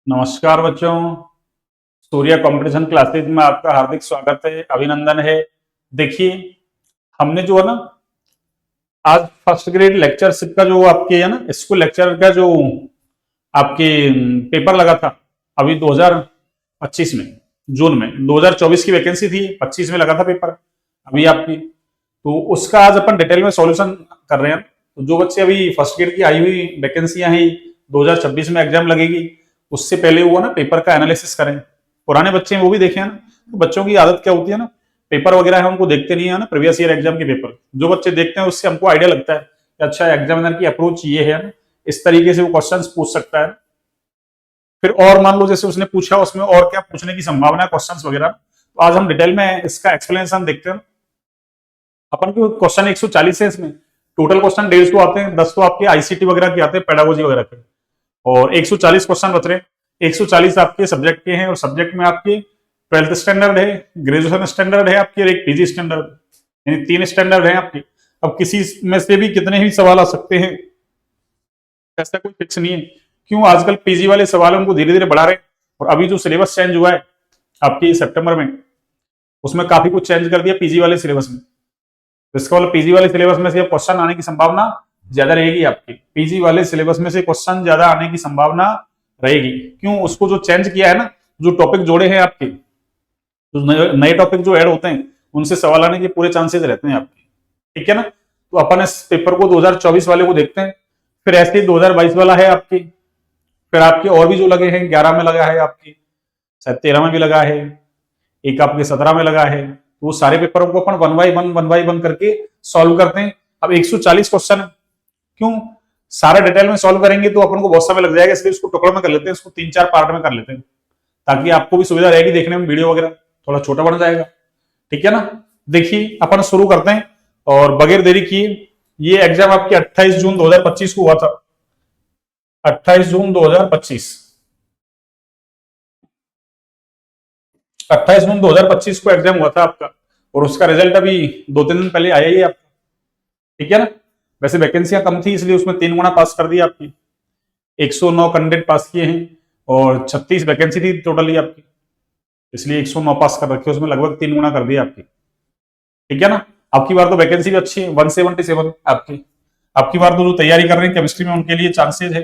नमस्कार बच्चों, Surya competition classes में आपका हार्दिक स्वागत है, अभिनंदन है। देखिए, हमने जो है ना आज फर्स्ट ग्रेड लेक्चरशिप का जो आपके है ना स्कूल लेक्चर का जो आपके पेपर लगा था अभी 2025 में, जून में। 2024 की वैकेंसी थी, 25 में लगा था पेपर अभी आपकी। तो उसका आज अपन डिटेल में सॉल्यूशन कर रहे हैं। तो जो बच्चे अभी फर्स्ट ग्रेड की आई हुई वैकेंसियां हैं, 2026 में एग्जाम लगेगी, उससे पहले वो ना पेपर का एनालिसिस करें। पुराने बच्चे हैं वो भी देखें ना। तो बच्चों की आदत क्या होती है ना, पेपर वगैरह है उनको देखते नहीं है ना, प्रीवियस ईयर एग्जाम के पेपर जो बच्चे देखते हैं उससे हमको आइडिया लगता है कि अच्छा एग्जामिनर की अप्रोच ये है ना, इस तरीके से वो क्वेश्चंस पूछ सकता है। फिर और मान लो जैसे उसने पूछा उसमें और क्या पूछने की संभावना है क्वेश्चंस वगैरह। तो आज हम डिटेल में इसका एक्सप्लेनेशन देखते हैं। अपन को क्वेश्चन 140 है, इसमें टोटल क्वेश्चन 150 आते हैं, 10 तो आपके आईसीटी वगैरह के आते हैं, पेडागोजी वगैरह के, और 140 क्वेश्चन बच रहे हैं। 140 आपके सब्जेक्ट के हैं, और सब्जेक्ट में आपके 12th स्टैंडर्ड है, ग्रेजुएशन स्टैंडर्ड है आपके, और एक पीजी स्टैंडर्ड, यानी 3 स्टैंडर्ड है आपके। अब किसी में से भी कितने ही सवाल आ सकते हैं, ऐसा कोई फिक्स नहीं है। क्यों आजकल पीजी वाले सवालों को धीरे धीरे बढ़ा रहे हैं, और अभी जो सिलेबस चेंज हुआ है आपकी सितंबर में, उसमें काफी कुछ चेंज कर दिया पीजी वाले सिलेबस में। तो इसका मतलब पीजी वाले सिलेबस में से क्वेश्चन आने की संभावना ज्यादा रहेगी आपकी। पीजी वाले सिलेबस में से क्वेश्चन ज्यादा आने की संभावना रहेगी। क्यों? उसको जो चेंज किया है ना, जो टॉपिक जोड़े हैं आपके, जो नए टॉपिक जो ऐड होते हैं, उनसे सवाल आने के पूरे चांसेस रहते हैं आपके। ठीक है ना? तो अपन इस पेपर को 2024 वाले को देखते हैं। फिर ऐसे ही 2022 वाला है आपकी। फिर आपके और भी जो लगे हैं, 11 में लगा है आपकी, शायद 13 में भी लगा है, एक आपके 17 में लगा है। तो वो सारे पेपरों को अपन वन बाई वन करके सॉल्व करते हैं। अब 140 क्वेश्चन है। क्यों? सारा डिटेल में सॉल्व करेंगे तो अपन को बहुत समय लग जाएगा, इसलिए उसको टुकड़ों में कर लेते हैं, इसको 3-4 पार्ट में कर लेते हैं, ताकि आपको भी सुविधा रहेगी देखने में, वीडियो वगैरह थोड़ा छोटा बन जाएगा। ठीक है ना? देखिए अपन शुरू करते हैं और बगैर देरी किए। ये एग्जाम आपके 28 जून 2025 को हुआ था। 28 जून 2025, 28 जून 2025 को एग्जाम हुआ था आपका, और उसका रिजल्ट अभी 2-3 दिन पहले आया ही आपका। ठीक है ना? वैसे वैकेंसियां कम थी, इसलिए उसमें 3 गुना पास कर दिया आपकी। 109 कैंडिडेट पास किए हैं, और 36 वैकेंसी थी टोटली आपकी, इसलिए 109 पास कर रखे, उसमें लगभग 3 गुना कर दिया आपकी। ठीक है ना? आपकी बार तो वैकेंसी भी अच्छी है, 177 आपकी। आपकी बार तो जो तैयारी कर रहे हैं केमिस्ट्री में, उनके लिए चांसेस है।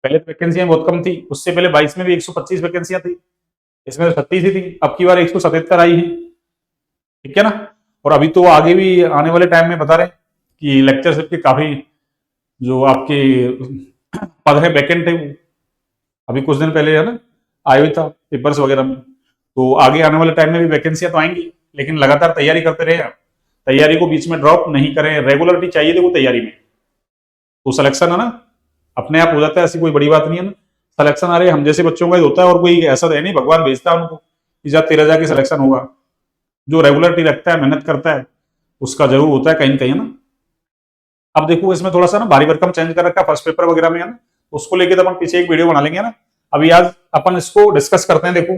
पहले तो वैकेंसियां बहुत कम थी, उससे पहले 22 में भी 125 वैकेंसियां थी, इसमें तो 36 ही थी। अब की बार 177 आई है। ठीक है ना? और अभी तो आगे भी आने वाले टाइम में बता रहे हैं कि लेक्चरशिप के काफी जो आपके पद है वैकेंट है, वो अभी कुछ दिन पहले है ना आया हुआ था पेपर्स वगैरह में। तो आगे आने वाले टाइम में भी वैकेंसियां तो आएंगी, लेकिन लगातार तैयारी करते रहे आप। तैयारी को बीच में ड्रॉप नहीं करें, रेगुलरिटी चाहिए देखो तैयारी में, तो सिलेक्शन है ना अपने आप हो जाता है, ऐसी कोई बड़ी बात नहीं है ना। सिलेक्शन आ रहे हम जैसे बच्चों का ही होता है, और कोई ऐसा है नहीं भगवान भेजता है उनको कि जा तेरा जाके सिलेक्शन होगा। जो रेगुलरिटी रखता है, मेहनत करता है, उसका जरूर होता है कहीं न कहीं, है ना। अब देखो इसमें थोड़ा सा ना भारी भरकम चेंज कर रखा फर्स्ट पेपर वगैरह में, है ना, उसको लेके तो अपन पीछे एक वीडियो बना लेंगे ना। अभी आज अपन इसको डिस्कस करते हैं। देखो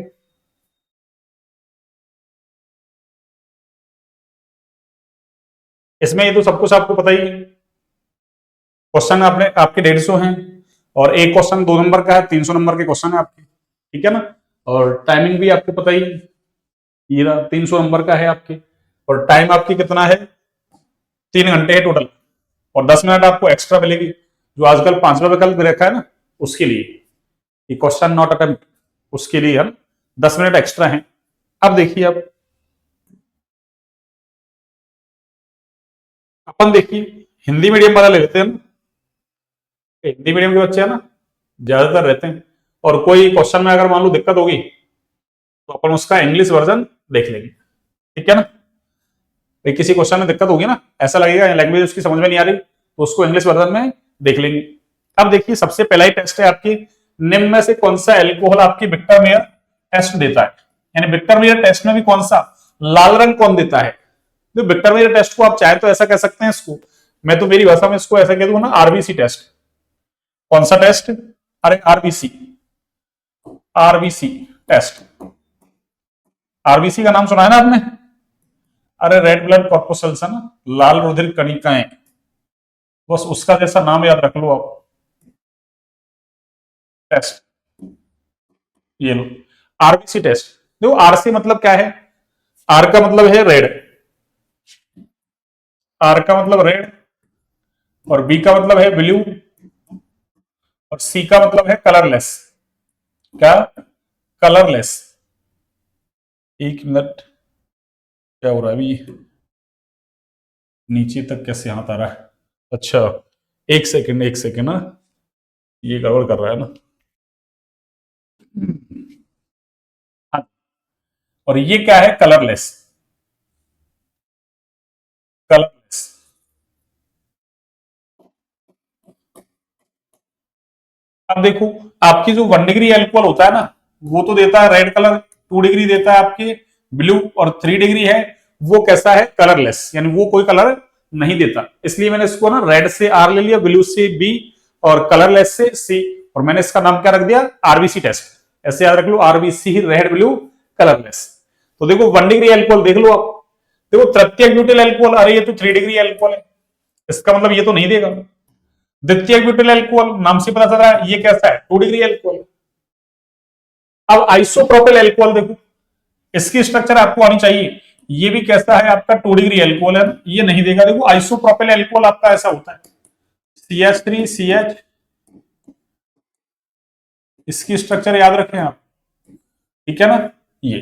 इसमें ये तो सब कुछ आपको पता ही है। क्वेश्चन आपने आपके 150 हैं, और एक क्वेश्चन 2 नंबर का है, 300 नंबर के क्वेश्चन है आपके। ठीक है ना? और टाइमिंग भी आपको पता ही है, ये 300 नंबर का है आपके, और टाइम आपकी कितना है, 3 घंटे है टोटल, और 10 मिनट आपको एक्स्ट्रा मिलेगी, जो आजकल 5वां विकल्प रखा है ना, उसके लिए, ये क्वेश्चन नॉट अटेम्प्ट, उसके लिए हम 10 मिनट एक्स्ट्रा है। अब देखिए, अब अपन देखिए हिंदी मीडियम वाला ले लेते हैं ना। हिंदी मीडियम के बच्चे है ना ज्यादातर रहते हैं, और कोई क्वेश्चन में अगर मान लो दिक्कत होगी तो अपन उसका इंग्लिश वर्जन देख लेंगे। ठीक है ना? भाई किसी क्वेश्चन में दिक्कत होगी ना, ऐसा लगेगा लैंग्वेज उसकी समझ में नहीं आ रही, तो उसको इंग्लिश वर्जन में देख लेंगे। अब देखिए सबसे पहला ही टेस्ट है आपकी, निम्न में से कौन सा एल्कोहल आपकी विक्टर मेयर टेस्ट देता है, यानी विक्टर मेयर टेस्ट में भी कौन सा लाल रंग कौन देता है। तो विक्टर मेयर टेस्ट को आप चाहे तो ऐसा कह सकते हैं, इसको मैं तो मेरी भाषा में इसको ऐसा कह दूंगा ना, आरबीसी टेस्ट। कौन सा टेस्ट? अरे आरबीसी, आरबीसी टेस्ट। आरबीसी का नाम सुना है ना आपने? अरे रेड ब्लड कॉर्पोसल्स है ना, लाल रुधिर कणिकाएं, बस उसका जैसा नाम याद रख लो आप, टेस्ट। ये लो, आरबीसी टेस्ट। देखो आरसी मतलब क्या है, आर का मतलब है रेड, आर का मतलब रेड, और बी का मतलब है ब्लू, और सी का मतलब है कलरलेस। क्या? कलरलेस। एक मिनट, क्या हो रहा है अभी, नीचे तक कैसे हाथ आ रहा है? अच्छा, एक सेकंड एक सेकंड ना, ये गड़बड़ कर रहा है ना। हाँ, और ये क्या है? Colourless, colourless. अब देखो, आपकी जो 1 डिग्री एल्कोहल होता है ना, वो तो देता है रेड कलर, 2 डिग्री देता है आपके ब्लू, और 3 डिग्री है वो कैसा है? कलरलेस, यानी वो कोई कलर नहीं देता। इसलिए मैंने इसको ना रेड से आर ले लिया, ब्लू से बी, और कलरलेस से सी, और मैंने इसका नाम क्या रख दिया? RBC test. ऐसे याद रख लो, आरबीसी रेड ब्लू कलरलेस। तो देखो 1 डिग्री एल्कोहल देख लो आप, देखो तृतीयक ब्यूटिल एल्कोहल, अरे ये तो 3 डिग्री एल्कोहल है, इसका मतलब ये तो नहीं देगा। द्वितीयक ब्यूटिल एल्कोहल, नाम से पता चल रहा है ये कैसा है? 2 डिग्री एल्कोहल। अब आइसोप्रोपिल एल्कोहल देखो, इसकी स्ट्रक्चर आपको आनी चाहिए, ये भी कैसा है आपका? 2 डिग्री एल्कोहल है, ये नहीं देगा। देखो आइसोप्रोपिल एल्कोहल आपका ऐसा होता है, CH3CH, इसकी स्ट्रक्चर याद रखें आप, ठीक है ना। ये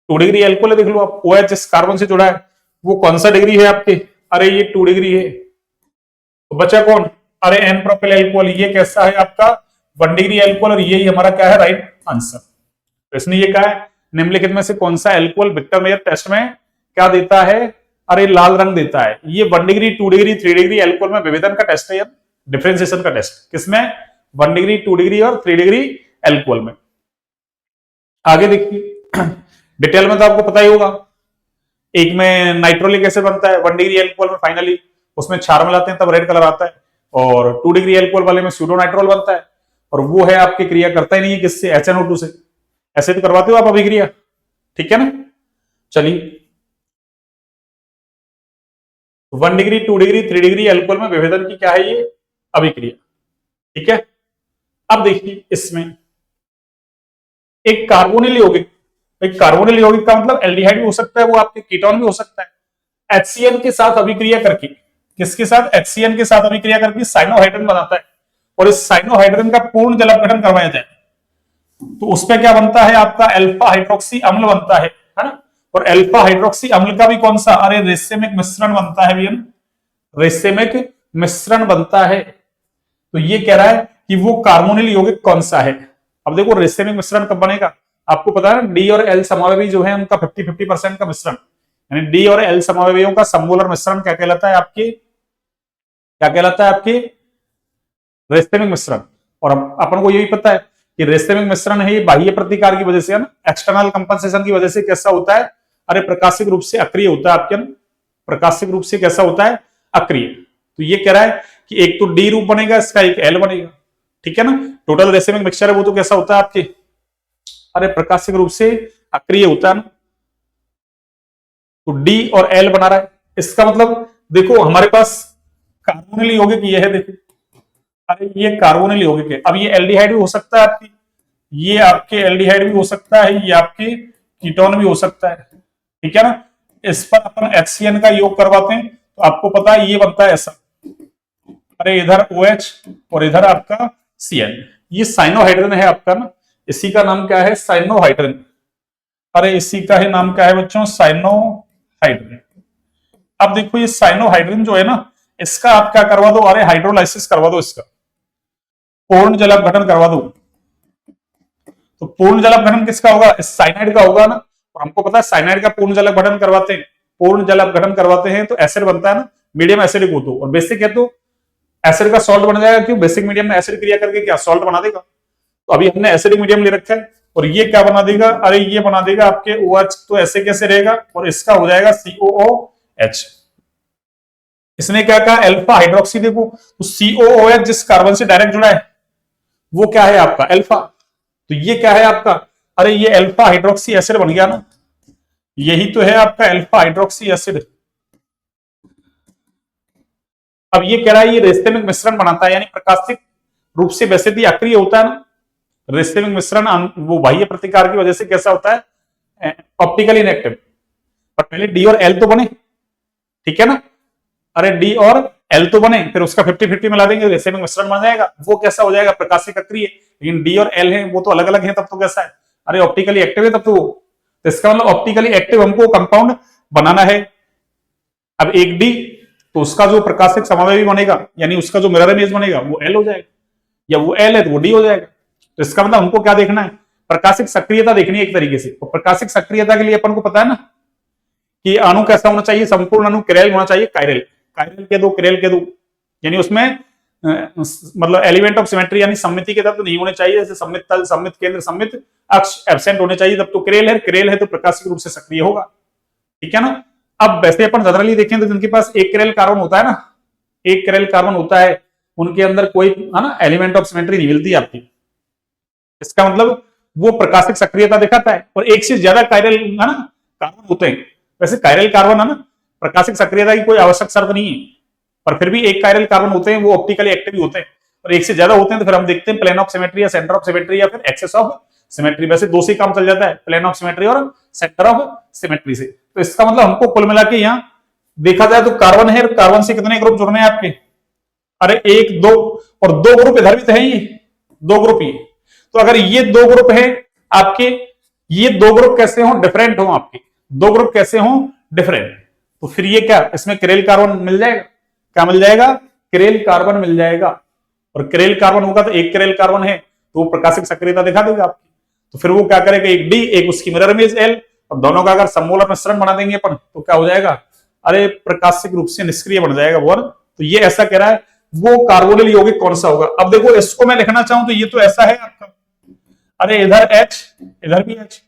2 डिग्री एल्कोहल है, देख लो आप, OH जिस कार्बन से जुड़ा है वो कौन सा डिग्री है आपके? अरे ये 2 डिग्री है। तो बचा कौन? अरे एन प्रोपिल एल्कोहल, ये कैसा है आपका? 1 डिग्री एल्कोहल, और यही हमारा क्या है? Right answer. तो इसने ये कहा है निम्नलिखित में से कौन सा एल्कोहल विक्टर मेयर टेस्ट में क्या देता है? अरे लाल रंग देता है। ये 1 डिग्री, 2 डिग्री, 3 डिग्री एल्कोहल में विभेदन का टेस्ट है, डिफ्रेंसिएशन का टेस्ट। किसमें? 1 डिग्री, 2 डिग्री और 3 डिग्री एल्कोहल में। आगे देखिए, डिटेल में तो आपको पता ही होगा, एक में नाइट्रोलिक एसिड बनता है 1 डिग्री एल्कोहल में, फाइनली उसमें क्षार मिलाते हैं तब रेड कलर आता है, और 2 डिग्री एल्कोहल वाले में स्यूडोनाइट्रोल बनता है, और वो है आपकी क्रिया करता ही नहीं है किससे? HNO2 से। ऐसे तो करवाते हो आप अभिक्रिया, ठीक है ना। चलिए, 1 डिग्री, 2 डिग्री, 3 डिग्री एल्कोहल में विभेदन की क्या है? ये अभिक्रिया, ठीक है। अब देखिए इसमें एक कार्बोनिल यौगिक, एक कार्बोनिल यौगिक का मतलब एल्डिहाइड भी हो सकता है, वो आपके कीटोन भी हो सकता है, HCN के साथ अभिक्रिया करके, किसके साथ? HCN के साथ अभिक्रिया करके साइनोहाइड्रोजन बनाता है, और इस साइनोहाइड्रोजन का पूर्ण जल अपघटन करवाया जाए तो उसपे क्या बनता है आपका? अल्फा हाइड्रोक्सी अम्ल बनता है ना। और अल्फा हाइड्रोक्सी अम्ल का भी कौन सा? अरे रेसेमिक मिश्रण बनता है भैया, रेसेमिक मिश्रण बनता है। तो ये कह रहा है कि वो कार्बोनिल यौगिक कौन सा है। अब देखो रेसेमिक मिश्रण कब बनेगा? आपको पता है ना, डी और एल समावेशी जो है उनका 50-50% का मिश्रण, यानी डी और एल समावेशियों का सममोलर मिश्रण क्या कहलाता है आपके? क्या कहलाता है आपके? रेसेमिक मिश्रण। और अपन को ये भी पता है कि रेसेमिक मिश्रण है ये बाह्य प्रतिकार की वजह से, है ना, एक्सटर्नल कंपनसेशन की वजह से कैसा होता है? अरे प्रकाशिक रूप से अक्रिय होता है आपके, प्रकाशिक रूप से कैसा होता है? अक्रिय। तो ये कह रहा है कि एक तो डी रूप बनेगा इसका, एक एल बनेगा, ठीक है ना। टोटल रेसेमिक मिक्सचर है वो तो कैसा होता है आपके? अरे प्रकाशिक रूप से अक्रिय होता है ना। तो डी और एल बना रहा है, इसका मतलब देखो हमारे पास कार्बोनिल यौगिक ये है, देखो, अरे ये कार्बोनिल यौगिक है। अब ये एल्डिहाइड भी हो सकता है आपकी, ये आपके एल्डिहाइड भी हो सकता है, ये आपके कीटोन भी हो सकता है, ठीक है ना। इस पर अपन HCN का योग करवाते हैं तो आपको पता है ये बनता है ऐसा, अरे इधर OH और इधर आपका CN, ये साइनोहाइड्रोजन है आपका ना, इसी का नाम क्या है? साइनोहाइड्रोजन। अरे इसी का ही नाम क्या है बच्चों? साइनोहाइड्रोजन। अब देखो ये साइनोहाइड्रोजन जो है ना, इसका आप क्या करवा दो? अरे हाइड्रोलाइसिस करवा दो, इसका पूर्ण जल अपघटन करवा दो। तो पूर्ण जल अपघटन किसका होगा? इस साइनाइड का होगा ना, और हमको पता है साइनाइड का पूर्ण जल अपघटन करवाते हैं, पूर्ण जल अपघटन करवाते हैं तो एसिड बनता है ना, मीडियम एसिडिक हो तो, और बेसिक है तो एसिड का सॉल्ट बन जाएगा। क्यों? बेसिक मीडियम में एसिड क्रिया करके क्या सॉल्ट बना देगा। तो अभी हमने एसिडिक मीडियम ले रखा है, और ये क्या बना देगा? अरे ये बना देगा आपके OH, तो ऐसे कैसे रहेगा? और इसका हो जाएगा COOH। इसने क्या कहा? Alpha hydroxy. देखो तो COOH जिस कार्बन से डायरेक्ट जुड़ा है वो क्या है आपका? अल्फा। तो ये क्या है आपका? अरे ये अल्फा हाइड्रोक्सी एसिड बन गया ना, यही तो है आपका अल्फा हाइड्रोक्सी एसिड। अब ये कह रहा है ये रेस्तेमिक मिश्रण बनाता है, यानी प्रकाशिक रूप से वैसे भी अक्रिय होता है ना, रेस्तेमिक मिश्रण वो बाह्य प्रतिकार की वजह से कैसा होता है, ऑप्टिकली इनएक्टिव। पर पहले डी और एल तो बने, ठीक है ना, अरे डी और एल तो बने, फिर उसका 50-50 मिला देंगे, रेस्तेमिक मिश्रण बन जाएगा। वो कैसा हो जाएगा, प्रकाशिक अक्रिय। लेकिन डी और एल है वो तो अलग अलग है, तब तो कैसा है, अरे ऑप्टिकली एक्टिव है तब तो वो। तो इसका मतलब ऑप्टिकली एक्टिव हमको कंपाउंड बनाना है। अब एक डी तो उसका जो प्रकाशिक समवाय भी बनेगा, यानी उसका जो मिरर इमेज बनेगा वो एल हो जाएगा, या वो एल है तो वो डी हो जाएगा। तो इसका मतलब हमको क्या देखना है, प्रकाशिक सक्रियता देखनी है एक तरीके से। और प्रकाशिक सक्रियता के लिए अपन को पता है ना कि अणु कैसा होना चाहिए, संपूर्ण अणु किरैल होना चाहिए, कायरल, कायरल के दो, किरैल के दो, यानी उसमें मतलब एलिमेंट ऑफ सिमेट्री यानी सममिति के तत्व नहीं होने चाहिए, जैसे सममित तल, सममित केंद्र, सममित अक्ष एब्सेंट होने चाहिए, तब तो किरैल है, किरैल है तो प्रकाशिक रूप से सक्रिय होगा, ठीक है ना। अब वैसे अपन जनरली देखें तो जिनके पास एक किरैल कार्बन होता है ना, एक किरैल कार्बन होता है, उनके अंदर कोई है ना एलिमेंट ऑफ सिमेट्री नहीं मिलती आपकी। इसका मतलब वो प्रकाशिक सक्रियता दिखाता है। और एक से ज्यादा कायरल है ना कार्बन होते हैं, वैसे कायरल कार्बन है ना प्रकाशिक सक्रियता की कोई आवश्यक शर्त नहीं है, पर फिर भी एक कायरल कार्बन होते हैं वो ऑप्टिकली एक्टिव होते हैं, और एक से ज्यादा होते हैं तो फिर हम देखते हैं प्लेन ऑफ सिमेट्री या सेंटर ऑफ सिमेट्री या फिर एक्सेस ऑफ सिमेट्री। वैसे दो से काम चल जाता है, प्लेन ऑफ सिमेट्री और सेंटर ऑफ सिमेट्री से। तो इसका मतलब हमको कुल मिला के यहाँ देखा जाए तो कार्बन है, कार्बन से कितने ग्रुप जुड़ने हैं आपके, अरे एक दो, और दो ग्रुप इधर भी तो है, ये दो ग्रुप ही। तो अगर ये दो ग्रुप है आपके, ये दो ग्रुप कैसे हो, डिफरेंट हो आपके, दो ग्रुप कैसे हो, डिफरेंट, तो फिर ये क्या इसमें किरैल कार्बन मिल जाएगा, क्या मिल जाएगा, किरैल कार्बन मिल जाएगा। और किरैल कार्बन होगा तो एक किरैल कार्बन है तो वो प्रकाशिक सक्रियता दिखा देगा आपकी। तो फिर वो क्या करेगा, एक डी एक उसकी मिरर इमेज एल, और दोनों का अगर सममूलक मिश्रण बना देंगे अपन तो क्या हो जाएगा, अरे प्रकाशिक रूप से निष्क्रिय बन जाएगा वो। तो ये ऐसा कह रहा है वो कार्बोनिल यौगिक कौन सा होगा। अब देखो इसको मैं लिखना चाहूं तो ये तो ऐसा है आपका, अरे इधर H इधर भी H,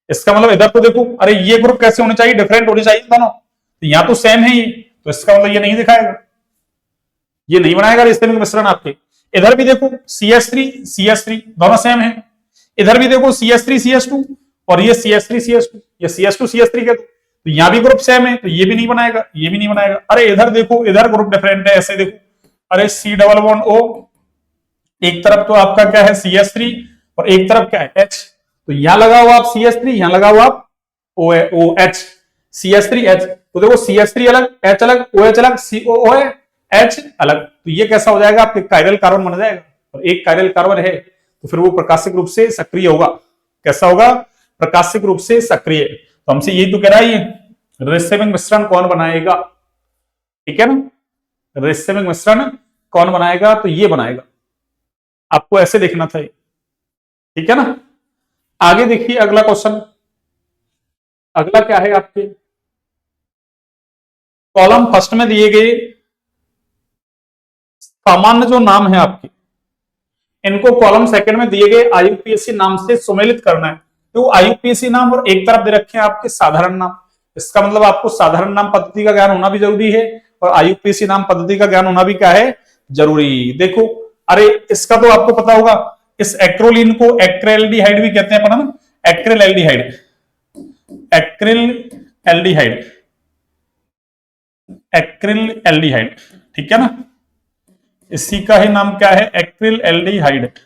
इसका मतलब इधर तो देखो, अरे ये ग्रुप कैसे होने चाहिए, डिफरेंट होने चाहिए दोनों, तो यहाँ तो सेम है ये, तो इसका मतलब ये नहीं दिखाएगा, ये नहीं बनाएगा रेस्तेमिक मिश्रण आपके। इधर भी देखो CH3 दोनों सेम है, इधर भी देखो CH3CH2 और ये CH3CH2, ये CH2CH3 के, तो यहाँ भी ग्रुप सेम है तो ये भी नहीं बनाएगा, ये भी नहीं बनाएगा। अरे इधर देखो, इधर ग्रुप डिफरेंट है, ऐसे देखो, अरे C+O, एक तरफ तो आपका क्या है CH3 और एक तरफ क्या है H, तो यहां लगा हुआ आप CH3, यहां लगा हुआ आप OH, CH3H, तो देखो CH3 अलग, H अलग, OH अलग, COOH अलग, तो ये कैसा हो जाएगा आपके कायरल कार्बन बन जाएगा। और एक कायरल कार्बन है तो फिर वो प्रकाशिक रूप से सक्रिय होगा, कैसा होगा, प्रकाशिक रूप से सक्रिय। तो हमसे यही तो कह रहा है, ये रेस्तेमिक मिश्रण कौन बनाएगा, ठीक है ना, रेस्तेमिक मिश्रण कौन बनाएगा, तो ये बनाएगा, आपको ऐसे देखना था, ठीक है ना। आगे देखिए अगला क्वेश्चन, अगला क्या है आपके कॉलम फर्स्ट में दिए गए सामान्य जो नाम है आपके, इनको कॉलम सेकंड में दिए गए आईयूपीएसी नाम से सुमेलित करना है। तो आईयूपीएसी नाम और एक तरफ दे रखे हैं आपके साधारण नाम, इसका मतलब आपको साधारण नाम पद्धति का ज्ञान होना भी जरूरी है और आईयूपीएसी नाम पद्धति का ज्ञान होना भी क्या है, जरूरी। देखो अरे इसका तो आपको पता होगा, इस एक्रोलीन को एक्रेल्डिहाइड भी कहते हैं अपन, ना एक्रेल्डिहाइड, एक्रिलेल्डिहाइड, एक्रिलेल्डिहाइड, ठीक है ना, इसी का ही नाम क्या है, एक्रिलेल्डिहाइड।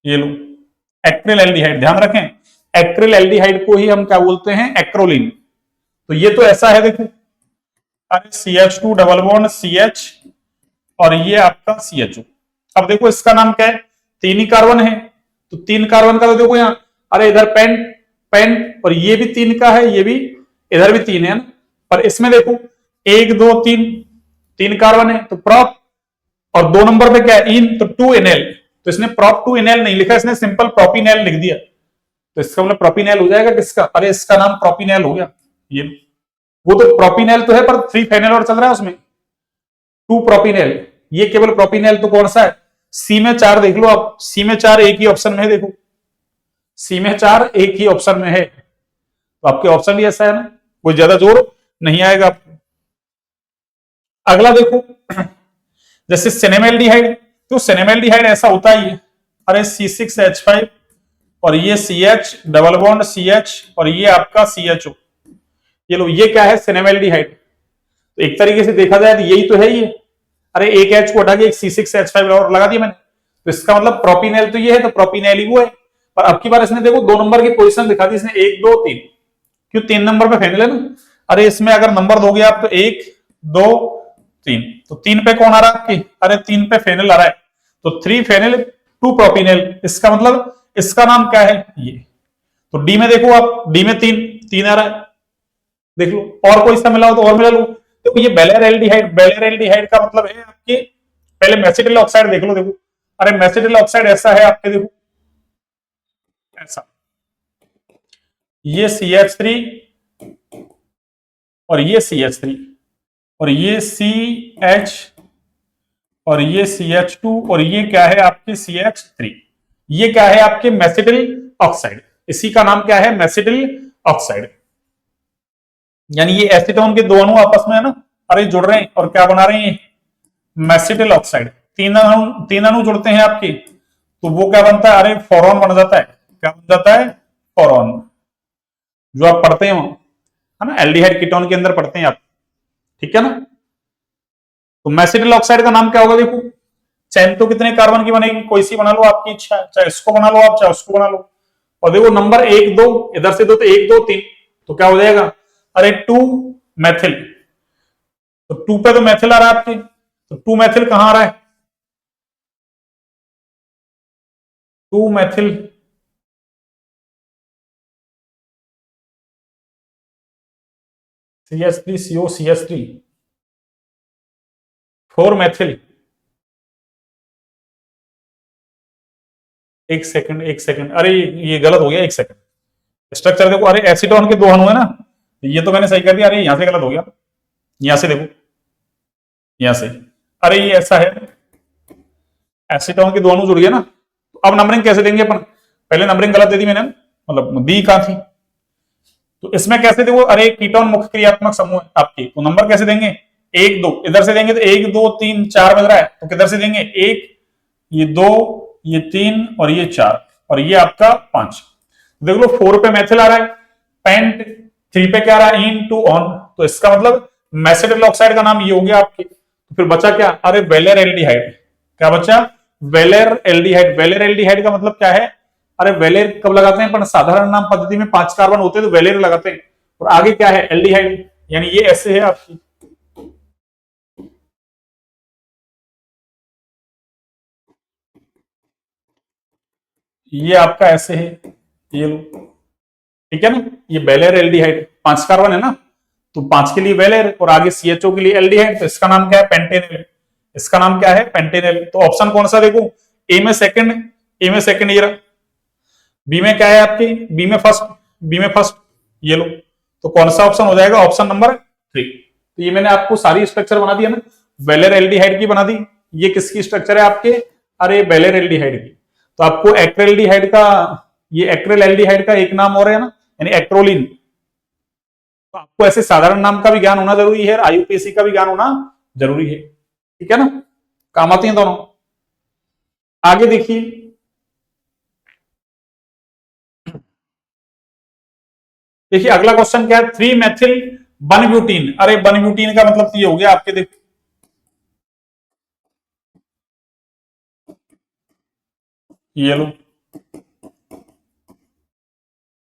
ये लो एक्रिलेल्डिहाइड, ध्यान रखें एक्रिलेल्डिहाइड को ही हम क्या बोलते हैं, एक्रोलीन। तो ये तो ऐसा है देखो, अरे CH2 डबल बॉन्ड CH और ये आपका CHO। अब देखो इसका नाम क्या है, तीन ही कार्बन है, तो तीन कार्बन का तो देखो यहाँ, अरे इधर पेंट और ये भी तीन का है, ये भी इधर भी तीन है ना, पर इसमें देखो एक दो तीन, तीन कार्बन है तो प्रॉप, और दो नंबर पे क्या है इन, तो 2NL, तो इसने प्रॉप 2NL नहीं लिखा, इसने सिंपल प्रोपिनेल लिख दिया, तो इसका मतलब प्रोपिनेल हो जाएगा किसका, अरे इसका नाम प्रोपिनेल हो गया। ये वो तो प्रोपिनेल तो है पर 3 फेनल और चल रहा है उसमें, 2 प्रोपिनेल, ये केवल प्रोपिनेल तो कौन सा है, सी में 4 देख लो आप, सी में 4 एक ही ऑप्शन में है, देखो सी में 4 एक ही ऑप्शन में है, तो आपके ऑप्शन भी ऐसा है ना, कोई ज्यादा जोर नहीं आएगा आपको। अगला देखो जैसे सिनेमेल्डिहाइड, तो सिनेमेल्डिहाइड ऐसा होता ही है, अरे C6H5 और ये CH डबल बॉन्ड CH और ये आपका CHO, ये लो ये क्या है सिनेमेल्डिहाइड। तो एक तरीके से देखा जाए तो यही तो है ये। अरे एक H को हटा के एक C6H5 और लगा दिया मैंने, तो इसका मतलब प्रोपिनेल तो ये है, तो प्रोपिनेल ही वो है। पर अब की बार इसने देखो 2 नंबर की पोजीशन दिखा दी इसने, 1 2 3, क्यों 3 नंबर पे फेनिल है ना। अरे इसमें अगर नंबर दोगे आप तो 1 2 3, तो 3 पे कौन आ रहा है आपकी, अरे 3 पे फेनिल आ रहा है, तो 3 फेनिल 2 प्रोपिनेल, इसका मतलब इसका नाम क्या है ये। तो डी में देखो आप, डी में 3 3 आ रहा है, देख लो और कोई सा मिला हो तो और मिला लो। देखो ये बेलेर एल्डिहाइड, बेलेर एल्डिहाइड का मतलब है आपके, पहले मेसिटिल ऑक्साइड देख लो, देखो अरे मेसिटिल ऑक्साइड ऐसा है आपके, देखो ऐसा, ये CH3 और ये CH3 और ये CH और ये CH2 और ये क्या है आपके CH3, ये क्या है आपके मेसिटिल ऑक्साइड, इसी का नाम क्या है मेसिटिल ऑक्साइड। यानी ये एसीटोन के 2 अणु आपस में है ना, अरे जुड़ रहे हैं और क्या बना रहे हैं, मेसिटिल ऑक्साइड। 3 अणु जुड़ते हैं आपके, तो वो क्या बनता है, अरे फोरॉन बन जाता है, क्या बन जाता है, फोरॉन, जो आप पढ़ते हो है ना, एल्डिहाइड कीटोन के अंदर पढ़ते हैं आप, ठीक है ना। तो मेसिटिल ऑक्साइड का नाम क्या होगा, देखो चैन तो कितने कार्बन की बनेगी, कोई सी बना लो आपकी इच्छा है, चाहे इसको बना लो आप चाहे उसको बना लो। और देखो नंबर 1 2 इधर से दो तो 1 2 3, तो क्या हो जाएगा, अरे 2 मैथिल, तो 2 पे तो मैथिल आ रहा है आपके, तो 2 मैथिल कहां आ रहा है, 2 Maithil CH3 CO CH3 4 Maithil, एक सेकंड एक सेकंड, अरे ये गलत हो गया, एक सेकंड। स्ट्रक्चर देखो, अरे एसीटोन के 2 अणु है ना, ये तो मैंने सही कर दिया, अरे यहां से गलत हो गया, यहां से देखो, यहां से, अरे ये ऐसा है, एसीटोन के 2 अणु जुड़ गए ना, तो अब नंबरिंग कैसे देंगे अपन, पहले नंबरिंग गलत दे दी मैंने, मतलब दी कहां थी, तो इसमें कैसे देखो, अरे कीटोन मुख्य क्रियात्मक समूह है आपके, तो नंबर कैसे देंगे, 1 2 इधर से देंगे तो 1 2 3 4 बज रहा है, तो किधर से देंगे, 1 ये 2 ये 3 और ये 4 और ये आपका 5। देख लो 4 पे मैथिल आ रहा है, पेंट 3 पे क्या आ रहा है, इन टू ऑन, तो इसका मतलब मेसिटिल ऑक्साइड का नाम ये हो गया आपके। तो फिर बचा क्या, अरे वेलेर एल्डिहाइड, क्या बचा, वेलेर एल्डिहाइड। वेलेर एल्डिहाइड का मतलब क्या है, अरे वेलेर कब लगाते हैं अपन, साधारण नाम पद्धति में 5 कार्बन होते हैं तो वेलेर लगाते हैं, और आगे क्या है, एल्डिहाइड, यानी ये ऐसे है आपकी, ये आपका ऐसे है, ये लो, ठीक है ना, ये वेलेर एल्डिहाइड 5 कार्बन है ना, तो 5 के लिए वेलेर और आगे CHO के लिए एल्डिहाइड, तो इसका नाम क्या है, पेंटेनल, इसका नाम क्या है, पेंटेनल। तो ऑप्शन कौन सा देखो, ए में सेकंड, ए में सेकंड ये रहा, बी में क्या है आपकी, बी में फर्स्ट, बी में फर्स्ट, ये लो, तो कौन सा ऑप्शन हो जाएगा, ऑप्शन नंबर 3। तो ये मैंने आपको सारी स्ट्रक्चर बना दिया ना, वेलेर एल्डिहाइड की बना दी, ये किसकी स्ट्रक्चर है आपके, अरे वेलेर एल्डिहाइड की। तो आपको एक्रेल्डिहाइड का, ये एक्रेल एल्डिहाइड का एक नाम और है ना, यानी एक्ट्रोलिन। तो आपको ऐसे साधारण नाम का भी ज्ञान होना जरूरी है, IUPAC का भी ज्ञान होना जरूरी है, ठीक है ना, काम आती हैं दोनों। आगे देखिए, देखिए अगला क्वेश्चन क्या है, 3 मैथिल 1 ब्यूटीन। अरे 1 ब्यूटीन का मतलब ये हो गया आपके, देखो ये लो,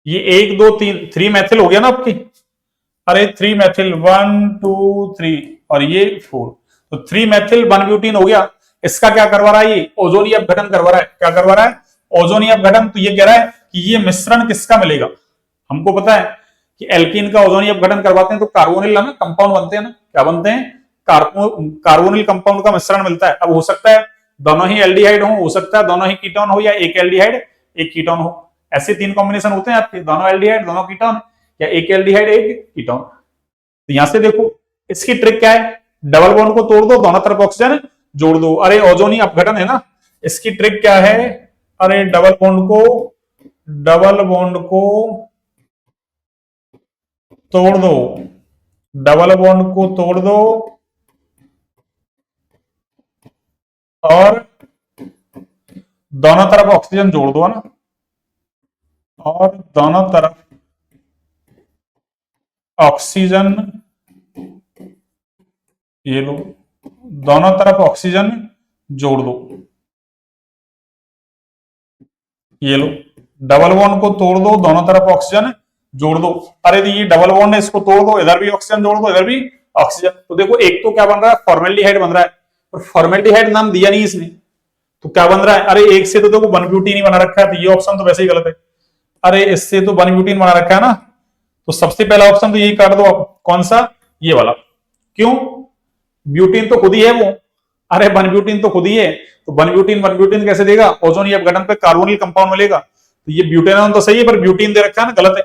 ये 1 2 3 3 मैथिल हो गया ना आपकी, अरे 3 मैथिल 1 2 3 और ये 4, तो 3 मैथिल 1 ब्यूटीन हो गया। इसका क्या करवा रहा है, ये ओजोनीय अपघटन करवा रहा है, क्या करवा रहा है, ओजोनीय अपघटन। तो ये कह रहा है कि ये मिश्रण किसका मिलेगा, हमको पता है कि एल्कीन का ओजोनीय अपघटन करवाते हैं तो कार्बोनिल ना कंपाउंड बनते हैं ना, क्या बनते हैं, कार्बोनिल कंपाउंड का मिश्रण मिलता है। अब हो सकता है दोनों ही एल्डिहाइड हो सकता है दोनों ही कीटोन हो, या एक एल्डिहाइड एक कीटोन हो, ऐसे 3 कॉम्बिनेशन होते हैं आपके, दोनों एल्डिहाइड दोनों कीटोन, या एक एल्डिहाइड एक कीटोन। तो यहां से देखो इसकी ट्रिक क्या है, डबल बॉन्ड को तोड़ दो, दोनों तरफ ऑक्सीजन जोड़ दो। अरे ओजोनी अपघटन है ना, इसकी ट्रिक क्या है, अरे डबल बॉन्ड को तोड़ दो, डबल बॉन्ड को तोड़ दो और दोनों तरफ ऑक्सीजन जोड़ दो, है ना, और दोनों तरफ ऑक्सीजन ये लो, दोनों तरफ ऑक्सीजन जोड़ दो, ये लो, डबल बॉन्ड को तोड़ दो, दोनों तरफ ऑक्सीजन जोड़ दो। अरे ये डबल बॉन्ड है, इसको तोड़ दो, इधर भी ऑक्सीजन जोड़ दो, इधर भी ऑक्सीजन। तो देखो एक तो क्या बन रहा है, फॉर्मेल्डिहाइड बन रहा है, और फॉर्मेल्डिहाइड नाम दिया नहीं इसने, तो क्या बन रहा है, अरे एक से तो देखो 1 ब्यूटीन ही बना रखा है, तो ये ऑप्शन तो वैसे ही गलत है। अरे इससे तो 1 ब्यूटीन बना रखा है ना, तो सबसे पहला ऑप्शन तो यही काट दो आप, कौन सा, ये वाला। क्यों, ब्यूटीन तो खुद ही है वो, अरे 1 ब्यूटीन तो खुद ही है, तो 1 ब्यूटीन कैसे देगा, ओजोन ये अपघटन पे कार्बोनिल कंपाउंड मिलेगा, तो ये ब्यूटेनॉन तो सही है, पर ब्यूटीन दे रखा है ना, गलत है।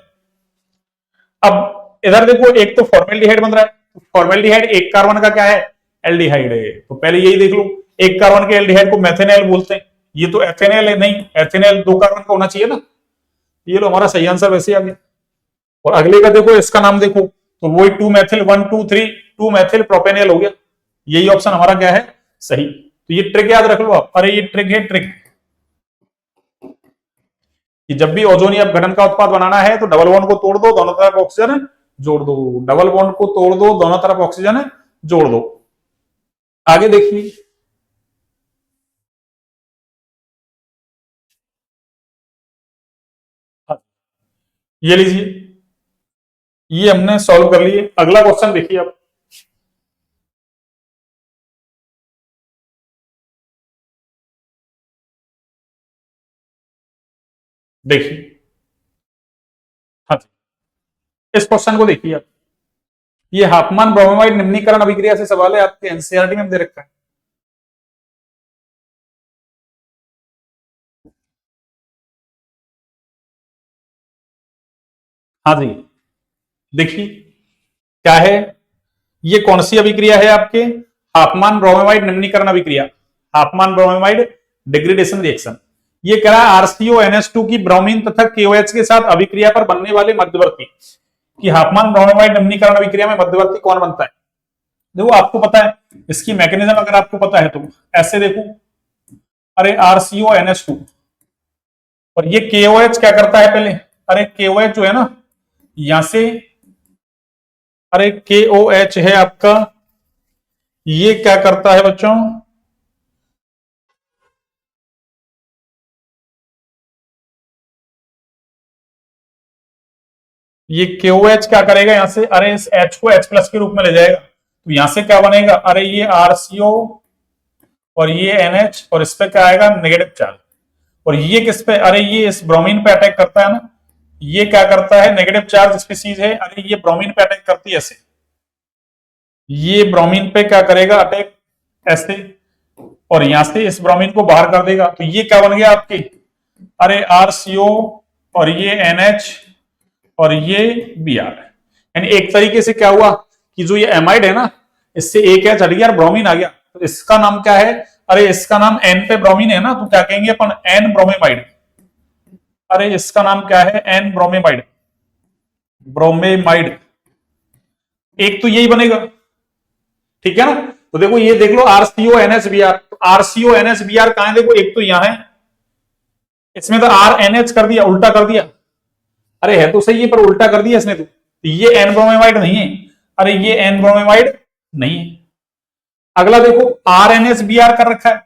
अब इधर देखो एक तो फॉर्मेल्डिहाइड बन रहा है, तो फॉर्मेल्डिहाइड एक कार्बन का क्या है, एल्डिहाइड है, तो पहले यही देख लो, एक कार्बन के एल्डिहाइड को मेथेनॉल बोलते हैं, ये तो एथेनॉल है, नहीं एथेनॉल 2 कार्बन का होना चाहिए ना, ये लो हमारा सही आंसर वैसे आ गया। और अगले का देखो, इसका नाम देखो, तो वही 2 मेथिल 1 2 3 2 मेथिल प्रोपेनॉल हो गया, यही ऑप्शन हमारा क्या है, सही। तो ये ट्रिक याद रख लो आप, अरे ये ट्रिक है, ट्रिक कि जब भी ओजोन या अपघटन का उत्पाद बनाना है तो डबल बॉन्ड को तोड़ दो, दोनों तरफ ऑक्सीजन जोड़ दो, डबल बॉन्ड को तोड़ दो, दोनों तरफ ऑक्सीजन जोड़ दो। आगे देखिए, ये लीजिए, ये हमने सॉल्व कर लिए। अगला क्वेश्चन देखिए आप, देखिए, हाँ जी, इस क्वेश्चन को देखिए आप, ये हाफमान ब्रोमाइड निम्नीकरण अभिक्रिया से सवाल है, आपके एनसीईआरटी में दे रखा है। हाँ जी, देखिए क्या है, ये कौन सी अभिक्रिया है आपके, हाफमान ब्रोमाइड निम्नीकरण अभिक्रिया, हाफमान ब्रोमाइड डिग्रेडेशन रिएक्शन। ये कह रहा है RCONH2 की ब्रोमीन तथा KOH के साथ अभिक्रिया पर बनने वाले मध्यवर्ती, कि हाफमान ब्रोमाइड निम्नीकरण अभिक्रिया में मध्यवर्ती कौन बनता है। देखो आपको पता है इसकी मैकेनिज्म, अगर आपको पता है तो ऐसे देखो, अरे RCONH2 और ये KOH क्या करता है पहले, अरे KOH जो है ना, यहां से, अरे KOH है आपका, ये क्या करता है बच्चों, ये KOH क्या करेगा यहां से, अरे इस H को H प्लस के रूप में ले जाएगा, तो यहां से क्या बनेगा, अरे ये RCO और ये NH, और इस पे क्या आएगा, नेगेटिव चार्ज। और ये किस पे, अरे ये इस ब्रोमीन पे अटैक करता है ना, ये क्या करता है, नेगेटिव चार्ज स्पीसीज है, अरे ये ब्रोमीन पे अटैक करती है ऐसे, ये ब्रोमीन पे क्या करेगा, अटैक ऐसे, और यहां से इस ब्रोमीन को बाहर कर देगा, तो ये क्या बन गया आपके, अरे RCO और ये NH और ये Br। यानी एक तरीके से क्या हुआ कि जो ये एमाइड है ना, इससे एक एच हट गया और ब्रोमीन आ गया, तो इसका नाम क्या है, अरे इसका नाम एन पे ब्रोमीन है ना, तो क्या कहेंगे अपन, एन ब्रोमेमाइड। अरे इसका नाम क्या है, एन ब्रोमेमाइड, ब्रोमेमाइड, एक तो यही बनेगा, ठीक है ना। तो देखो ये देख लो RCONHBr, तो RCONHBr कहां है, देखो एक तो यहां है, इसमें तो RNH कर दिया, उल्टा कर दिया, अरे है तो सही है पर उल्टा कर दिया इसने, तो ये एन ब्रोमेमाइड नहीं है, अरे ये एन ब्रोमेमाइड नहीं है। अगला देखो RNHBr कर रखा है,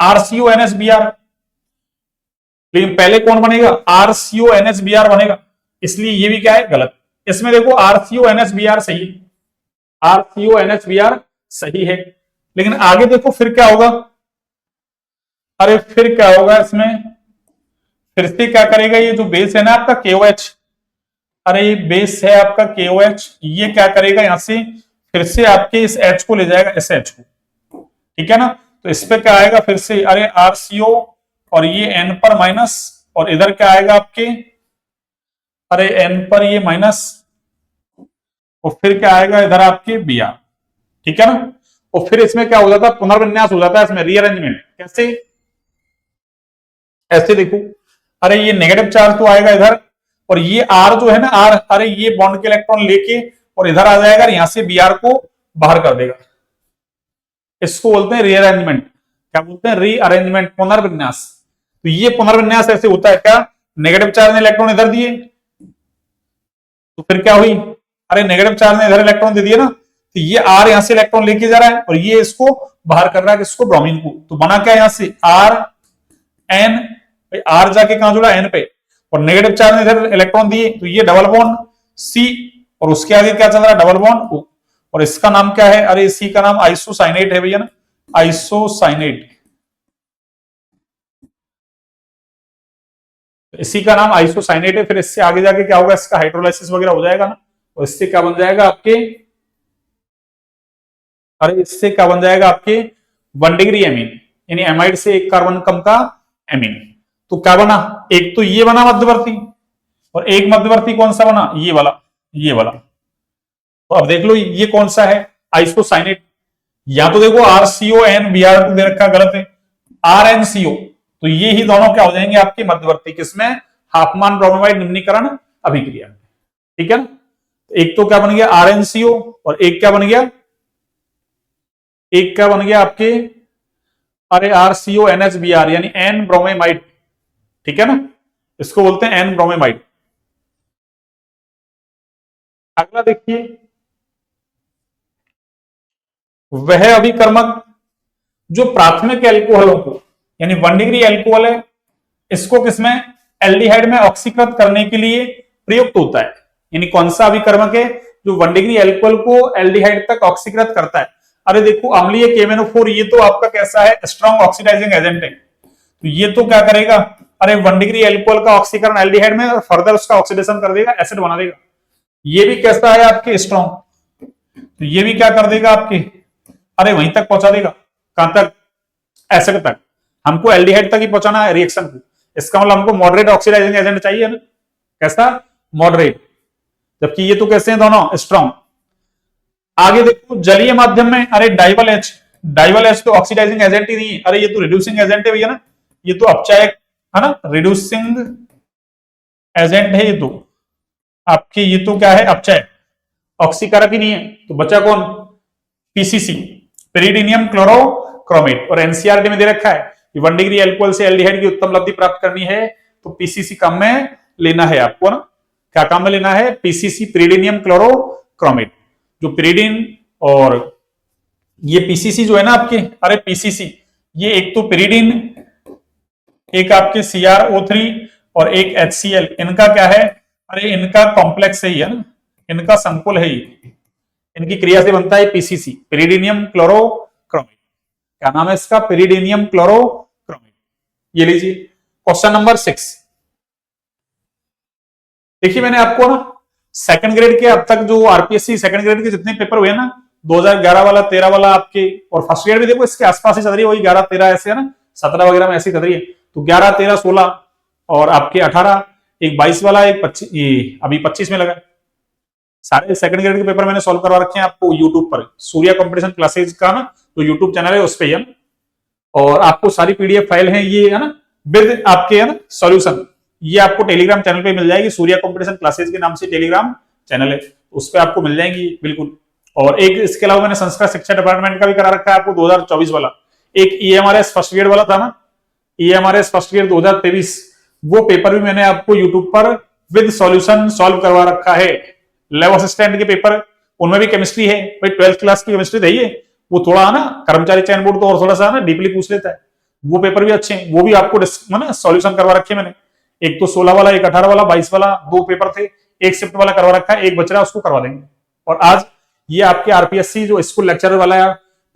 RCONHBr, लेकिन पहले कौन बनेगा, RCONHBr बनेगा, इसलिए ये भी क्या है, गलत। इसमें देखो RCONHBr सही, RCONHBr सही है, लेकिन आगे देखो फिर क्या होगा, अरे फिर क्या होगा इसमें, फिर से क्या करेगा, ये जो बेस है ना आपका KOH, अरे ये बेस है आपका KOH, ये क्या करेगा यहां से, फिर से आपके इस H को ले जाएगा इस H को, ठीक है ना। तो इस पे क्या आएगा फिर से, अरे RCO और ये N पर माइनस, और इधर क्या आएगा आपके, अरे N पर ये माइनस, और फिर क्या आएगा इधर आपके Br, ठीक है ना। और फिर इसमें क्या हो जाता है, पुनर्विन्यास हो जाता है इसमें, रीअरेंजमेंट कैसे, ऐसे देखो, अरे ये नेगेटिव चार्ज तो आएगा इधर, और ये R जो है ना R, अरे ये बॉन्ड के इलेक्ट्रॉन लेके और इधर आ जाएगा, यहां से Br को बाहर कर देगा, इसको बोलते हैं रीअरेंजमेंट, क्या बोलते हैं, रीअरेंजमेंट, पुनर्विन्यास। तो ये पुनर्विन्यास ऐसे होता है क्या, नेगेटिव चार्ज ने इलेक्ट्रॉन इधर दिए, तो फिर क्या हुई, अरे नेगेटिव चार्ज ने इधर इलेक्ट्रॉन दे दिए ना, तो ये R यहां से इलेक्ट्रॉन लेके जा रहा है और ये इसको बाहर कर रहा है किसको, ब्रोमीन को। तो बना क्या यहां से R N, R जाके कहां जुड़ा, N पे, और नेगेटिव चार्ज ने इधर इलेक्ट्रॉन दिए, तो ये डबल बॉन्ड C, और उसके आगे क्या चल रहा है, डबल बॉन्ड O, और इसका नाम क्या है, अरे इसी का नाम आइसोसाइनेट है भैया ना, आइसोसाइनेट, इसी का नाम आइसोसाइनेट है। फिर इससे आगे जाके क्या होगा, इसका हाइड्रोलाइसिस वगैरह हो जाएगा ना, और इससे क्या बन जाएगा आपके, अरे इससे क्या बन जाएगा आपके 1 डिग्री एमीन, यानी एमाइड से एक कार्बन कम का एमीन। तो क्या बना, एक तो ये बना मध्यवर्ती, और एक मध्यवर्ती कौन सा बना, ये वाला, ये वाला। तो अब देख लो ये कौन सा है, आइसोसाइनेट। या तो देखो RCONBr2 दे रखा, गलत है, RnCO, तो ये ही दोनों क्या हो जाएंगे आपके मध्यवर्ती, किसमें, हाफमान ब्रोमाइड निम्नीकरण अभिक्रिया में, ठीक है ना। एक तो क्या बन गया RnCO, और एक क्या बन गया, एक क्या बन गया आपके, अरे RCONHBr यानी एन ब्रोमेमाइड, ठीक है ना, इसको बोलते हैं एन ब्रोमेमाइड। अगला देखिए, वह अभिकर्मक जो प्राथमिक एल्कोहलों को, यानी 1 डिग्री एल्कोहल है, इसको किसमें, एल्डिहाइड में ऑक्सीकृत करने के लिए प्रयुक्त होता है। यानी कौन सा अभिकर्मक है जो 1 डिग्री एल्कोहल को एल्डिहाइड तक ऑक्सीकृत करता है। अरे देखो अम्लीय KMnO4, ये तो आपका कैसा है, स्ट्रॉन्ग ऑक्सीडाइजिंग एजेंट है, तो ये तो क्या करेगा, अरे 1 डिग्री एल्कोहल का ऑक्सीकरण एल्डिहाइड में और फर्दर उसका ऑक्सीडेशन कर देगा, एसिड बना देगा। ये भी कैसा है आपके, स्ट्रॉन्ग, तो ये भी क्या कर देगा आपके, अरे वहीं तक पहुंचा देगा, कहां तक, एसिड तक। हमको एल्डिहाइड तक ही पहुंचाना है रिएक्शन को, इसका मतलब हमको मॉडरेट ऑक्सीडाइजिंग एजेंट चाहिए ना, कैसा, मॉडरेट, जबकि ये तो कैसे हैं दोनों, स्ट्रॉन्ग। आगे देखो जलीय माध्यम में, अरे डाइवल एच तो ऑक्सीडाइजिंग एजेंट ही नहीं है, अरे ये तो रिड्यूसिंग एजेंट है भैया ना, ये तो अपचायक है ना, रिड्यूसिंग एजेंट है ये तो आपकी, ये तो क्या है, अपचायक, ऑक्सीकारक ही नहीं है। तो बचा कौन, PCC, पेरिडीनियम क्लोरोक्रोमेट, और एनसीईआरटी में दे रखा है कि 1 डिग्री एल्कोहल से एल्डिहाइड की उत्तम लब्धि प्राप्त करनी है तो PCC काम में लेना है आपको ना, क्या काम में लेना है, PCC, पेरिडीनियम क्लोरोक्रोमेट। जो पेरिडीन और ये PCC जो है ना आपके, अरे PCC ये एक तो पेरिडीन, एक आपके CrO3 और एक HCl, इनका क्या है, अरे इनका कॉम्प्लेक्स है ना, इनका संकुल है ये, इनकी क्रिया से बनता है PCC, पेरिडीनियम क्लोरोक्रोमेट। क्या नाम है इसका, पेरिडीनियम क्लोरोक्रोमेट। ये लीजिए क्वेश्चन नंबर 6। देखिए मैंने आपको ना सेकंड ग्रेड के अब तक जो RPSC सेकंड ग्रेड के जितने पेपर हुए ना, 2011 वाला, 13 वाला आपके, और फर्स्ट ग्रेड भी देखो इसके आसपास ही चल रही है, वही 11 13 ऐसे है ना, 17 वगैरह में ऐसी चल रही है। तो 11 13 16 और आपके 18, एक 22 वाला, एक 25, ये अभी 25 में लगा। सारे सेकंड ग्रेड के पेपर मैंने सॉल्व करवा रखे हैं आपको यूट्यूब पर, सूर्या कंपटीशन क्लासेज का ना जो यूट्यूब चैनल है उस पर है, और आपको सारी PDF फाइल है ये है ना, विद आपके है ना सॉल्यूशन, ये आपको टेलीग्राम चैनल पे मिल जाएगी, सूर्या कंपटीशन क्लासेज के नाम से टेलीग्राम चैनल है, उस पर आपको मिल जाएंगी बिल्कुल। और एक इसके अलावा मैंने संस्कृत शिक्षा डिपार्टमेंट का भी करा रखा है आपको 2024 वाला, एक EMRS फर्स्ट ग्रेड वाला था ना, EMRS फर्स्ट ग्रेड 2023, वो पेपर भी मैंने आपको यूट्यूब पर विद सॉल्यूशन सॉल्व करवा रखा है। लैब असिस्टेंट के पेपर, उनमें भी केमिस्ट्री है भाई, 12th क्लास की केमिस्ट्री रही है, वो थोड़ा ना कर्मचारी चयन बोर्ड तो और थोड़ा सा ना डीपली पूछ लेता है, वो पेपर भी अच्छे हैं, वो भी आपको सॉल्यूशन करवा रखे मैंने। एक तो 16 वाला, एक 18 वाला, 22 वाला, 2 पेपर थे, एक शिफ्ट वाला करवा रखा है, एक बच रहा है उसको करवा देंगे। और आज ये आपके RPSC जो स्कूल लेक्चर वाला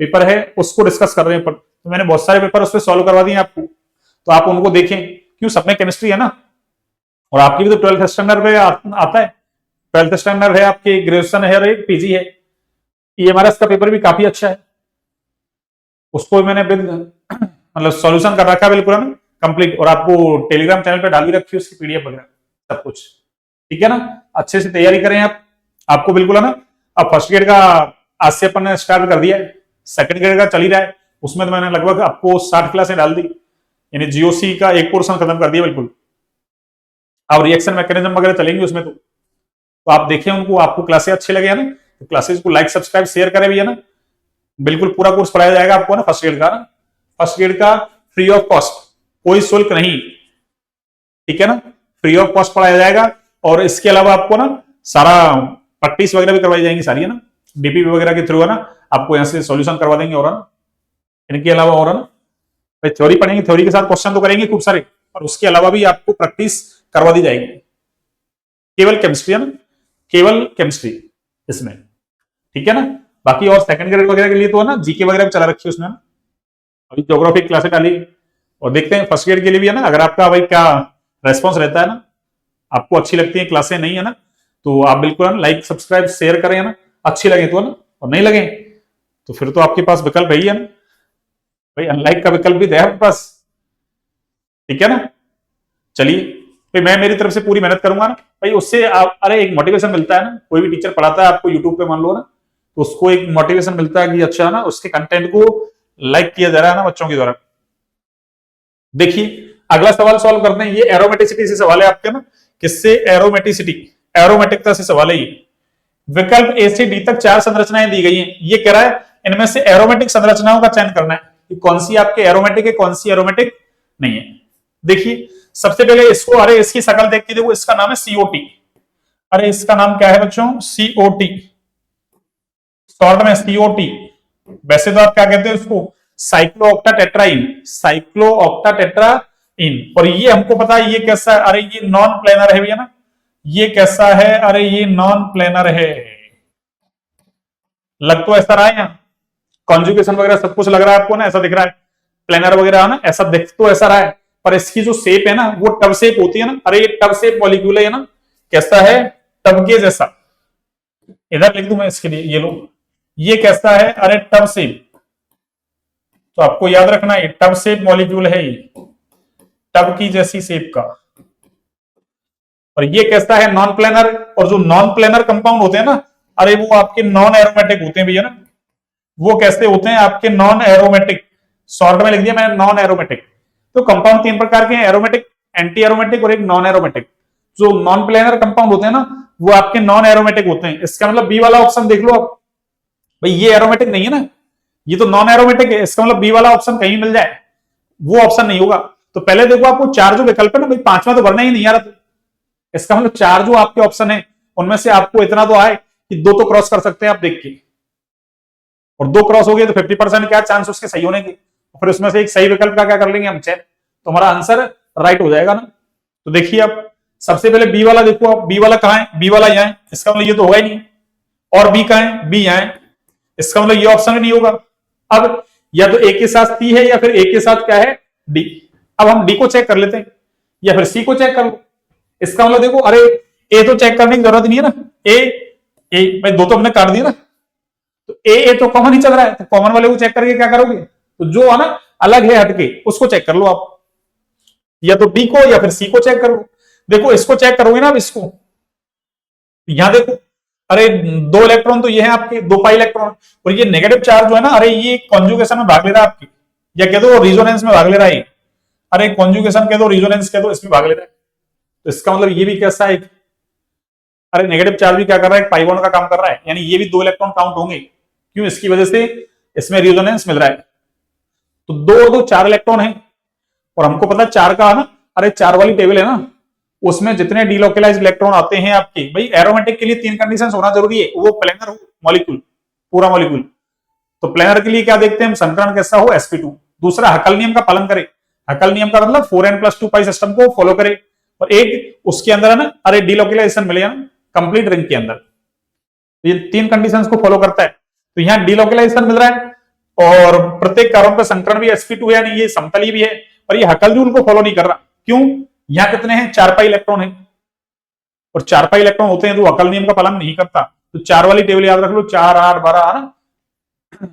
पेपर है उसको डिस्कस कर रहे हैं, तो मैंने बहुत सारे पेपर उसमें सॉल्व करवा दिए आपको, तो आप उनको देखें, क्यों सब में केमिस्ट्री है ना, और आपकी भी तो 12th स्टैंडर्ड पे आता है, 12th स्टैंडर्ड है आपकी, ग्रेजुएशन है और एक PG है। EMRS का पेपर भी काफी अच्छा है, उसको मैंने मतलब सॉल्यूशन कर रखा है बिल्कुल ना कंप्लीट, और आपको टेलीग्राम चैनल पे डाल भी रखी है उसकी PDF वगैरह सब कुछ, ठीक है ना। अच्छे से तैयारी करें आप, आपको बिल्कुल है ना। अब फर्स्ट ग्रेड का आज से अपन ने स्टार्ट कर दिया है, सेकंड ग्रेड का चल ही रहा है, उसमें तो मैंने लगभग आपको 60 क्लासें डाल दी, यानी GOC का एक पोर्शन खत्म कर दिया बिल्कुल। अब रिएक्शन मैकेनिज्म वगैरह चलेंगे उसमें, तो आप देखें उनको, आपको क्लासेस अच्छे लगे है ना, तो क्लासेस को लाइक सब्सक्राइब शेयर करें भी है ना, बिल्कुल पूरा कोर्स पढ़ाया जाएगा आपको ना फर्स्ट ग्रेड का ना, फर्स्ट ग्रेड का फ्री ऑफ कॉस्ट, कोई शुल्क नहीं, ठीक है ना, फ्री ऑफ कॉस्ट पढ़ाया जाएगा। और इसके अलावा आपको ना सारा प्रैक्टिस वगैरह भी करवाई जाएंगी सारी है ना, डीपीपी वगैरह के थ्रू है ना आपको यहाँ से सॉल्यूशन करवा देंगे। और इनके अलावा और भाई थ्योरी पढ़ेंगे, थ्योरी के साथ क्वेश्चन तो करेंगे खूब सारे, और उसके अलावा भी आपको प्रैक्टिस करवा दी जाएगी। केवल केमिस्ट्री है ना, केवल केमिस्ट्री इसमें, ठीक है ना। बाकी और सेकंड ग्रेड वगैरह के लिए तो है ना जीके वगैरह भी चला रखी है उसमें, अभी ज्योग्राफी क्लासेस डाली। और देखते हैं फर्स्ट ग्रेड के लिए भी है ना, अगर आपका भाई क्या रेस्पॉन्स रहता है ना, आपको अच्छी लगती है क्लासें नहीं है ना, तो आप बिल्कुल लाइक सब्सक्राइब शेयर करें ना, अच्छी लगे तो है ना, और नहीं लगे तो फिर तो आपके पास विकल्प है ही है ना भाई, अनलाइक का विकल्प भी है आपके पास, ठीक है ना। चलिए भाई मैं मेरी तरफ से पूरी मेहनत करूंगा ना भाई, उससे आप अरे एक मोटिवेशन मिलता है ना, कोई भी टीचर पढ़ाता है आपको यूट्यूब पे मान लो ना, तो उसको एक मोटिवेशन मिलता है कि अच्छा ना उसके कंटेंट को लाइक किया जा रहा है ना बच्चों के द्वारा। देखिए अगला सवाल सॉल्व करते हैं, ये एरोमेटिसिटी से सवाल है आपके ना, किससे, एरोमेटिसिटी, एरोमेटिकता से सवाल है ये। विकल्प ए से डी तक 4 संरचनाएं दी गई हैं, ये कह रहा है इनमें से एरोमेटिक संरचनाओं का चयन करना है कि कौन सी आपके एरोमेटिक है, कौन सी एरोमेटिक नहीं है। देखिए सबसे पहले इसको, अरे इसकी शकल देख के देखो, इसका नाम है सीओटी। अरे इसका नाम क्या है बच्चों, सीओटी, शॉर्ट में सीओटी। वैसे तो आप क्या कहते हैं इसको, साइक्लोऑक्टाटेट्राइन, साइक्लोऑक्टाटेट्राइन। और ये हमको पता है ये कैसा है, अरे ये नॉन प्लेनर है भैया ना, ये कैसा है, अरे ये नॉन प्लेनर है। लग तो ऐसा रहा है यहाँ, कॉन्जुगेशन वगैरह सब कुछ लग रहा है आपको ना, ऐसा दिख रहा है प्लेनर वगैरह ना, ऐसा दिख तो ऐसा रहा है, पर इसकी जो शेप है ना वो टब शेप होती है ना। अरे ये टब शेप मॉलिक्यूल है ना, कैसा है, टब के जैसा। इधर लिख दूं मैं इसके लिए, ये लो, ये कैसा है, अरे टब शेप। तो आपको याद रखना है टब शेप मॉलिक्यूल है, ये टब की जैसी शेप का। और ये कैसा है, नॉन प्लेनर। और जो नॉन प्लेनर कंपाउंड होते हैं ना, अरे वो आपके नॉन एरोमेटिक होते हैं भैया ना। वो कैसे होते हैं आपके, नॉन एरोमेटिक, शॉर्ट में लिख दिया मैंने नॉन एरोमेटिक। तो कंपाउंड 3 प्रकार के हैं, एरोमेटिक, एंटी एरोमेटिक और एक नॉन एरोमेटिक। जो नॉन प्लेनर कंपाउंड होते हैं ना वो आपके नॉन एरोमेटिक होते हैं। इसका मतलब बी वाला ऑप्शन देख लो आप, भाई ये एरोमेटिक नहीं है ना, ये तो नॉन एरोमेटिक है, इसका मतलब बी वाला ऑप्शन कहीं मिल जाए वो ऑप्शन नहीं होगा। तो पहले देखो आपको 4 जो विकल्प है ना भाई, 5वां तो भरना ही नहीं आ रहा, इसका मतलब 4 जो आपके ऑप्शन है उनमें से आपको इतना तो आए कि 2 तो क्रॉस कर सकते हैं आप देख के, और 2 क्रॉस हो गए तो 50% क्या चांस उसके सही होने के, फिर उसमें से एक सही विकल्प का क्या कर लेंगे हम, चेक, तो हमारा आंसर राइट हो जाएगा ना। तो देखिए आप सबसे पहले बी वाला देखो, आप बी वाला कहां है, बी वाला यहाँ है, इसका मतलब ये तो होगा ही नहीं। और बी कहां है, बी यहाँ है, इसका मतलब ये ऑप्शन नहीं होगा। अब या तो ए के साथ सी है या फिर ए के साथ क्या है, डी। अब हम डी को चेक कर लेते हैं या फिर सी को चेक कर लो। इसका मतलब देखो, अरे ए तो चेक करने की जरूरत नहीं है ना, ए ए भाई 2 तो हमने काट दिया ना, तो ए तो कॉमन ही चल रहा है, तो कॉमन वाले को चेक करके क्या करोगे, तो जो है ना अलग है हटके उसको चेक कर लो आप, या तो डी को या फिर सी को चेक करो। देखो इसको चेक करोगे ना, अब इसको यहां देखो, अरे 2 इलेक्ट्रॉन तो ये है आपके, 2 पाई इलेक्ट्रॉन, और ये नेगेटिव चार्ज जो है ना, अरे ये कॉन्जुगेशन में भाग ले रहा है आपकी, या कह दो रिजोनेंस में भाग ले रहा है, अरे कॉन्जुगेशन कह दो, रिजोनेंस कह दो, इसमें भाग ले रहा है। तो इसका मतलब ये भी कैसा है, अरे नेगेटिव चार्ज भी क्या कर रहा है, एक पाई बॉन्ड का काम कर रहा है, यानी ये भी 2 इलेक्ट्रॉन काउंट होंगे, क्यों, इसकी वजह से इसमें रिजोनेंस मिल रहा है। तो 2 और 2 4 इलेक्ट्रॉन है, और हमको पता है 4 का है ना, अरे 4 वाली टेबल है ना, उसमें जितने डीलोकलाइज्ड इलेक्ट्रॉन आते हैं आपके, भाई एरोमेटिक के लिए 3 कंडीशंस होना जरूरी है, वो प्लेनर हो मॉलिक्यूल, पूरा मॉलिक्यूल। तो प्लेनर के लिए क्या देखते हैं हम, संकरण कैसा हो, sp2, दूसरा हकल नियम का पालन करे, हकल नियम का मतलब 4n+2 पाई सिस्टम को फॉलो करे, और एक उसके अंदर है ना, अरे डीलोकलाइजेशन मिले ना कंप्लीट रिंग के अंदर, ये 3 कंडीशंस को फॉलो करता है। तो यहाँ डीलोकलाइजेशन मिल रहा है, और प्रत्येक कार्बन पर संकरण भी sp2 है, यानी ये समतली भी है, और ये हकल रूल को फॉलो नहीं कर रहा, क्यों, यहाँ कितने हैं, 4 पाई इलेक्ट्रॉन है, और 4 पाई इलेक्ट्रॉन होते हैं तो हकल नियम का पालन नहीं करता। तो 4 वाली टेबल याद रख लो, 4 8 12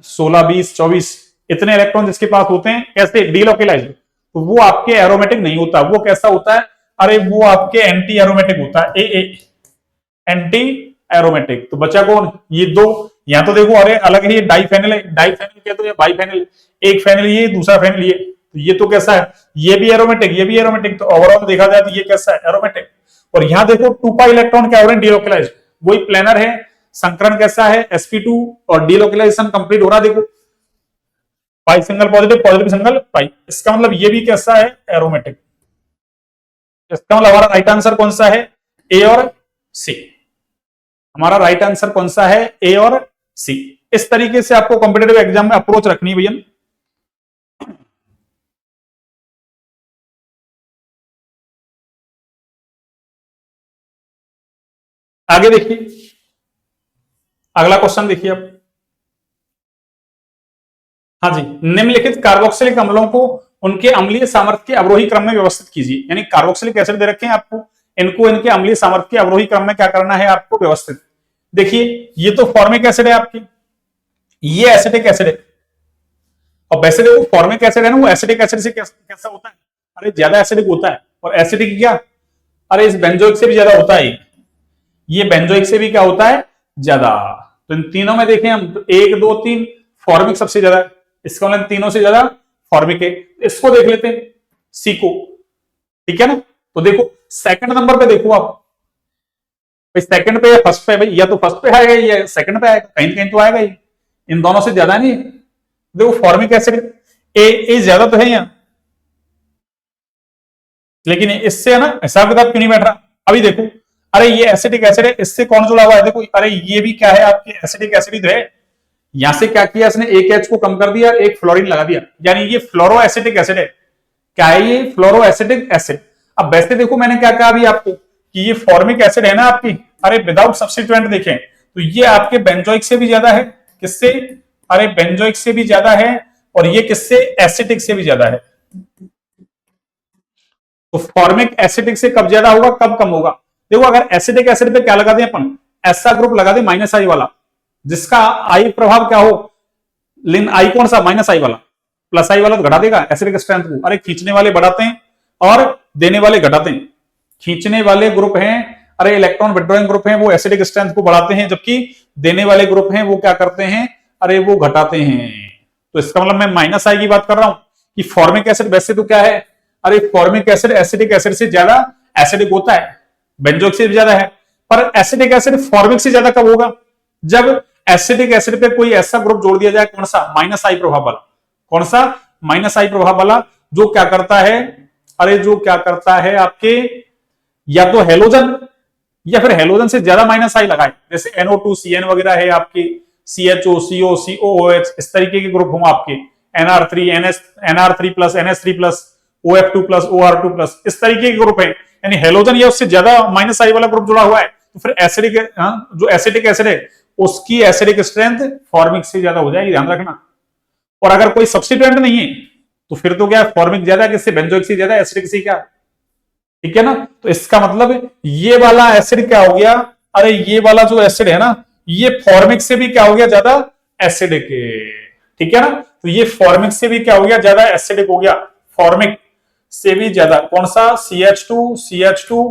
16 20 24 इतने इलेक्ट्रॉन जिसके पास होते हैं कैसे, डीलोकलाइज्ड, तो वो आपके एरोमेटिक नहीं होता, वो कैसा होता है, अरे वो आपके एंटी एरोमेटिक होता है, ए एंटी एरोमेटिक। तो बचा कौन, ये 2, यहां तो देखो अरे अलग है, ये डाइफेनिल है, डाइफेनिल कहते हैं, बाइफेनिल, एक फेनिल ये दूसरा फेनिल ये, तो ये तो कैसा है, ये भी एरोमेटिक, ये भी एरोमेटिक, तो ओवरऑल देखा जाए तो ये कैसा है, एरोमेटिक। और यहां देखो 2 पाई इलेक्ट्रॉन क्या हो रहे हैं, डीलोकलाइज्ड, वही प्लेनर है, संकरण कैसा है, sp2, और डीलोकलाइजेशन कंप्लीट हो रहा है, देखो पाई सिंगल पॉजिटिव, पॉजिटिव सिंगल पाई, इसका मतलब ये भी कैसा है, एरोमेटिक। इसका मतलब हमारा राइट आंसर कौन सा है, ए और सी, हमारा राइट आंसर कौन सा है, ए और सी। इस तरीके से आपको कॉम्पिटेटिव एग्जाम में अप्रोच रखनी है भैया। आगे देखिए, अगला क्वेश्चन देखिए आप। हाँ जी, निम्नलिखित कार्बोक्सिलिक अम्लों को उनके अम्लीय सामर्थ्य के अवरोही क्रम में व्यवस्थित कीजिए। यानी कार्बोक्सिलिक एसिड दे रखे हैं आपको, इनको इनके अम्लीय सामर्थ्य के अवरोही क्रम में क्या करना है आपको, व्यवस्थित। देखिए ये तो फॉर्मिक एसिड है आपकी, ये एसिटिक एसिड है। और वैसे देखो फॉर्मिक एसिड है ना, वो एसिटिक एसिड से कैसा होता है, अरे ज्यादा एसिडिक होता है। और एसिडिक क्या, अरे इस बेंजोइक से भी ज्यादा होता है। ये बेंजोइक से भी क्या होता है, ज्यादा। तो इन तीनों में देखें हम तो 1 2 3 फॉर्मिक सबसे ज्यादा है, इसका मतलब तीनों से ज्यादा फॉर्मिक है। इसको देख लेते हैं, सी को, ठीक है ना। तो देखो सेकंड नंबर पे देखो आप, भाई सेकंड पे या फर्स्ट पे, भाई या तो फर्स्ट पे आएगा या सेकंड पे आएगा, कहीं कहीं तो आएगा ही, इन दोनों से ज्यादा नहीं। देखो फॉर्मिक एसिड ए ज्यादा तो है यहाँ, लेकिन इससे है ना हिसाब किताब क्यों नहीं बैठ रहा। अभी देखो, अरे ये एसिटिक एसिड है, इससे कौन जुड़ा हुआ है, देखो अरे ये भी क्या है आपके एसिटिक एसिड है। यहां से क्या किया इसने, एक एच को कम कर दिया, एक फ्लोरीन लगा दिया, यानी ये फ्लोरो एसिटिक एसिड है। क्या है ये, फ्लोरो एसिटिक एसिड। अब वैसे देखो मैंने क्या कहा अभी आपको कि ये फॉर्मिक एसिड है ना आपकी, अरे विदाउट सब्स्टिट्यूएंट देखें तो ये आपके बेंजोइक से भी ज्यादा है। किससे, अरे बेंजोइक से भी ज्यादा है। और ये किससे, एसिटिक से भी ज्यादा है। तो फॉर्मिक एसिडिक से कब ज्यादा होगा कब कम होगा। देखो अगर एसिडिक एसिड पे क्या लगा दें अपन, ऐसा ग्रुप लगा दें माइनस आई वाला, जिसका आई प्रभाव क्या हो, लिन आई कौन सा, माइनस आई वाला। प्लस आई वाला तो घटा देगा एसिडिक स्ट्रेंथ को। अरे खींचने वाले बढ़ाते हैं और देने वाले घटाते हैं। खींचने वाले ग्रुप हैं, अरे इलेक्ट्रॉन विड्रॉइंग ग्रुप हैं, वो एसिडिक स्ट्रेंथ को बढ़ाते हैं, जबकि देने वाले ग्रुप हैं वो क्या करते हैं, अरे वो घटाते हैं। तो इसका मतलब मैं माइनस आई की बात कर रहा हूं कि फॉर्मिक एसिड वैसे तो क्या है, अरे फॉर्मिक एसिड एसिडिक एसिड से ज्यादा एसिडिक होता है, बेंजोइक से भी ज्यादा है। पर एसिडिक एसिड फॉर्मिक से ज्यादा कब होगा, जब एसिडिक एसिड पे कोई ऐसा ग्रुप जोड़ दिया जाए, कौन सा, माइनस आई प्रभाव वाला। कौन सा, माइनस आई प्रभाव वाला, जो क्या करता है, अरे जो क्या करता है आपके, या तो हेलोजन या फिर हेलोजन से ज्यादा माइनस आई लगाए, जैसे NO2 CN वगैरह है आपकी, CHO CO COOH, इस तरीके के ग्रुप हों आपके, NR3 NR3 plus NH3 plus OF2 plus OR2 plus, इस तरीके के ग्रुप है, यानी हेलोजन या उससे ज्यादा माइनस आई वाला ग्रुप जुड़ा हुआ है, तो फिर एसिडिक, जो एसिडिक एसिड है उसकी एसिडिक स्ट्रेंथ फॉर्मिक से ज्यादा हो जाएगी, ध्यान रखना। और अगर कोई सब्स्टिट्यूएंट नहीं है तो फिर तो क्या है, फॉर्मिक ज्यादा, किससे, बेंजोइक से ज्यादा, एसिडिक से क्या, ठीक है ना। तो इसका मतलब ये वाला एसिड क्या हो गया, अरे ये वाला जो एसिड है ना, ये फॉर्मिक से भी क्या हो गया, ज्यादा एसिडिक, ठीक है ना। तो ये फॉर्मिक से भी क्या हो गया, ज्यादा एसिडिक हो गया, फॉर्मिक से भी ज्यादा। कौन सा, CH2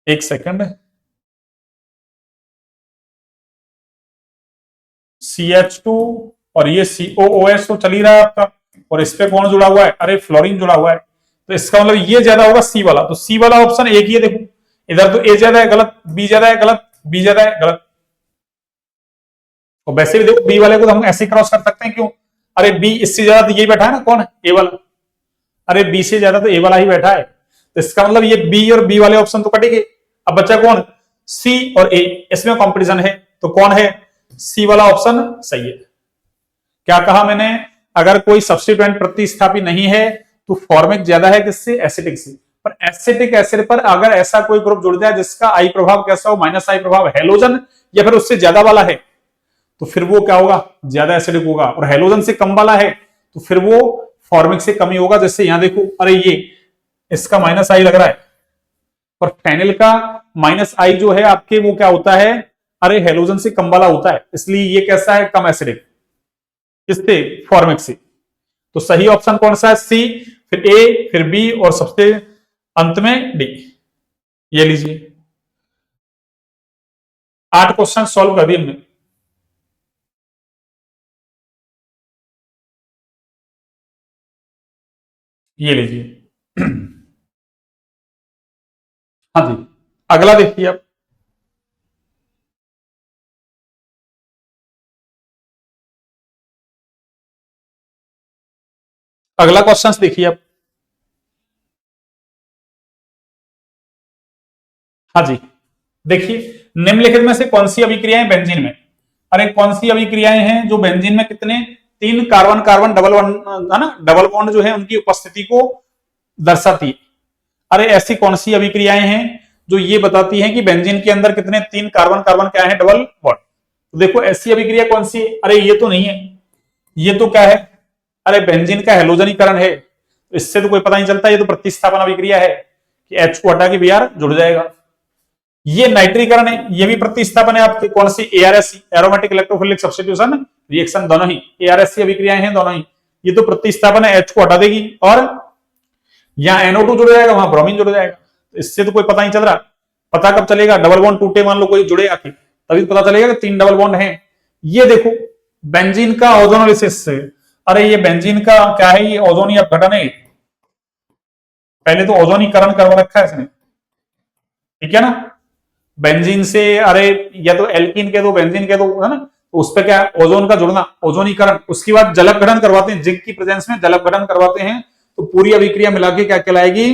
एक सेकंड, CH2 और ये COOH तो चल ही रहा है आपका, और इस पे कौन जुड़ा हुआ है, अरे फ्लोरीन जुड़ा हुआ है। तो इसका मतलब ये ज्यादा होगा सी वाला, तो सी वाला ऑप्शन एक ही है। देखो इधर तो ए ज्यादा है, गलत, बी ज्यादा है, गलत, बी ज्यादा है, गलत। और वैसे भी देखो बी वाले को तो हम ऐसे क्रॉस कर सकते हैं, क्यों, अरे बी इससे ज्यादा तो ये बैठा है ना, कौन है, ए वाला, अरे बी से ज्यादा तो ए वाला ही बैठा है। तो इसका मतलब ये बी और बी वाले ऑप्शन तो कटेंगे। अब बच्चा कौन, सी और ए, इसमें कंपटीशन है, तो कौन है, सी वाला ऑप्शन सही है। क्या कहा मैंने, अगर कोई सब्स्टिट्यूएंट प्रतिस्थापी नहीं है तो फॉर्मिक ज्यादा है किससे, एसिडिक से। पर एसिटिक एसिड पर अगर ऐसा कोई ग्रुप जुड़ जाए जिसका आई प्रभाव कैसा हो, माइनस आई प्रभाव, हेलोजन या फिर उससे ज्यादा वाला है, तो फिर वो क्या होगा, ज्यादा एसिडिक होगा। और हेलोजन से कम वाला है तो फिर वो फॉर्मिक से कम ही होगा। जैसे यहां देखो, अरे ये इसका माइनस आई लग रहा है, पर फेनिल का माइनस आई जो है आपके, वो क्या होता है, अरे हेलोजन से कम वाला होता है, इसलिए ये कैसा है, कम एसिडिक, किससे, फॉर्मिक से। तो सही ऑप्शन कौन सा है, सी, फिर ए, फिर बी, और सबसे अंत में डी। ये लीजिए 8 क्वेश्चन सॉल्व कर दिए हमने। ये लीजिए हाँ जी, अगला देखिए आप। अगला क्वेश्चन देखिए आप। हाँ जी, देखिए निम्नलिखित में से कौन सी अभिक्रियाएं बेंजीन में, अरे कौन सी अभिक्रियाएं हैं जो बेंजीन में कितने 3 कार्बन कार्बन डबल बॉन्ड है ना, डबल बॉन्ड जो है उनकी उपस्थिति को दर्शाती है। अरे ऐसी कौन सी अभिक्रियाएं हैं जो ये बताती हैं कि बेंजीन के अंदर कितने 3 कार्बन कार्बन क्या है, डबल बॉन्ड। तो देखो ऐसी अभिक्रिया कौन सी है, अरे ये तो नहीं है, ये तो क्या है, अरे बेंजीन का हेलोजनीकरण है। तो इससे तो कोई पता नहीं चलता, ये तो प्रतिस्थापन अभिक्रिया है कि H को हटा के Br जुड़ जाएगा। ये नाइट्रीकरण है, ये भी प्रतिस्थापन है आपके, कौन सी, ARSC aromatic electrophilic substitution reaction, दोनों ही ARSC अभिक्रियाएं हैं दोनों ही। ये तो प्रतिस्थापन है, H को हटा देगी और यहाँ NO2 जुड़ जाएगा, वहां ब्रोमीन जुड़ जाएगा। तो इससे तो कोई पता नहीं चल रहा। पता कब चलेगा, डबल बॉन्ड टूटे, मान लो कोई जुड़े आके, तभी पता चलेगा कि 3 डबल बॉन्ड हैं। ये देखो बेंजीन का ओजोनोलिसिस से, अरे ये बेंजीन का क्या है, ये ओजोनी अपघटन है। पहले तो ओजोनीकरण करवा रखा है इसने, ठीक है ना, बेंजीन से, अरे या तो एल्कीन कह दो, बेंजीन कह दो, है ना, तो उस पर क्या है, ओजोन का जुड़ना, ओजोनीकरण। उसके बाद जलपघटन करवाते हैं, जिंक की प्रेजेंस में जलपघटन करवाते हैं, तो पूरी अभिक्रिया मिला के क्या कहलाएगी,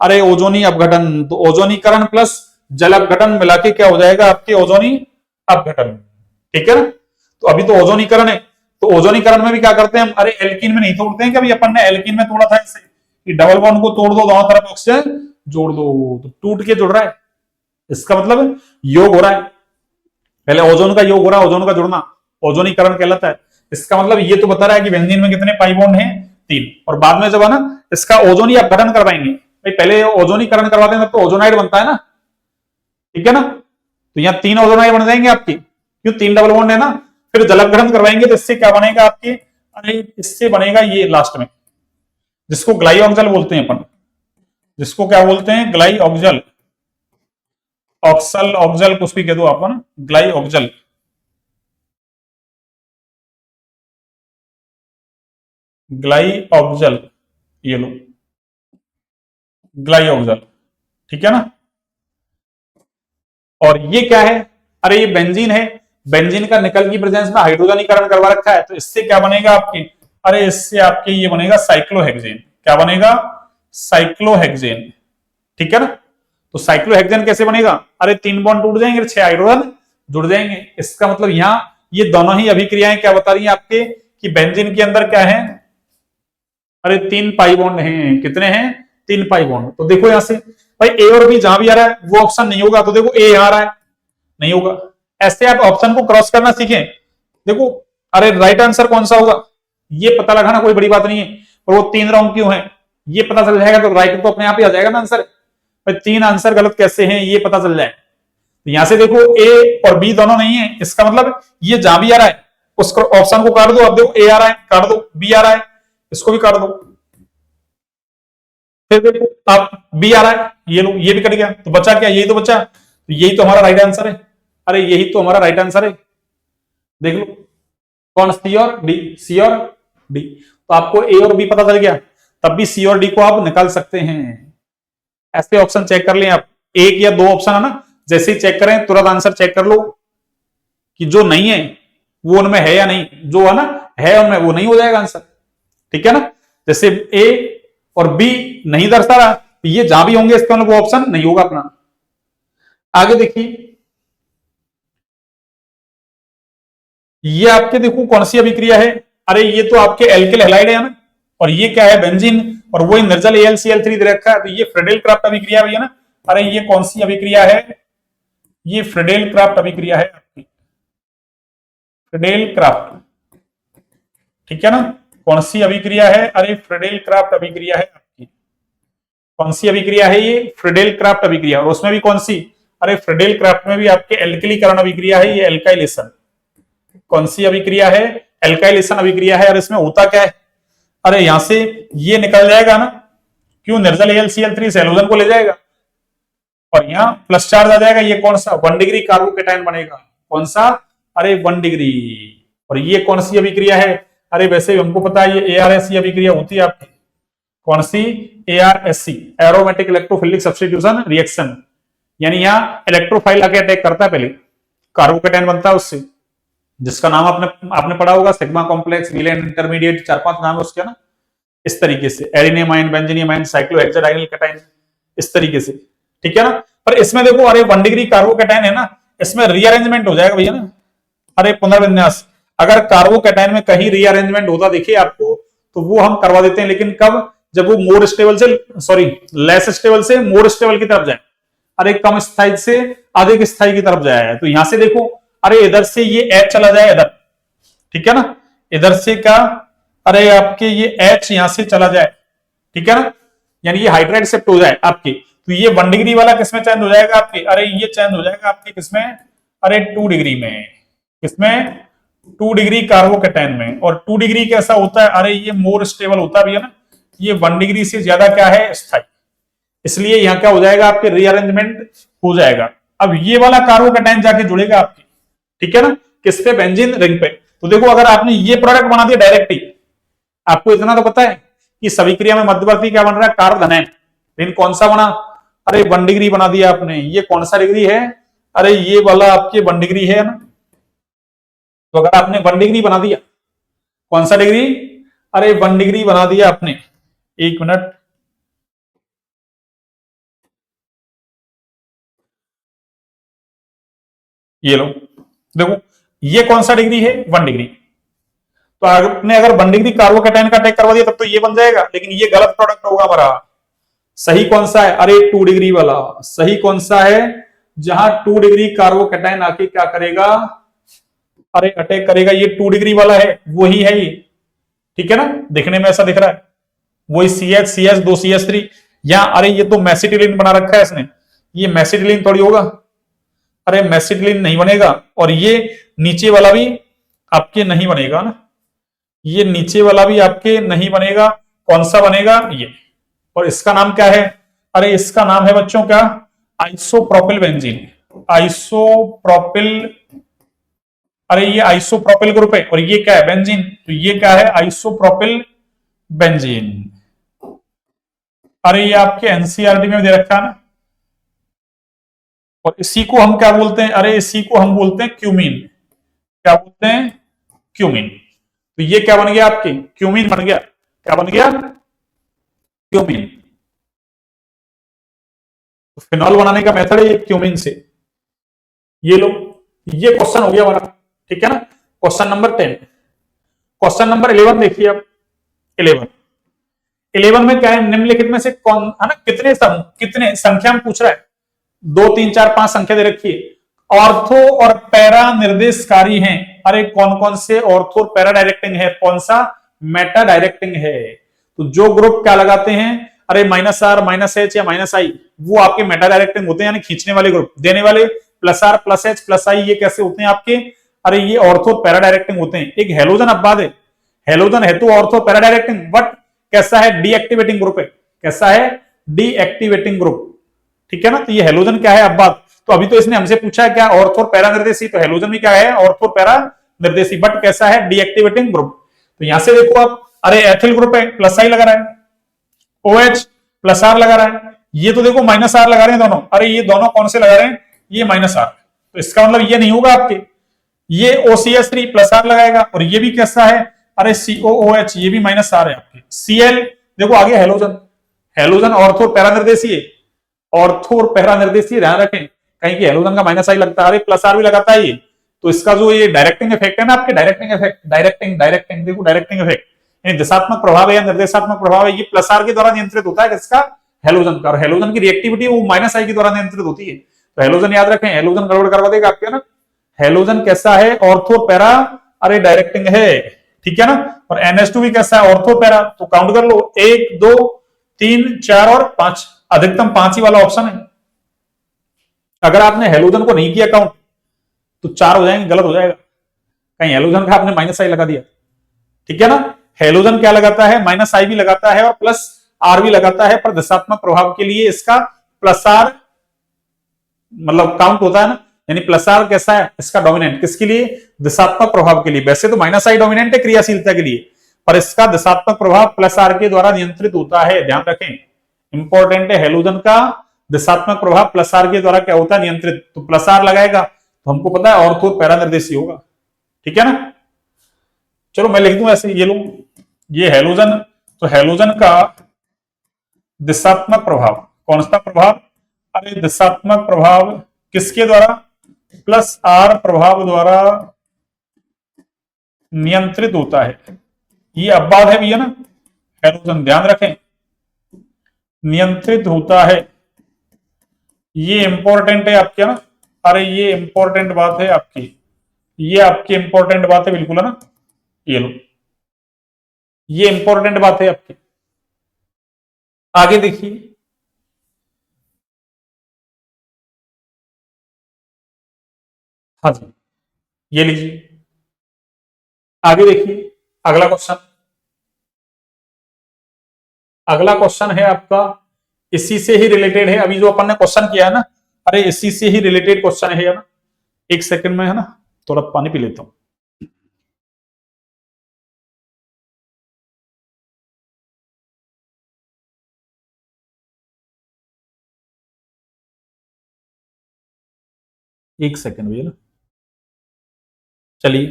अरे ओजोनी अपघटन। तो ओजोनीकरण प्लस जलपघटन मिला के क्या हो जाएगा आपके, ओजोनी अपघटन, ठीक है ना। तो अभी तो ओजोनीकरण है, तो ओजोनीकरण में भी क्या करते हैं हम, अरे एल्कीन में नहीं तोड़ते हैं, कभी अपन ने एल्कीन में तोड़ा था इससे कि डबल बॉन्ड को तोड़ दो, दोनों तरफ ऑक्सीजन जोड़ दो, तो टूट के जुड़ रहा है, इसका मतलब योग हो रहा है। पहले ओजोन का योग हो रहा है, ओजोन का जुड़ना ओजोनीकरण कहलाता है। इसका मतलब ये तो बता रहा है कि बेंजीन में कितने पाई बॉन्ड हैं, 3। और बाद में जब है ना इसका ओजोनी अपघटन करवाएंगे, भाई पहले ओजोनीकरण करवाते हैं तब तो ओजोनाइड बनता है ना, ठीक है ना। तो यहाँ 3 ओजोनाइड बन जाएंगे आपकी, क्यों, 3 डबल बॉन्ड है ना। फिर जलपघटन करवाएंगे तो इससे क्या बनेगा आपके, अरे इससे बनेगा ये लास्ट में, जिसको ग्लाइऑक्जल बोलते हैं अपन, जिसको क्या बोलते हैं, ग्लाइऑक्जल, ऑक्सल ऑक्जल कुछ भी कह दो अपन, ग्लाइऑक्जल। ग्लाइऑक्जल, ये लो ग्लाइऑक्जल, ठीक है ना। और ये क्या है, अरे ये बेंजीन है, बेंजीन का निकल की प्रेजेंस में हाइड्रोजनीकरण करवा रखा है, तो इससे क्या बनेगा आपकी, अरे इससे आपके ये बनेगा साइक्लोहेक्सेन। क्या बनेगा, साइक्लोहेक्सेन, ठीक है ना। तो साइक्लोहेक्सेन कैसे बनेगा, अरे 3 बॉन्ड टूट जाएंगे, 6 हाइड्रोजन जुड़ जाएंगे। इसका मतलब यहाँ ये दोनों ही अभिक्रियाएं क्या बता रही हैं आपके, कि बेंजीन के अंदर क्या है, अरे 3 पाई बॉन्ड हैं, कितने हैं, 3 पाई बॉन्ड। तो देखो यहां से भाई ए और बी जहां भी आ रहा है वो ऑप्शन नहीं होगा, तो देखो ए आ रहा है, नहीं होगा। ऐसे आप ऑप्शन को क्रॉस करना सीखें, देखो अरे राइट आंसर कौन सा होगा ये पता लगाना कोई बड़ी बात नहीं है, और वो 3 रॉन्ग क्यों है ये पता चल जाएगा, तो राइट तो अपने आप ही आ जाएगा ना आंसर। भाई 3 आंसर गलत कैसे हैं ये पता चल जाए। तो यहां से देखो ए और बी दोनों नहीं है, इसका मतलब ये जहां भी आ रहा है उस ऑप्शन को काट दो। अब देखो ए आ रहा है, काट दो, बी आ रहा है, इसको भी काट दो, फिर देखो आप बी आ रहा है, ये लो, ये भी कट गया, तो बचा क्या, यही तो बचा, तो यही तो हमारा राइट आंसर है। अरे यही तो हमारा राइट आंसर है, देख लो कौन, सी और डी, सी और डी। तो आपको ए और बी पता चल गया, तब भी सी और डी को आप निकाल सकते हैं। ऐसे ऑप्शन चेक कर लें आप, 1 या 2 ऑप्शन है ना, जैसे ही चेक करें तुरंत आंसर चेक कर लो कि जो नहीं है वो उनमें है या नहीं, जो है ना है उनमें वो नहीं हो जाएगा आंसर, ठीक है ना। जैसे ए और बी नहीं दर्शा रहा, तो ये जहां भी होंगे इसका मतलब वो ऑप्शन नहीं होगा अपना। आगे देखिए, ये आपके देखो कौन सी अभिक्रिया है, अरे ये तो आपके एल्किल हैलाइड है ना, और ये क्या है, बेंजीन, और वही निर्जल AlCl3 दे रखा है, तो ये फ्रेडेल क्राफ्ट अभिक्रिया भी है ना। अरे ये कौन सी अभिक्रिया है, ये फ्रेडेल क्राफ्ट अभिक्रिया है आपकी, फ्रेडेल क्राफ्ट, ठीक है ना। कौन सी अभिक्रिया है, अरे फ्रेडेल क्राफ्ट अभिक्रिया है आपकी। कौन सी अभिक्रिया है ये, फ्रेडेल क्राफ्ट अभिक्रिया, और उसमें भी कौन सी, अरे फ्रेडेल क्राफ्ट में भी आपके एल्किलीकरण अभिक्रिया है, ये एल्काइलेशन। कौन सी अभिक्रिया है, एल्काइलेशन अभिक्रिया है। और इसमें होता क्या है, अरे यहां से ये निकल जाएगा ना, क्यों, निर्जल AlCl3 से हैलोजन को ले जाएगा, और यहाँ प्लस चार्ज आ जाएगा, ये कौन सा, 1 डिग्री कार्बोकेटायन बनेगा, कौन सा, अरे 1 डिग्री। और ये कौन सी अभिक्रिया है, अरे वैसे भी हमको पता है ये ARSC अभिक्रिया होती है आपकी, कौन सी, ARSC aromatic electrophilic substitution reaction, यानी यहाँ इलेक्ट्रोफाइल आके अटैक करता है, पहले कार्बोकेटायन बनता है उससे, जिसका नाम आपने पढ़ा होगा, सिग्मा कॉम्प्लेक्स, रीलैंड इंटरमीडिएट, 4-5 नाम है उसके ना, इस तरीके से एरिनियमाइन, बेंजीनियमाइन, साइक्लोहेक्साडाइनिल कैटायन, इस तरीके से, ठीक है ना। पर इसमें देखो अरे 1 डिग्री कार्बोकेटायन है ना, इसमें रीअरेंजमेंट हो जाएगा भैया ना, अरे पुनर्विन्यास, अगर कार्बोकैटायन में कहीं रीअरेंजमेंट होता देखिए आपको, तो वो हम करवा देते हैं, लेकिन कब, जब वो मोर स्टेबल से, सॉरी लेस स्टेबल से मोर स्टेबल की तरफ जाए, अरे कम स्थायी से अधिक स्थायी की तरफ जाए। तो यहां से देखो, अरे इधर से ये H चला जाए इधर, ठीक है ना, इधर से क्या, अरे आपके ये H यहां से चला जाए, ठीक है ना, यानी ये हाइड्राइड शिफ्ट हो जाए आपकी, तो ये 1 डिग्री वाला किसमें चेंज हो जाएगा आपके, अरे ये चेंज हो जाएगा आपके किसमें, अरे 2 डिग्री में, किसमें, 2 डिग्री कार्बोकैटायन में। और 2 डिग्री कैसा होता है, अरे ये मोर स्टेबल होता भी है ना, ये 1 डिग्री से ज्यादा क्या है, स्थायी, इसलिए यहां क्या हो जाएगा आपके, रीअरेंजमेंट हो जाएगा। अब ये वाला कार्बोकैटायन जाके जुड़ेगा आपके, ठीक है ना, किस पे, बेंजीन रिंग पे। तो देखो अगर आपने ये प्रोडक्ट बना दिया डायरेक्ट ही, आपको इतना तो पता है कि सभी क्रिया में मध्यवर्ती क्या बन रहा है, कार्ब धन है, लेकिन कौन सा बना, अरे 1 डिग्री बना दिया आपने, ये कौन सा डिग्री है, अरे ये वाला आपके 1 डिग्री है ना। तो अगर आपने 1 डिग्री बना दिया, कौन सा डिग्री, अरे 1 डिग्री बना दिया आपने, एक मिनट, ये लो, देखो ये कौन सा डिग्री है, 1 डिग्री। तो आपने अगर 1 डिग्री कार्बोकैटायन का अटैक करवा दिया तब तो ये बन जाएगा, लेकिन ये गलत प्रोडक्ट होगा हमारा। सही कौन सा है, अरे 2 डिग्री वाला, सही कौन सा है, जहां 2 डिग्री कार्बोकैटायन आके क्या करेगा, अरे अटैक करेगा, ये 2 डिग्री वाला है, वही है ये, ठीक है ना, दिखने में ऐसा दिख रहा है, वही CH CH 2 CH3, या अरे ये तो मेसिटिलीन बना रखा है इसने, ये मेसिटिलीन थोड़ी होगा, अरे मेसिटिलीन नहीं बनेगा। और ये नीचे वाला भी आपके नहीं बनेगा ना, ये नीचे वाला भी आपके नहीं बनेगा, कौन सा बनेगा, ये। और इसका नाम क्या है, अरे इसका नाम है बच्चों क्या, आइसोप्रोपिल बेंजीन, आइसोप्रोपिल, अरे ये आइसोप्रोपिल ग्रुप है, और ये क्या है, बेंजीन, तो ये क्या है, आइसोप्रोपिल बेंजीन। अरे ये आपके एनसीईआरटी में दे रखा है ना। और इसी को हम क्या बोलते हैं, अरे इसी को हम बोलते हैं क्यूमीन, क्या बोलते हैं, क्यूमीन। तो ये क्या बन गया आपके, क्यूमीन बन गया, क्या बन गया, क्यूमीन। तो फिनॉल बनाने का मेथड है ये क्यूमीन से। ये लो, ये क्वेश्चन हो गया हमारा, ठीक है ना। क्वेश्चन नंबर 10, क्वेश्चन नंबर 11 देखिए अब, 11 में क्या है, निम्नलिखित में से कौन है ना, कितने संख्या में पूछ रहा है, 2 3 4 5 संख्या दे रखी है, ऑर्थो और पैरा निर्देशकारी हैं। अरे कौन कौन से ऑर्थो और पैरा डायरेक्टिंग है, कौन सा मेटा डायरेक्टिंग है। तो जो ग्रुप क्या लगाते हैं, अरे -R -H या -I, वो आपके मेटा डायरेक्टिंग होते हैं, यानी खींचने वाले ग्रुप। देने वाले +R +H +I, ये कैसे होते हैं आपके, अरे ये ऑर्थो पैरा डायरेक्टिंग होते हैं। एक हेलोजन अपवाद है, हेलोजन है तो ऑर्थो पैरा डायरेक्टिंग, बट कैसा है, डीएक्टिवेटिंग ग्रुप है, कैसा है, डीएक्टिवेटिंग ग्रुप, ठीक है ना। तो ये हेलोजन क्या है, अपवाद। तो अभी तो इसने हमसे पूछा है क्या, ऑर्थो पैरा निर्देशी, तो हेलोजन भी क्या है, ऑर्थो पैरा निर्देशी, बट कैसा है, डीएक्टिवेटिंग ग्रुप। तो यहां से देखो आप, अरे एथिल ग्रुप है, +I लगा रहा है, OH +R लगा रहा है, ये तो देखो -R लगा रहे हैं दोनों। अरे ये दोनों कौन से लगा रहे हैं, ये -R, तो इसका मतलब ये नहीं होगा आपके, ये OCH3 +R लगाएगा। और ये भी कैसा है, अरे COOH, ये भी -R है आपके। Cl देखो आगे हेलोजन, हेलोजन ऑर्थो पैरा निर्देशी है, ऑर्थो और पैरा निर्देशी, ध्यान रखें कहीं कि हेलोजन का -I लगता है, अरे +R भी लगाता है ये। तो इसका जो ये डायरेक्टिंग इफेक्ट है ना आपके, डायरेक्टिंग इफेक्ट, डायरेक्टिंग देखो, डायरेक्टिंग इफेक्ट यानी दिशात्मक प्रभाव है या निर्देशात्मक प्रभाव है, ये +R के द्वारा नियंत्रित होता है, किसका, हेलोजन का। और हेलोजन की रिएक्टिविटी वो -I के द्वारा नियंत्रित होती है। तो हेलोजन याद रखें, हेलोजन गड़बड़ करवा देगा आपके ना। हेलोजन कैसा है, ऑर्थो पैरा, अरे डायरेक्टिंग है, ठीक है ना। और NH2 भी कैसा है, ऑर्थो पैरा। तो काउंट कर लो, 1 2 3 4 और 5, अधिकतम 5 ही वाला ऑप्शन है। अगर आपने हेलोजन को नहीं किया काउंट तो 4 हो जाएंगे, गलत हो जाएगा, कहीं हेलोजन का आपने -I लगा दिया, ठीक है ना। हेलोजन क्या लगाता है, -I भी लगाता है और +R भी लगाता है, पर दिशात्मक प्रभाव के लिए इसका +R मतलब काउंट होता है ना, यानी +R कैसा है, इसका डोमिनेंट, किसके लिए, दिशात्मक प्रभाव के लिए। वैसे तो -I डोमिनेंट है क्रियाशीलता के लिए, पर इसका दिशात्मक प्रभाव +R के द्वारा नियंत्रित होता है, ध्यान रखें, इंपॉर्टेंट है। हेलोजन का दिशात्मक प्रभाव +R के द्वारा क्या होता है, नियंत्रित। तो +R लगाएगा तो हमको पता है ऑर्थो पैरा निर्देशी होगा, ठीक है ना। चलो मैं लिख दूं ऐसे, ये लो, ये हेलोजन, तो हेलोजन का दिशात्मक प्रभाव, कौन सा प्रभाव, अरे दिशात्मक प्रभाव किसके द्वारा, +R प्रभाव द्वारा नियंत्रित होता है। ये अपवाद है भैया ना, हैलोजन ध्यान रखें, नियंत्रित होता है, ये इंपॉर्टेंट है आपके ना। अरे ये इंपॉर्टेंट बात है आपकी, ये आपकी इंपॉर्टेंट बात है बिल्कुल है ना, ये लो, ये इंपॉर्टेंट बात है आपकी। आगे देखिए, हाँ जी, ये लीजिए, आगे देखिए अगला क्वेश्चन। अगला क्वेश्चन है आपका, इसी से ही रिलेटेड है, अभी जो अपन ने क्वेश्चन किया है ना, अरे इसी से ही रिलेटेड क्वेश्चन है ना। एक सेकंड में है ना, थोड़ा पानी पी लेता हूं। एक सेकंड भैया ना, चलिए।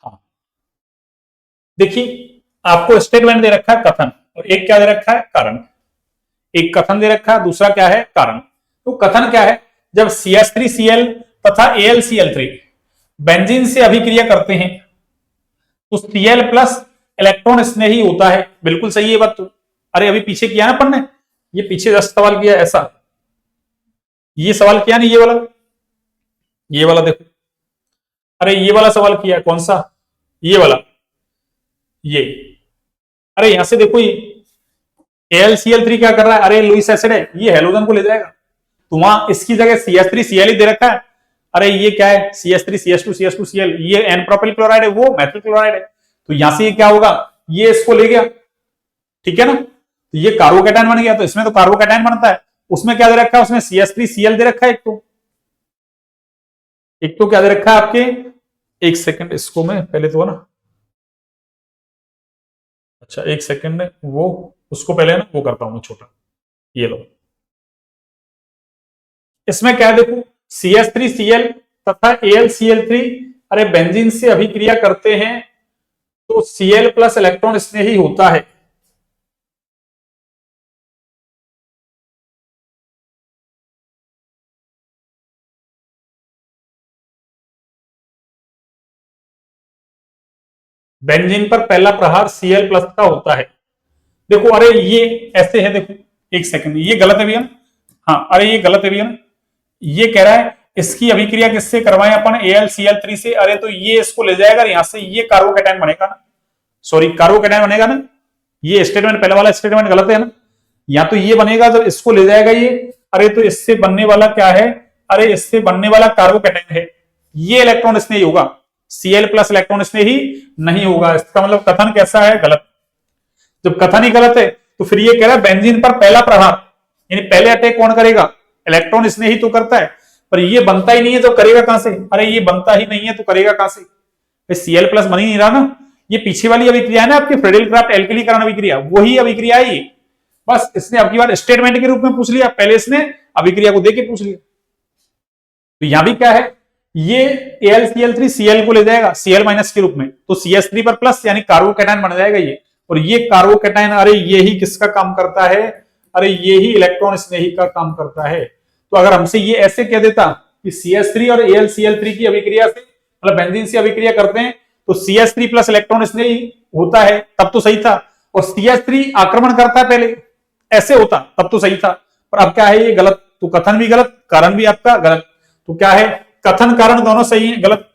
हाँ देखिए, आपको स्टेटमेंट दे रखा है कथन, और एक क्या दे रखा है कारण। एक कथन दे रखा है, दूसरा क्या है कारण। तो कथन क्या है, जब CH3Cl तथा AlCl3 बेंजीन से अभिक्रिया करते हैं तो Cl प्लस इलेक्ट्रॉन स्नेही होता है। बिल्कुल सही है बात तो। अरे अभी पीछे किया ना अपन ने, ये पीछे 10 सवाल किया ऐसा, ये सवाल किया नहीं, ये वाला देखो, अरे ये वाला सवाल किया, कौन सा, ये वाला, ये, अरे यहां से देखो, ये AlCl3 क्या कर रहा है, अरे लुईस एसिड है, ये हेलोजन को ले जाएगा, तो वहां इसकी जगह CH3Cl ही दे रखा है। अरे ये क्या है, CH3CH2CH2Cl, ये एन प्रोपिल क्लोराइड है, वो मेथिल क्लोराइड है, तो यहां से ये क्या होगा, ये इसको ले गया, ठीक है ना, तो ये कार्बोकैटायन बन गया, तो इसमें तो कार्बोकैटायन बनता है, उसमें क्या दे रखा है, उसमें CH3Cl दे रखा है, एक तो क्या दे रखा है आपके, एक सेकंड इसको मैं पहले तो ना, अच्छा एक सेकंड, वो उसको पहले ना वो करता हूं मैं छोटा, ये लो, इसमें क्या है देखो, CH3Cl तथा AlCl3 अरे बेंजीन से अभिक्रिया करते हैं तो Cl प्लस इलेक्ट्रॉन स्नेही होता है। बेंजीन पर पहला प्रहार Cl प्लस का होता है। देखो अरे ये ऐसे है, देखो एक सेकंड, ये गलत है भैया, हाँ अरे ये गलत है भैया, ये कह रहा है इसकी अभिक्रिया किससे करवाएं अपन, AlCl3 से, अरे तो ये इसको ले जाएगा, यहां से ये कार्बोकैटायन बनेगा ना, सॉरी कार्बोकैटायन बनेगा ना, ये स्टेटमेंट पहले वाला स्टेटमेंट गलत है ना, या तो ये बनेगा जब इसको ले जाएगा ये, अरे तो इससे बनने वाला क्या है, अरे इससे बनने वाला कार्बोकैटायन है, ये इलेक्ट्रॉन इसने ही होगा, Cl प्लस इलेक्ट्रॉन इसने ही नहीं होगा, इसका मतलब कथन कैसा है, गलत। जब कथन ही गलत है तो फिर ये कह रहा है बेंजीन पर पहला प्रहार, यानी पहले अटैक कौन करेगा, इलेक्ट्रॉन इसने ही तो करता है, पर ये बनता ही नहीं है तो करेगा कहां से, अरे ये बनता ही नहीं है तो करेगा कहां से, Cl प्लस बन ही नहीं रहा ना, ये पीछे वाली अभिक्रिया है ना आपकी फ्रेडल क्राफ्ट एल्किलीकरण अभिक्रिया, वही अभिक्रिया है ये, बस इसने आपकी बार स्टेटमेंट के रूप में पूछ लिया, पहले इसने अभिक्रिया को देके पूछ लिया। तो यहां भी क्या है, ये AlCl3 Cl को ले जाएगा Cl माइनस के रूप में, तो CH3 पर प्लस यानी कार्बोकैटायन बन जाएगा ये, और ये कार्बोकैटायन अरे ये ही किसका काम करता है, अरे ये ही इलेक्ट्रॉन स्नेही का काम करता है। तो अगर हमसे ये ऐसे कह देता कि CH3 और AlCl3 की अभिक्रिया से, मतलब बेंजीन से अभिक्रिया करते हैं तो CH3 प्लस इलेक्ट्रॉन स्नेही होता है, तब तो सही था, और CH3 आक्रमण करता है पहले, ऐसे होता तब तो सही था, पर अब क्या है, ये गलत, तो कथन भी गलत, कारण भी आपका गलत, तो क्या है, कथन कारण दोनों सही है, गलत,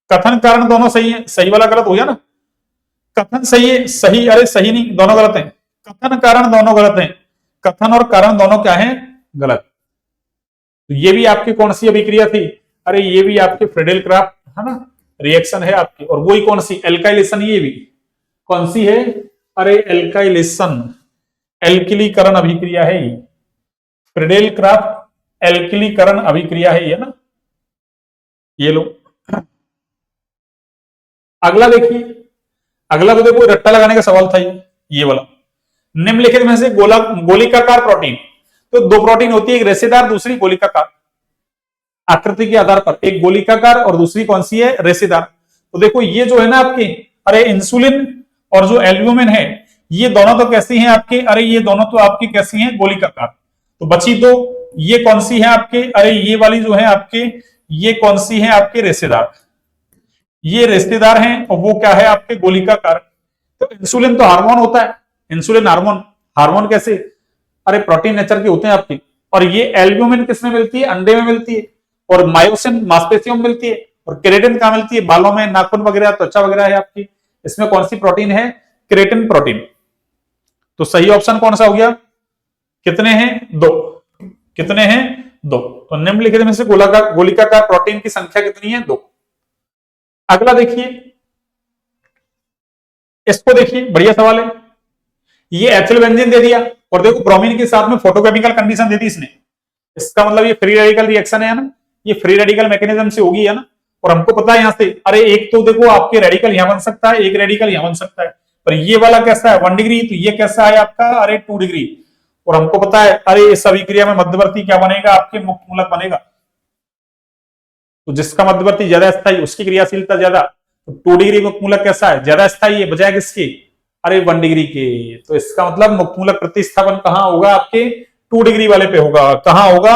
कथन कारण दोनों सही है, सही वाला गलत हो गया ना, कथन सही है, सही अरे सही नहीं, दोनों गलत हैं, कथन कारण दोनों गलत हैं, कथन और कारण दोनों क्या है, गलत। तो ये भी आपकी कौन सी अभिक्रिया थी, अरे ये भी आपके फ्रेडल क्राफ्ट है ना, रिएक्शन है आपकी, और वही कौन सी, एल्काइलेशन, ये भी कौन सी है, अरे एल्काइलेशन, एल्किलीकरण अभिक्रिया है ये, फ्रेडल क्राफ्ट एल्किलीकरण अभिक्रिया है ये ना, ये लो। अगला देखिए, अगला तो देखो रट्टा लगाने का सवाल था ये वाला, निम्नलिखित में से गोलिकाकार प्रोटीन, तो दो प्रोटीन होती है, एक रेशेदार दूसरी गोलिकाकार, आकृति के आधार पर एक गोलिकाकार और दूसरी कौन सी है, रेशेदार। तो देखो ये जो है ना आपकी, अरे इंसुलिन और जो एल्ब्यूमिन है, ये दोनों तो कैसी हैं आपकी, अरे ये दोनों तो आपकी कैसी हैं, गोलिकाकार। तो बची दो, ये कौन सी है आपके, अरे ये वाली जो है आपके, ये कौन सी है आपके, रेशेदार। ये रिश्तेदार हैं और वो क्या है आपके गोलिका कारक। तो इंसुलिन तो हार्मोन होता है, इंसुलिन हार्मोन। हार्मोन कैसे? अरे प्रोटीन नेचर के होते हैं आपकी। और ये एल्ब्यूमिन किसमें मिलती है? अंडे में मिलती है। और मायोसिन मांसपेशियों में मिलती है। और केरेटिन कहां मिलती है? बालों में, नाखून वगैरह, त्वचा वगैरह है आपकी। इसमें कौन सी प्रोटीन है? Keratin protein. तो सही ऑप्शन कौन सा हो गया? कितने हैं? दो। कितने हैं? दो। तो निम्नलिखित में से गोलिकाकार प्रोटीन की संख्या कितनी है? दो। अगला देखिए, इसको देखिए, बढ़िया सवाल है। ये एथिल बेंजीन दे दिया और देखो ब्रोमीन के साथ में फोटोकेमिकल कंडीशन दे दी इसने। इसका मतलब ये फ्री रेडिकल रिएक्शन है ना, ये फ्री रेडिकल मैकेनिज्म से होगी है ना। और हमको पता है यहां से, अरे एक तो देखो आपके रेडिकल यहां बन सकता है, एक रेडिकल यहां बन सकता है। पर ये वाला कैसा है? 1 डिग्री। तो ये कैसा है आपका? अरे 2 डिग्री। और हमको पता है, अरे इस अभिक्रिया में मध्यवर्ती क्या बनेगा? आपके मुक्त मूलक बनेगा। तो जिसका मध्यवर्ती ज्यादा स्थायी उसकी क्रियाशीलता ज्यादा। तो 2 डिग्री मुक्त मूलक कैसा है? ज्यादा स्थायी है बजाय किसकी? अरे 1 डिग्री के। तो इसका मतलब मुक्त मूलक प्रतिस्थापन कहां होगा? आपके 2 डिग्री वाले पे होगा। कहां होगा?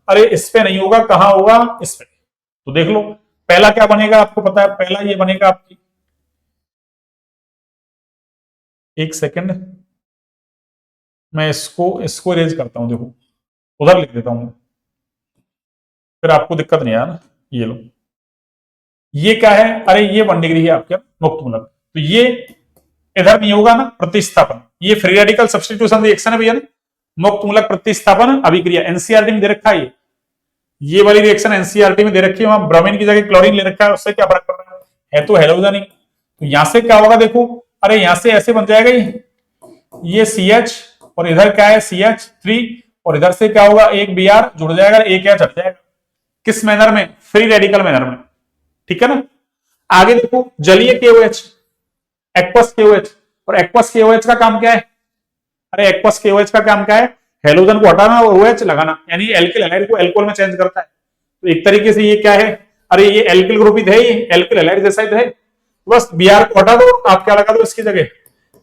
अरे इस पे नहीं होगा। कहां होगा? इस पे। तो देख लो पहला क्या बनेगा, आपको पता है। पहला ये बनेगा आपकी, एक सेकंड, मैं इसको इरेज करता हूं। देखो उधर लिख देता हूं, फिर आपको दिक्कत नहीं आया ना। ये लो, ये क्या है? अरे ये 1 डिग्री है आपके मुक्त मूलक। तो ये इधर नहीं होगा ना प्रतिस्थापन। ये फ्री रेडिकल सब्स्टिट्यूशन रिएक्शन है भैया ना। मुक्त मूलक प्रतिस्थापन अभिक्रिया एनसीईआरटी में दे रखा है। ये वाली रिएक्शन एनसीईआरटी में दे रखी है। वहां ब्रोमीन की जगह क्लोरीन ले रखा है, उससे क्या फर्क पड़ रहा है? तो हेलोजन। तो यहां से क्या होगा? देखो, अरे यहां से ऐसे बन जाएगा ये CH, और इधर क्या है? CH3। और इधर से क्या होगा? एक Br जुड़ जाएगा, एक H हट जाएगा। किस मैनर में? फ्री रेडिकल मैनर में। ठीक है ना। आगे देखो, जलीय KOH, एक्वस KOH। और एक्वस KOH का काम क्या है? अरे एक्वस KOH का काम क्या है? हेलोजन को हटाना और OH लगाना, यानी एल्किल हैलाइड को एल्कोहल में चेंज करता है। तो एक तरीके से ये क्या है? अरे ये एल्किल ग्रुप ही है, ये एल्किल हैलाइड जैसा ही है। बस Br को हटा दो, आप क्या लगा दो इसकी जगह?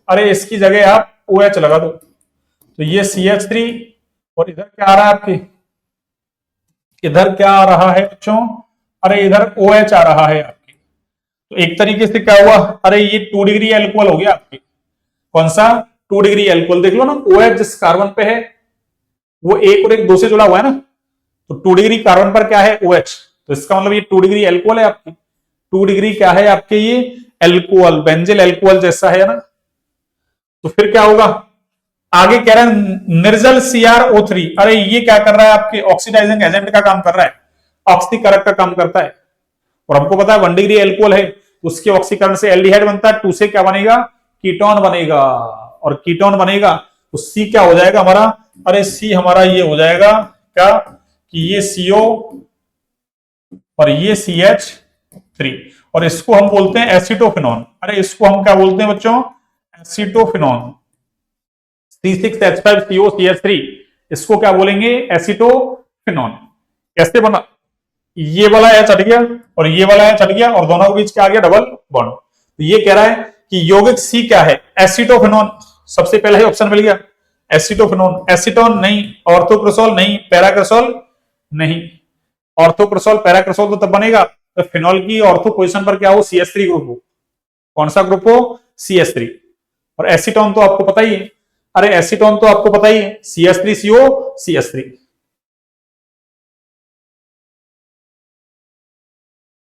अरे इसकी जगह आप OH लगा दो। तो ये CH3, और इधर क्या आ रहा है आपकी? इधर क्या आ रहा है बच्चों? अरे इधर OH आ रहा है आपकी। तो एक तरीके से क्या हुआ? अरे ये 2 डिग्री एल्कोहल हो गया आपकी। कौन सा? 2 डिग्री एल्कोहल। देख लो ना, OH जिस कार्बन पे है वो एक और एक दो से जुड़ा हुआ है ना। तो 2 डिग्री कार्बन पर क्या है? OH। तो इसका मतलब ये 2 डिग्री एल्कोहल है आपकी। 2 डिग्री क्या है आपके? ये एल्कोहल, बेंजिल एल्कोहल जैसा है ना। तो फिर क्या होगा? आगे कह रहा है निर्जल CrO3। अरे ये क्या कर रहा है? आपके ऑक्सीडाइजिंग एजेंट का काम कर रहा है, ऑक्सीकरक का काम करता है। और हमको पता है 1 डिग्री एल्कोहल है, उसके ऑक्सीकरण से एल्डिहाइड बनता है, 2 से क्या बनेगा? कीटोन बनेगा। और कीटोन बनेगा तो C क्या हो जाएगा हमारा? अरे C हमारा ये हो जाएगा क्या कि ये CO और ये CH3, और इसको हम बोलते हैं एसिटोफिनॉन। अरे इसको हम क्या बोलते हैं बच्चों? एसिटोफिनॉन। C6H5COCH3, इसको क्या बोलेंगे? एसिटोफिनॉन। कैसे बना? ये वाला H हट गया और ये वाला H हट गया, और दोनों के बीच क्या आ गया? Double bond. तो ये कह रहा है कि यौगिक C क्या है? एसिटोफिनॉन। सबसे पहला ही ऑप्शन मिल गया, एसिटोफिनॉन। एसीटोन नहीं, ऑर्थोक्रोसोल नहीं, पैराक्रोसोल नहीं। ऑर्थोक्रोसोल पैराक्रोसोल तो तब बनेगा तो फिनॉल की ऑर्थो पोजीशन पर क्या हो? CH3 ग्रुप हो। कौन सा ग्रुप हो? CH3। और एसीटोन तो आपको पता ही है। अरे एसीटोन तो आपको पता ही है, CH3CO CH3।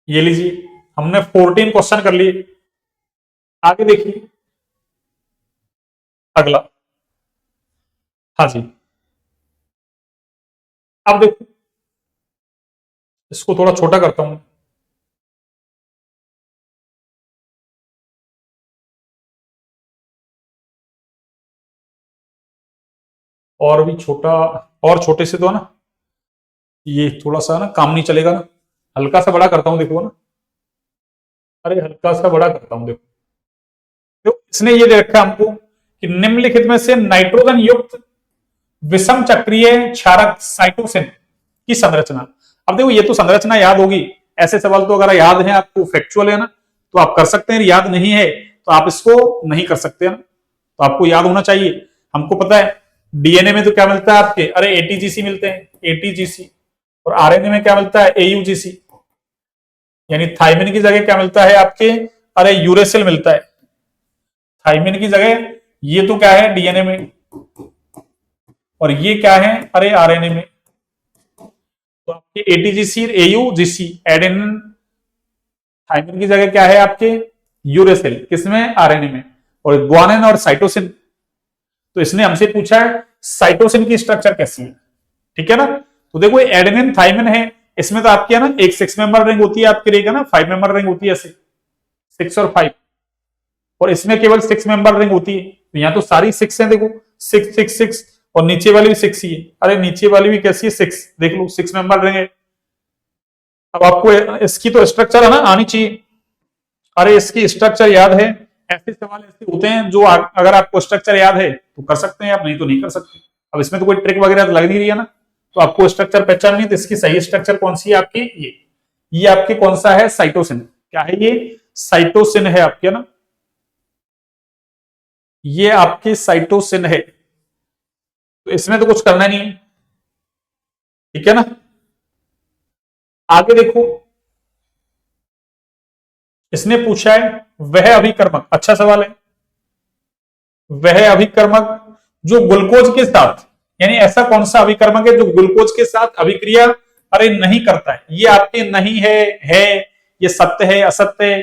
ये लीजिए, हमने 14 क्वेश्चन कर लिए। आगे देखिए अगला। हाँ जी, अब देखो, इसको थोड़ा छोटा करता हूं। और भी छोटा, और छोटे से तो ना ये थोड़ा सा ना काम नहीं चलेगा ना, हल्का सा बड़ा करता हूं, देखो ना। अरे हल्का सा बड़ा करता हूं, देखो। तो इसने ये दे रखा हमको कि निम्नलिखित में से नाइट्रोजन युक्त विषम चक्रीय क्षारक साइटोसिन की संरचना। अब देखो ये तो संरचना याद होगी, ऐसे सवाल तो अगर याद है आपको, फैक्चुअल है ना, तो आप कर सकते हैं। याद नहीं है तो आप इसको नहीं कर सकते ना, तो आपको याद होना चाहिए। हमको पता है डीएनए में तो क्या मिलता है आपके? अरे एटीजीसी मिलते हैं, एटीजीसी। और आरएनए में क्या मिलता है? एयूजीसी। यानी थायमिन की जगह क्या मिलता है आपके, अरे यूरेसिल मिलता है। थायमिन की जगह ये तो क्या है डीएनए में, और ये क्या है अरे आरएनए में। तो आपके एटीजीसी एयूजीसी एडेनिन, थायमिन की जगह क्या है आपके यूरेसिल, किसमें आरएनए में। और ग्वानिन और साइटोसिन, तो इसने हमसे पूछा है साइटोसिन की स्ट्रक्चर कैसी है, ठीक है ना। तो देखो एडेनिन थायमिन है, इसमें तो आपकी है ना एक 6 मेंबर रिंग होती है आपकी, रहेगा ना 5 मेंबर रिंग होती है ऐसे 6 और 5, और इसमें केवल 6 मेंबर रिंग होती है। तो यहाँ तो सारी 6 है, देखो 6 6 6, और नीचे वाली भी 6 ही है। अरे नीचे वाली भी कैसी है 6, देख लो 6 मेंबर रिंग है। अब आपको इसकी तो स्ट्रक्चर है ना आनी चाहिए। अरे इसकी स्ट्रक्चर याद है, ऐसे सवाल ऐसे होते हैं जो अगर आपको स्ट्रक्चर याद है तो कर सकते हैं आप, नहीं तो नहीं कर सकते। अब इसमें तो कोई ट्रिक वगैरह तो लग नहीं रही है ना, तो आपको स्ट्रक्चर पहचाननी है। तो इसकी सही स्ट्रक्चर कौन सी है आपकी, ये आपके कौन सा है साइटोसिन, क्या है ये साइटोसिन है आपके ना, ये आपके साइटोसिन है। तो इसमें तो कुछ करना नहीं है, ठीक है ना। आगे देखो, इसने पूछा है वह अभिकर्मक, अच्छा सवाल है। वह अभिकर्मक जो ग्लूकोज के साथ, यानी ऐसा कौन सा अभिकर्मक है जो ग्लूकोज के साथ अभिक्रिया अरे नहीं करता है। ये आपके नहीं है, ये सत्य है असत्य है,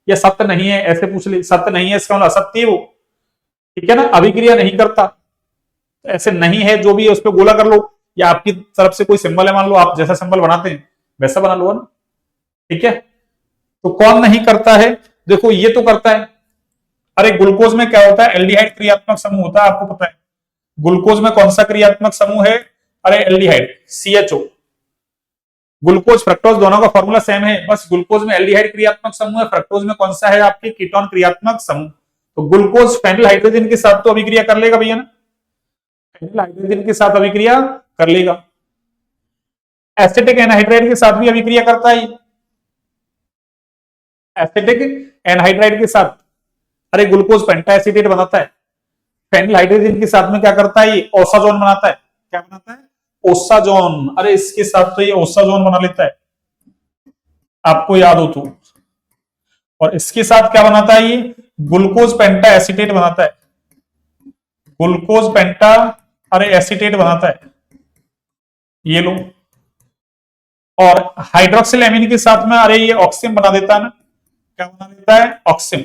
ये सत्य नहीं है ऐसे पूछ ली, सत्य नहीं है इसका मतलब असत्य है वो, ठीक है ना, अभिक्रिया नहीं करता। तो ऐसे नहीं है जो भी है उस पर गोला कर लो, या आपकी तरफ से कोई सिंबल है मान लो, आप जैसा सिंबल बनाते हैं वैसा बना लो ना, ठीक है। तो कौन नहीं करता है, देखो ये तो करता है। अरे ग्लूकोज में क्या होता है, एल्डिहाइड क्रियात्मक समूह होता है, आपको पता है। ग्लूकोज में कौन सा क्रियात्मक समूह है, अरे एल्डिहाइड CHO। ग्लूकोज फ्रक्टोज दोनों का फॉर्मूला सेम है, बस ग्लूकोज में एल्डिहाइड क्रियात्मक समूह है, फ्रक्टोज में कौन सा है आपके कीटोन क्रियात्मक समूह। तो ग्लूकोज फेनिल हाइड्रोजन के साथ तो अभिक्रिया कर लेगा भैया ना, फेनिल हाइड्रोजन के साथ अभिक्रिया कर लेगा। एसिटिक एनहाइड्राइड के साथ भी अभिक्रिया करता है, एसिटिक एनहाइड्राइड के साथ, अरे ग्लूकोज पेंटा एसिटेट बनाता है। फेनिल हाइड्रोजन के साथ में क्या करता है, ये ओसाजोन बनाता है, क्या बनाता है ओसाजोन। अरे इसके साथ तो ये ओसाजोन बना लेता है, आपको याद हो तो। और इसके साथ क्या बनाता है, ये ग्लूकोज पेंटा एसिटेट बनाता है, ग्लूकोज पेंटा अरे एसिटेट बनाता है, ये लो। और हाइड्रोक्सिल एमिन के साथ में अरे ये ऑक्सिम बना देता है ना, क्या बना देता है ऑक्सिम।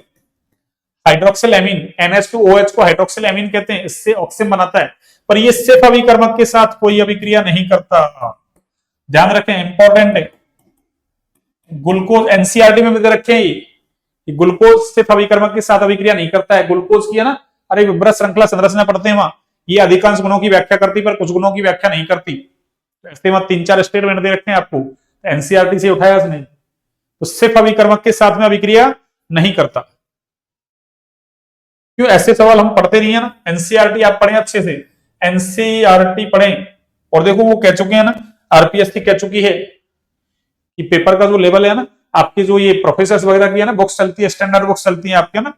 हाइड्रोक्सिल एमिन NH2OH को हाइड्रोक्सिल एमिन कहते हैं, इससे ऑक्सिम बनाता है। पर ये सिर्फ अभिकर्मक के साथ कोई अभिक्रिया नहीं करता, ध्यान रखें इंपॉर्टेंट है। ग्लूकोज एनसीईआरटी में भी रखे ये ग्लूकोज सिर्फ अभिकर्मक के साथ अभिक्रिया नहीं करता है। ग्लूकोज की है ना अरे विब्रत श्रृंखला संरचना पढ़ते हैं वहां, ये अधिकांश गुणों की व्याख्या करती पर कुछ गुणों की व्याख्या नहीं करती। तो ऐसे में 3-4 स्टेटमेंट दे रखे हैं आपको, एनसीईआरटी से उठाया उसने। तो सिर्फ अभिकर्मक के साथ में अभिक्रिया नहीं करता। क्यों, ऐसे सवाल हम पढ़ते नहीं है ना, एनसीईआरटी आप पढ़ें अच्छे से, एनसीईआरटी पढ़ें। और देखो वो कह चुके हैं ना, आरपीएससी कह चुकी है कि पेपर का जो लेवल है ना, आपकी जो ये प्रोफेसर वगैरह की है ना बुक्स चलती है, स्टैंडर्ड बुक्स चलती है आपके ना,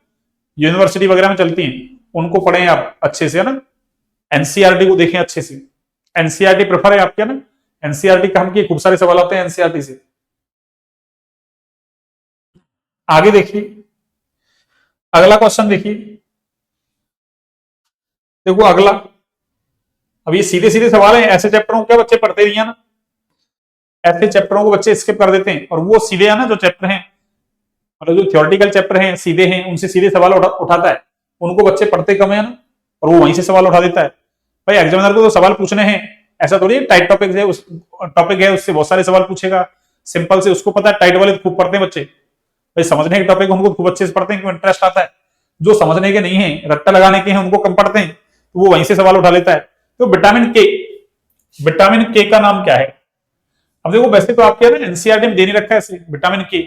यूनिवर्सिटी वगैरह में चलती हैं, उनको पढ़ें आप अच्छे से है ना, एनसीईआरटी को देखें अच्छे से। एनसीईआरटी प्रेफर है आपके ना, एनसीईआरटी काम की खूब सारे सवाल आते हैं एनसीईआरटी से। आगे देखिए, अगला क्वेश्चन देखिए, देखो अगला, अब ये सीधे सीधे सवाल है, ऐसे चैप्टरों को क्या बच्चे पढ़ते नहीं है ना, ऐसे चैप्टरों को बच्चे स्किप कर देते हैं। और वो सीधे है ना जो चैप्टर हैं, मतलब जो थ्योरेटिकल चैप्टर हैं सीधे हैं, उनसे सीधे सवाल उठाता है, उनको बच्चे पढ़ते कम है ना, और वो वहीं से सवाल उठा देता है। भाई एग्जामिनर को तो सवाल पूछने हैं, ऐसा थोड़ी टाइट टॉपिक है, उस टॉपिक है उससे बहुत सारे सवाल पूछेगा, सिंपल से उसको पता है। टाइट वाले खूब पढ़ते हैं बच्चे, भाई समझने के टॉपिक उनको खूब अच्छे से पढ़ते हैं, क्यों इंटरेस्ट आता है। जो समझने के नहीं है, रट्टा लगाने के हैं, उनको कम पढ़ते हैं, तो वो वहीं से सवाल उठा लेता है। तो विटामिन के, विटामिन के का नाम क्या है। अब देखो वैसे तो आपके ना एनसीईआरटी में दे नहीं रखा है ऐसे विटामिन के,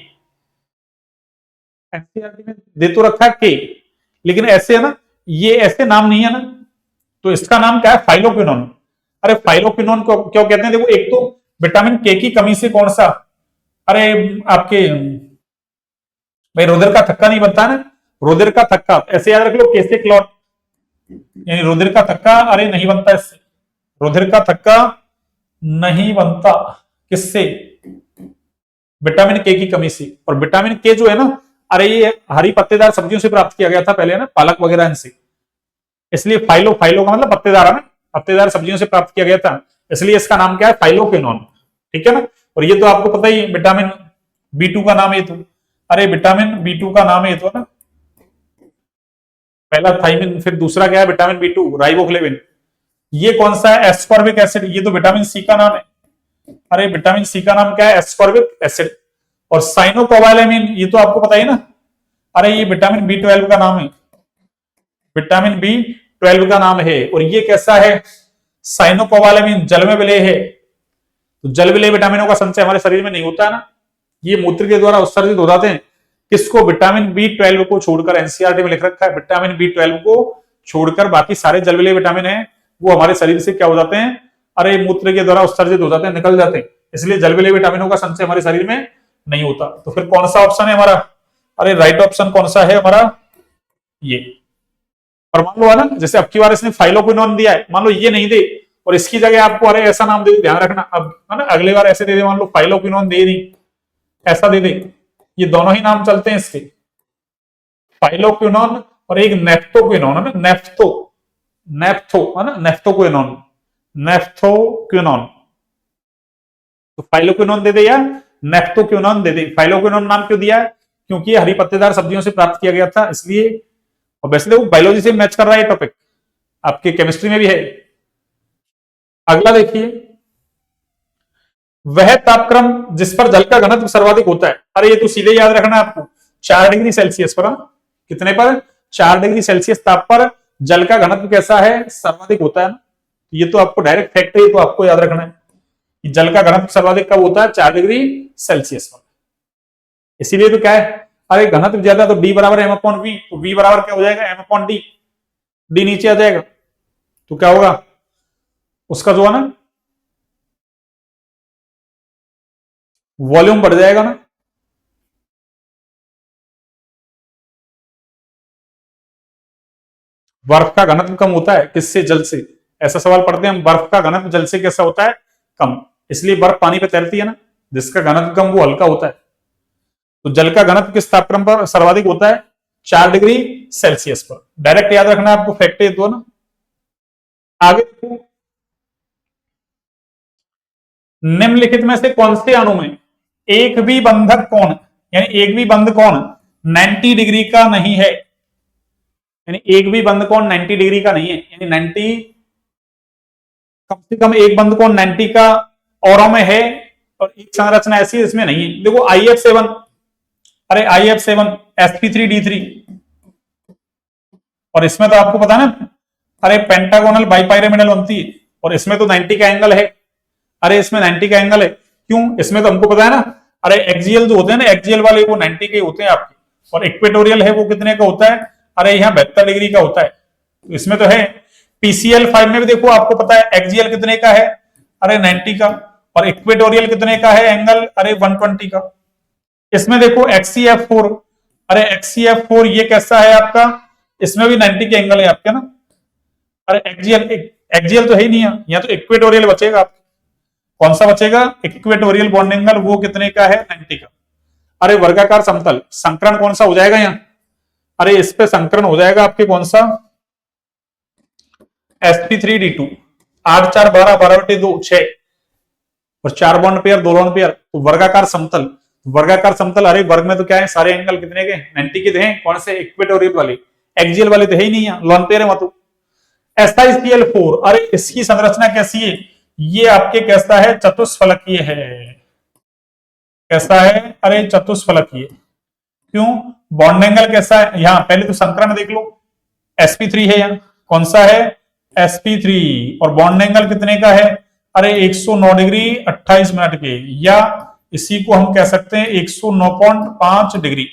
एनसीईआरटी में दे तो रखा है के, लेकिन ऐसे है ना, ये ऐसे नाम नहीं है ना, तो इसका नाम क्या है फाइलोक्विनोन। अरे फाइलोक्विनोन को क्यों कहते हैं, देखो एक तो विटामिन के की कमी से कौन सा, अरे आपके भाई रुधिर का थक्का नहीं बनता ना, रुधिर का थक्का ऐसे याद रख लो, कैसे क्लॉट, यानी रुधिर का थक्का अरे नहीं बनता इससे, रुधिर का थक्का नहीं बनता किससे, विटामिन के की कमी से। और विटामिन के जो है ना, अरे ये हरी पत्तेदार सब्जियों से प्राप्त किया गया था पहले ना, पालक वगैरह इनसे, इसलिए फाइलो, फाइलो का मतलब पत्तेदार है ना, पत्तेदार सब्जियों से प्राप्त किया गया था, इसलिए इसका नाम क्या है, फाइलोक्विनोन। ठीक है ना। और ये तो आपको पता ही है, विटामिन B2 का नाम है तो, अरे विटामिन B2 का नाम है तो ना, पहला थाइमिन, फिर दूसरा क्या है विटामिन B2 राइबोफ्लेविन। ये कौन सा है, एस्कॉर्बिक एसिड, ये तो विटामिन सी का नाम है। अरे विटामिन सी का नाम क्या है, एस्कॉर्बिक एसिड। और साइनोकोबालामिन, ये तो आपको पता ही ना, अरे ये विटामिन B12 का नाम है, विटामिन B12 का नाम है। और ये कैसा है, साइनोकोबालामिन जल में विलेय है। तो जल विलेय विटामिनों का संचय हमारे शरीर में नहीं होता है ना, ये मूत्र के द्वारा उत्सर्जित हो जाते हैं। किसको, विटामिन B12 को छोड़कर, एनसीईआरटी में लिख रखा है विटामिन B12 को छोड़कर बाकी सारे जल विलेय विटामिन है वो हमारे शरीर से क्या हो जाते हैं, अरे मूत्र के द्वारा उत्सर्जित हो जाते हैं, निकल जाते हैं, इसलिए जल विलेय विटामिनों का संचय हमारे शरीर में नहीं होता। तो फिर कौन सा ऑप्शन है हमारा, अरे राइट ऑप्शन कौन सा है हमारा, ये। और मान लो है ना, जैसे अब की बार इसने फाइलोक्विनोन दिया है, मान लो ये नहीं दे और इसकी जगह आपको अरे ऐसा नाम दे दे, ध्यान रखना, अब है ना अगली बार ऐसे दे दे, मान लो फाइलोक्विनोन दे नहीं, ऐसा दे दे, ये दोनों ही नाम चलते हैं इसके, फाइलोक्विनोन और एक नेफ्थोक्विनोन है ना, नेफ्थो, नेफ्थो है ना, नेफ्थोक्विनोन, नेफ्थोक्विनोन। तो फाइलोक्विनोन दे दे या नेफ्थोक्विनोन दे दे। फाइलोक्विनोन नाम क्यों दिया है, क्योंकि ये हरी पत्तेदार सब्जियों से प्राप्त किया गया था इसलिए। और वैसे देखो बायोलॉजी से मैच कर रहा है टॉपिक, आपके केमिस्ट्री में भी है। अगला देखिए, वह तापक्रम जिस पर जल का घनत्व सर्वाधिक होता है, अरे ये तो सीधे याद रखना है आपको, 4 डिग्री सेल्सियस पर, कितने पर, 4 डिग्री सेल्सियस ताप पर जल का घनत्व कैसा है, सर्वाधिक होता है ना। ये तो आपको डायरेक्ट फैक्ट है, तो आपको याद रखना है कि जल का घनत्व सर्वाधिक कब होता है, 4 डिग्री सेल्सियस पर। इसीलिए तो क्या है, अरे घनत्व ज्यादा तो D बराबर M/V, तो V बराबर क्या हो जाएगा, M/D, D नीचे आ जाएगा, तो क्या होगा उसका जो है ना वॉल्यूम बढ़ जाएगा ना। बर्फ का घनत्व कम होता है किससे, जल से, ऐसा सवाल पढ़ते हैं हम, बर्फ का घनत्व जल से कैसा होता है, कम, इसलिए बर्फ पानी पे तैरती है ना, जिसका घनत्व कम वो हल्का होता है। तो जल का घनत्व किस तापक्रम पर सर्वाधिक होता है, 4 डिग्री सेल्सियस पर, डायरेक्ट याद रखना आपको फैक्ट है तो ना। आगे देखो, निम्नलिखित में से कौन से अणु में एक भी बंधक कोण, यानी एक भी बंध कोण 90 डिग्री का नहीं है, यानी एक भी बंध कोण 90 डिग्री का नहीं है, यानी 90, कम से कम एक बंध कोण 90 का औरों में है, और एक संरचना ऐसी है इसमें नहीं है। देखो IF7, अरे IF7 sp3d3, और इसमें तो आपको पता ना, अरे पेंटागोनल बाइपाइरामिडल बनती है, और इसमें तो 90 का एंगल है, अरे इसमें 90 का एंगल है, क्यों, इसमें तो हमको पता है ना, अरे एक्सियल जो होते हैं ना, एक्सियल वाले वो 90 के होते हैं आपके, और इक्वेटोरियल है वो कितने का होता है, अरे यहाँ 72 डिग्री का होता है, तो इसमें तो है। PCL5 में भी देखो आपको पता है एक्सियल कितने का है, अरे 90 का, और इक्वेटोरियल कितने का है एंगल, अरे 120 का। इसमें देखो XCF4, अरे XCF4 ये कैसा है आपका, इसमें भी 90 के एंगल है आपके ना, अरे एक्सियल, एक्सियल तो है ही नहीं है, यहाँ तो इक्वेटोरियल बचेगा आपका, कौन सा बचेगा, इक्वेटोरियल बॉन्ड एंगल, वो कितने का है, 90 का। अरे वर्गाकार समतल, संकरण कौन सा हो जाएगा यहाँ, अरे इस पे संकरण हो जाएगा आपके कौन सा, sp3d2, 8 4 12 12/2 6, और 4 बॉन्ड पेयर 2 लोन पेयर, तो वर्गाकार समतल, वर्गाकार समतल, अरे वर्ग में तो क्या है, सारे एंगल कितने के 90 के हैं, कौन से, इक्वेटोरियल वाले, एक्सियल वाले तो है ही नहीं है, लोन पेयर है मतलब। SiCl4, अरे इसकी संरचना कैसी है, ये आपके कैसा है, चतुष्फलकीय है, कैसा है, अरे चतुष्फलकीय, क्यों, बॉन्ड एंगल कैसा है, यहाँ पहले तो संकरण देख लो, sp3 है, यहाँ कौन सा है, sp3, और बॉन्ड एंगल कितने का है, अरे 109 डिग्री 28 मिनट के, या इसी को हम कह सकते हैं 109.5 डिग्री,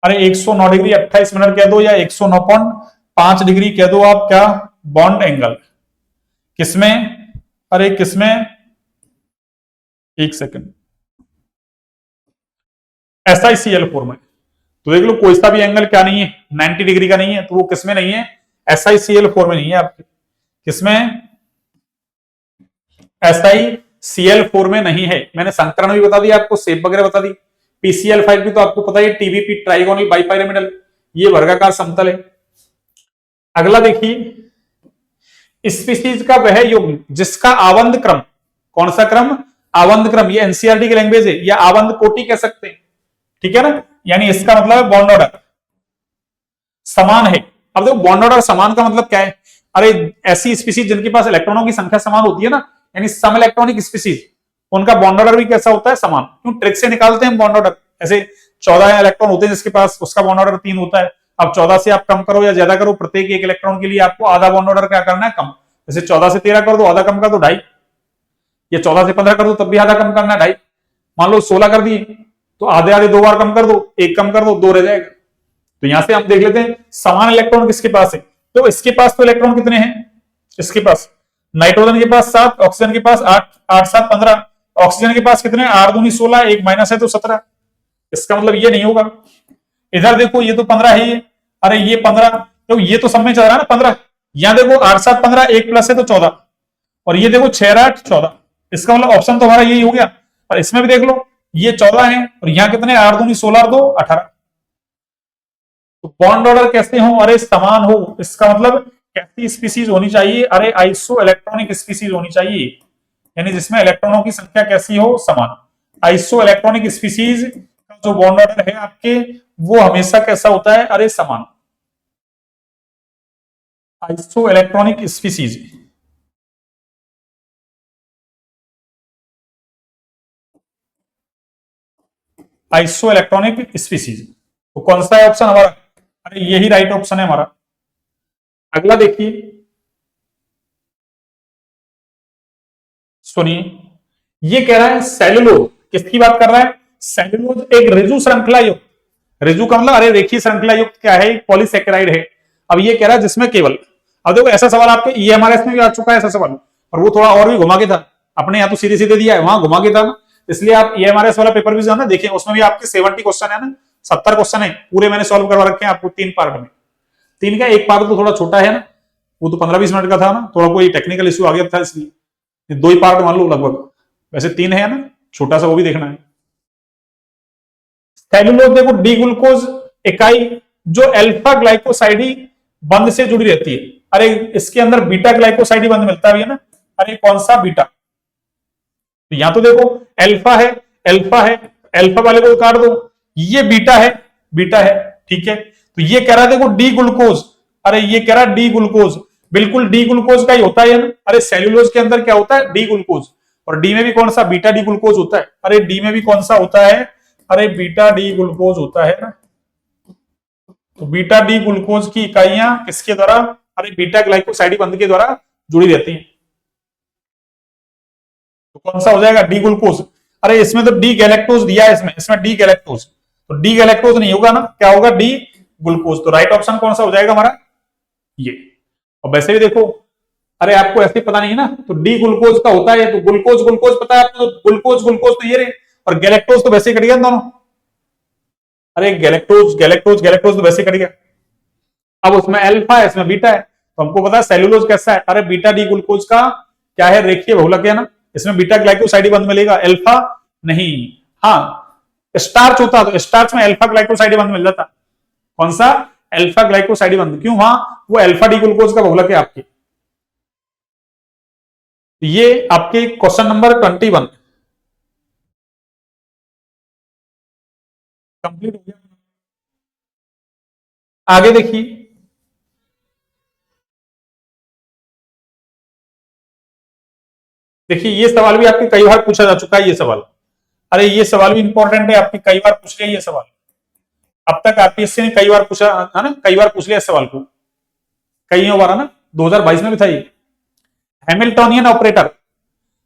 अरे 109 डिग्री 28 मिनट कह दो, या 109.5 डिग्री कह दो आप, क्या, बॉन्ड एंगल, किसमें, अरे किसमें, एक सेकंड, SiCl4 में। तो देख लो कोई सा भी एंगल क्या नहीं है, 90 डिग्री का नहीं है, तो वो किसमें नहीं है, SiCl4 में नहीं है आपके, किसमें, Cl4 में नहीं है। मैंने संकरण भी बता दिया आपको, शेप वगैरह बता दी। PCl5 भी तो आपको पता है, TBP ट्राइगोनल बाइपिरामिडल, ये वर्गाकार समतल है। अगला देखिए, स्पीसीज का वह युग्म जिसका आवंध क्रम, कौन सा क्रम? आवंध क्रम। ये एनसीईआरटी की लैंग्वेज है, या आवंध कोटि कह सकते हैं, ठीक है ना। यानी इसका मतलब है बॉन्ड ऑर्डर समान है। अब देखो बॉन्ड ऑर्डर समान का मतलब क्या है? अरे ऐसी स्पीसीज जिनके पास इलेक्ट्रॉनों की संख्या समान होती है ना, यानी सम इलेक्ट्रॉनिक स्पीसीज, उनका बॉन्ड ऑर्डर भी कैसा होता है? समान। क्यों? ट्रिक से निकालते हैं बॉन्ड ऑर्डर। ऐसे 14 इलेक्ट्रॉन होते हैं जिसके पास, उसका बॉन्ड ऑर्डर 3 होता है। अब 14 से आप कम करो या ज्यादा करो, प्रत्येक एक इलेक्ट्रॉन के लिए आपको आधा बॉन्ड ऑर्डर क्या करना है? कम। जैसे 14 से 13 कर दो, आधा कम कर दो 2.5, या 14 से 15 कर दो तब भी आधा कम करना है 2.5। मान लो 16 कर दिए तो आधे आधे 2 बार कम कर दो, 1 कम कर दो, 2 रह जाएगा। तो यहां से हम देख लेते हैं समान इलेक्ट्रॉन किसके पास है। तो इसके पास तो इलेक्ट्रॉन कितने हैं? इसके पास नाइट्रोजन के पास 7, ऑक्सीजन के पास 8, 8 7 15। ऑक्सीजन के पास कितने? 8 दूनी 16, एक माइनस है तो 17। इसका मतलब ये नहीं होगा। इधर देखो ये तो 15 है ये, अरे ये 15, तो ये तो सब में चल रहा है ना 15। यहां देखो 8 7 15, एक प्लस है तो 14, और ये देखो 6 8 14। इसका मतलब ऑप्शन तो हमारा यही हो गया। और इसमें भी देख लो ये 14 है, और यहां कितने? 8 दूनी 16 और 2 18। तो बॉन्ड ऑर्डर कैसे हो? अरे समान हो। इसका मतलब कैसी स्पीसीज होनी चाहिए? अरे आइसो इलेक्ट्रॉनिक स्पीसीज होनी चाहिए, यानी जिसमें इलेक्ट्रॉनों की संख्या कैसी हो? समान। आइसो इलेक्ट्रॉनिक स्पीसीज का जो बॉन्ड ऑर्डर है आपके, वो हमेशा कैसा होता है? अरे समान। Iso electronic species, iso electronic species, तो कौन सा है ऑप्शन हमारा? अरे यही राइट ऑप्शन है हमारा। अगला देखिए, सुनिए, ये कह रहा है सेलुलोज, किसकी बात कर रहा है? सेलुलोज एक रिजु श्रृंखला युक्त, रिजु का मतलब अरे रेखीय श्रृंखला युक्त क्या है? पॉलीसेकेराइड है। अब ये कह रहा है जिसमें केवल, अब देखो ऐसा सवाल आपके ईएमआरएस में भी आ चुका है ऐसा सवाल, और वो थोड़ा और भी घुमा के था। अपने यहाँ तो सीधे सीधे दिया है, वहां घुमा के था ना, इसलिए आप ईएमआरएस वाला पेपर भी जाना देखें, उसमें भी आपके 70 क्वेश्चन है ना, 70 क्वेश्चन है पूरे, मैंने सॉल्व करवा रखे हैं आपको 3 पार्ट में। 3 का एक पार्ट तो थोड़ा छोटा है ना, वो तो 15-20 मिनट का था ना, थोड़ा कोई टेक्निकल इश्यू आ गया था इसलिए 2 ही पार्ट मान लो लगभग, वैसे 3 है ना, छोटा सा वो भी देखना है। सेलुलोज देखो डी ग्लूकोज इकाई जो अल्फा ग्लाइकोसाइडी बंध से जुड़ी रहती है। अरे इसके अंदर बीटा ग्लाइकोसाइडी बंध मिलता भी है ना, अरे कौन सा? बीटा। तो यहां तो देखो अल्फा है, अल्फा है, अल्फा वाले को काट दो, ये बीटा है, बीटा है, ठीक है। तो ये कह रहा है देखो डी ग्लूकोज, अरे ये कह रहा है डी ग्लूकोज, बिल्कुल डी ग्लूकोज का ही होता है ना। अरे सेल्यूलोज के अंदर क्या होता है? डी ग्लूकोज, और डी में भी कौन सा? बीटा डी ग्लूकोज होता है। अरे डी में भी कौन सा होता है? अरे बीटा डी ग्लूकोज होता है ना। तो बीटा डी ग्लूकोज की इकाइयां किसके द्वारा? अरे बीटा ग्लाइकोसाइडी बंध के द्वारा जुड़ी रहती हैं। तो कौन सा हो जाएगा? D glucose. अरे इसमें तो डी गैलेक्टोज दिया है, इसमें डी गैलेक्टोज, तो डी गैलेक्टोज नहीं होगा ना, क्या होगा? D glucose. तो राइट ऑप्शन कौन सा हो जाएगा हमारा? ये। और वैसे भी देखो, अरे आपको ऐसे पता नहीं है ना, तो डी ग्लूकोज का होता है, तो ग्लूकोज ग्लूकोज पता है आपको, तो ग्लूकोज ग्लूकोज तो ये रहे, और गैलेक्टोज तो वैसे ही कट गया दोनों। अरे गैलेक्टोज गैलेक्टोज गैलेक्टोज तो वैसे कट गया। अब उसमें अल्फा है, इसमें बीटा है, तो हमको पता है सेलुलोज कैसा है? अरे बीटा डी ग्लूकोज का क्या है? रेखीय बहुलक है ना, इसमें बीटा ग्लाइकोसाइडी बंध मिलेगा, अल्फा नहीं। हाँ स्टार्च होता तो स्टार्च में अल्फा ग्लाइकोसाइडी बंध मिल जाता। कौन सा? अल्फा ग्लाइकोसाइडी बंध, क्यों? वहां वो अल्फा डी ग्लूकोज का बहुलक है आपके। ये आपके क्वेश्चन नंबर 21 कंप्लीट हो गया। आगे देखिए, देखिए ये सवाल भी आपके कई बार पूछा जा चुका है ये सवाल। अरे ये सवाल भी इंपॉर्टेंट है, आपके कई बार पूछ लिया ये सवाल, अब तक आरपीएससी ने कई बार पूछा है ना, कई बार पूछ लिया इस सवाल को, कई बार है ना, 2022 में भी था ये। हैमिल्टोनियन ऑपरेटर,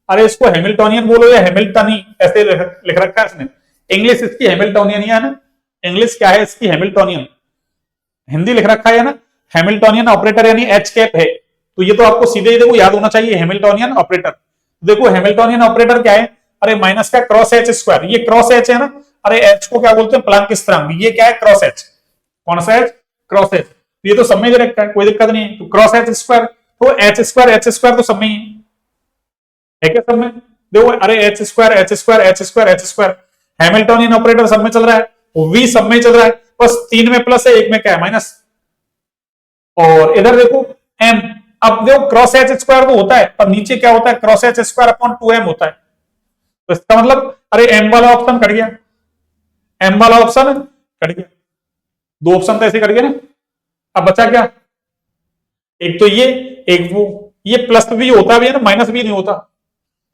अरे इसको हैमिल्टोनियन बोलो या हैमिल्टनी, ऐसे लिख रखा है इसने। इंग्लिश इसकी हैमिल्टोनियन ही है ना, इंग्लिश क्या है इसकी? हैमिल्टोनियन। हिंदी लिख रखा है ना हैमिल्टोनियन ऑपरेटर, यानी एच कैप है, तो ये तो आपको सीधे ही देखो याद होना चाहिए हैमिल्टोनियन ऑपरेटर। देखो हैमिल्टोनियन ऑपरेटर क्या है? अरे माइनस का क्रॉस एच स्क्वायर, ये क्रॉस एच है ना, अरे एच को क्या बोलते हैं? प्लांक स्थिरांक। ये क्या है? Cross H. कौन सा एच? Cross H. तो ये तो सब में रखा है, कोई दिक्कत नहीं है। तो क्रॉस एच स्क्वायर, तो एच स्क्वायर तो सब में ही है क्या? सब में। देखो अरे H square H square H square H square, Hamiltonian operator सब में चल रहा है, वी सब में चल रहा है, बस 3 में प्लस है, 1 में क्या है माइनस। और इधर देखो एम, अब देखो क्रॉस एच स्क्वायर वो होता है, पर नीचे क्या होता है, cross H square upon 2m होता है। तो इसका मतलब अरे एम वाला ऑप्शन कट गया, एम वाला ऑप्शन कट गया, 2 ऑप्शन तो ऐसे कट गए ना। अब बचा क्या, एक तो ये, एक वो, ये प्लस भी होता भी है ना, माइनस भी नहीं होता,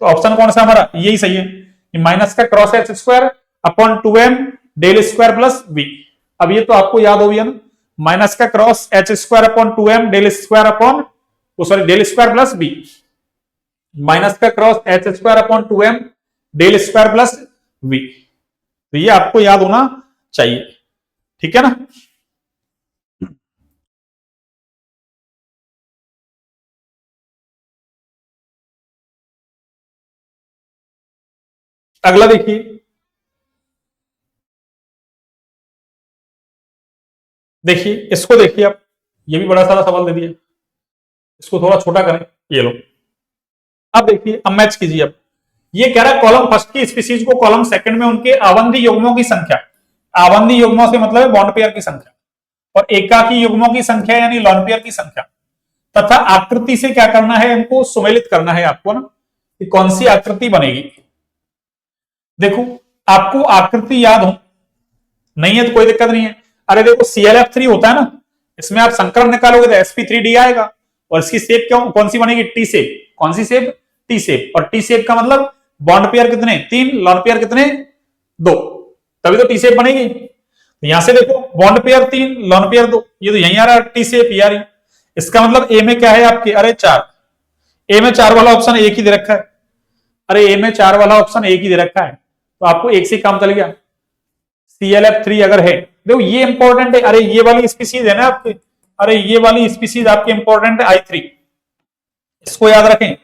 तो ऑप्शन कौन सा हमारा, यही सही है, माइनस का cross H square upon 2m del square plus V. अब ये तो आपको याद हो गया ना, माइनस का cross H square upon 2m del square upon, sorry del square plus b, minus का cross H square upon 2m del square plus v. तो ये आपको याद होना चाहिए, ठीक है ना। अगला देखिए, देखिए इसको देखिए आप, ये भी बड़ा सारा सवाल दे दिया, इसको थोड़ा छोटा करें, ये लो। अब देखिए, अब मैच कीजिए। अब ये कह रहा है कॉलम फर्स्ट की स्पीसीज को कॉलम सेकंड में उनके आवंधी युग्मों की संख्या, आवंधी युग्मों से मतलब है बॉन्ड पेयर की संख्या, और एकाकी युग्मों की संख्या यानी लॉन पेयर की संख्या, तथा आकृति से क्या करना है, इनको सुमेलित करना है आपको ना, कि कौन सी आकृति बनेगी। देखो आपको आकृति याद हो, नहीं है तो कोई दिक्कत नहीं है। अरे देखो ClF3 होता है ना, इसमें आप संकरण निकालोगे तो sp3d आएगा, और इसकी शेप क्यों कौन सी बनेगी, टी शेप। कौन सी शेप, टी शेप। और टी शेप का मतलब बॉन्ड पेयर कितने, 3, लॉन पेयर कितने, 2, तभी तो टी शेप बनेगी। तो यहां से देखो बॉन्ड पेयर 3, लॉन पेयर 2, ये तो यहीं आ रहा है टी शेप ये आ रही। इसका मतलब ए में क्या है आपके, अरे 4, ए में 4 वाला ऑप्शन एक ही दे रखा है, अरे ए में 4 वाला ऑप्शन एक ही दे रखा है, तो आपको एक से काम चल गया। ClF3 अगर है, देखो ये इंपॉर्टेंट है, अरे ये वाली स्पीसीज है ना आपकी, अरे ये वाली स्पीसीज आपकी इंपॉर्टेंट है I3, इसको याद रखें।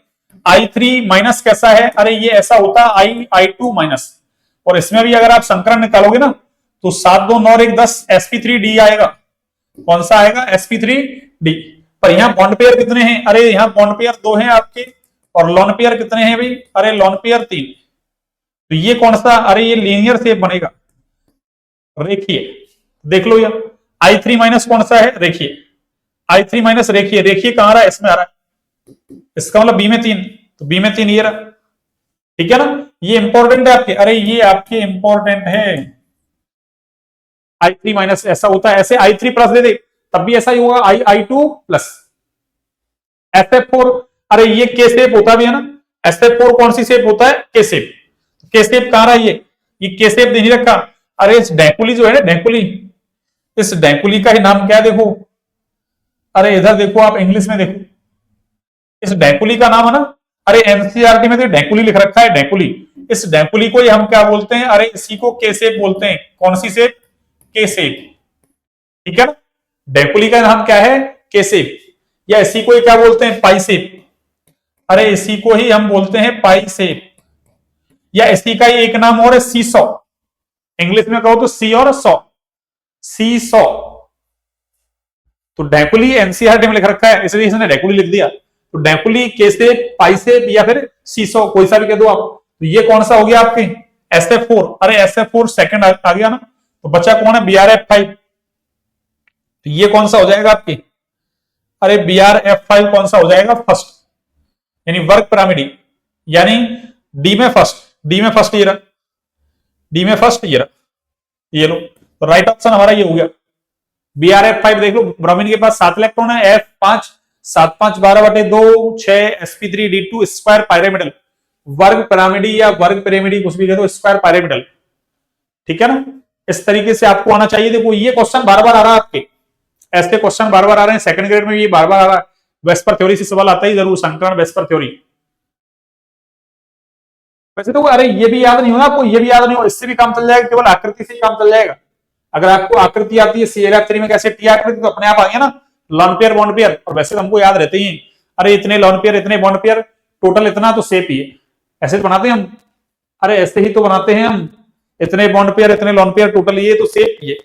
I3 माइनस कैसा है, अरे ये ऐसा होता है I2 माइनस, और इसमें भी अगर आप संकरण निकालोगे ना तो 7 2 9 1 10 sp3d आएगा। कौन सा आएगा, sp3d। पर यहाँ बॉन्ड पेयर कितने हैं, अरे यहाँ बॉन्ड पेयर 2 हैं आपके, और लॉन पेयर कितने हैं भाई, अरे लॉन पेयर 3। तो ये कौन सा, अरे ये लीनियर शेप बनेगा, रेखीय। देख लो यार, I3 माइनस कौन सा है, रेखीय। I3 माइनस रेखीय, रेखीय कहां रहा है, इसमें आ रहा है, इसका मतलब बी में 3, तो बी में 3 ये रहा, ठीक है ना। ये इंपॉर्टेंट है आपके, अरे ये आपके इंपॉर्टेंट है। I3 माइनस ऐसा होता है, ऐसे I3 प्लस दे दे तब भी ऐसा ही होगा, I2 प्लस SF4। अरे ये के शेप होता भी है ना, SF4 कौन सी शेप होता है, के शेप। के शेप कहां रहा, ये के शेप नहीं रखा। अरे इस डेकुली जो है ना, डेकुली, इस डेकुली का ही नाम क्या है देखो, अरे इधर देखो आप इंग्लिश में देखो, इस डेकुली का नाम है ना, अरे एनसीईआरटी में तो डेकुली लिख रखा है, डेकुली। इस डेकुली को ही हम क्या बोलते हैं, अरे इसी को के शेप बोलते हैं। कौन सी शेप, के शेप, ठीक है ना। डेकुली का नाम क्या है, के शेप, या इसी को ही क्या बोलते हैं, पाई शेप। अरे इसी को ही हम बोलते हैं पाई शेप, या इसी का ही एक नाम और है सी सॉ, इंग्लिश में कहो तो सी और सॉ, सी सॉ। तो डेकुली एनसीईआरटी में लिख रखा है, इसलिए इसने डेकुली लिख दिया। तो डेकुली, के शेप, पाई शेप, या फिर सीसो, कोई सा भी कह दो आप। तो ये कौन सा हो गया आपके, SF4। अरे SF4 सेकंड आ गया ना, तो बचा कौन है, BRF5। तो ये कौन सा हो जाएगा आपकी, अरे BRF5 कौन सा हो जाएगा, फर्स्ट, यानी वर्ग पिरामिडी, यानी डी में फर्स्ट, डी में फर्स्ट ये रहा, डी में फर्स्ट ये रहा, ये लो। तो राइट ऑप्शन हमारा ये हो गया, BRF5। देख लो ब्रोमीन के पास 7 इलेक्ट्रॉन है, F5 7 5 12/2 6 sp3d2 स्क्वायर पायरामिडल, वर्ग पिरामिडी या वर्ग पिरामिडी कुछ भी कह दो, स्क्वायर पायरामिडल, ठीक है ना। इस तरीके से आपको आना चाहिए। देखो ये क्वेश्चन बार बार आ रहा है आपके, ऐसे क्वेश्चन बार बार आ रहे हैं, सेकंड ग्रेड में भी बार बार आ रहा है। वेस्पर थ्योरी से सवाल आता ही जरूर, संकरण वेस्पर थ्योरी। वैसे तो अरे ये भी याद नहीं होगा आपको, ये भी याद नहीं हो, इससे भी काम चल जाएगा, केवल आकृति से ही काम चल जाएगा। अगर आपको आकृति आती है ClF3 में कैसे टी आकृति, तो अपने आप आ गया ना, लॉन पेयर बॉन्ड पेयर। और वैसे तो हमको याद रहते ही, अरे इतने लॉन पेयर इतने बॉन्ड पेयर टोटल इतना, तो शेप ही है, ऐसे तो बनाते हैं हम, अरे ऐसे ही तो बनाते हैं हम, इतने बॉन्ड पेयर इतने लॉन पेयर टोटल ये, तो शेप ये।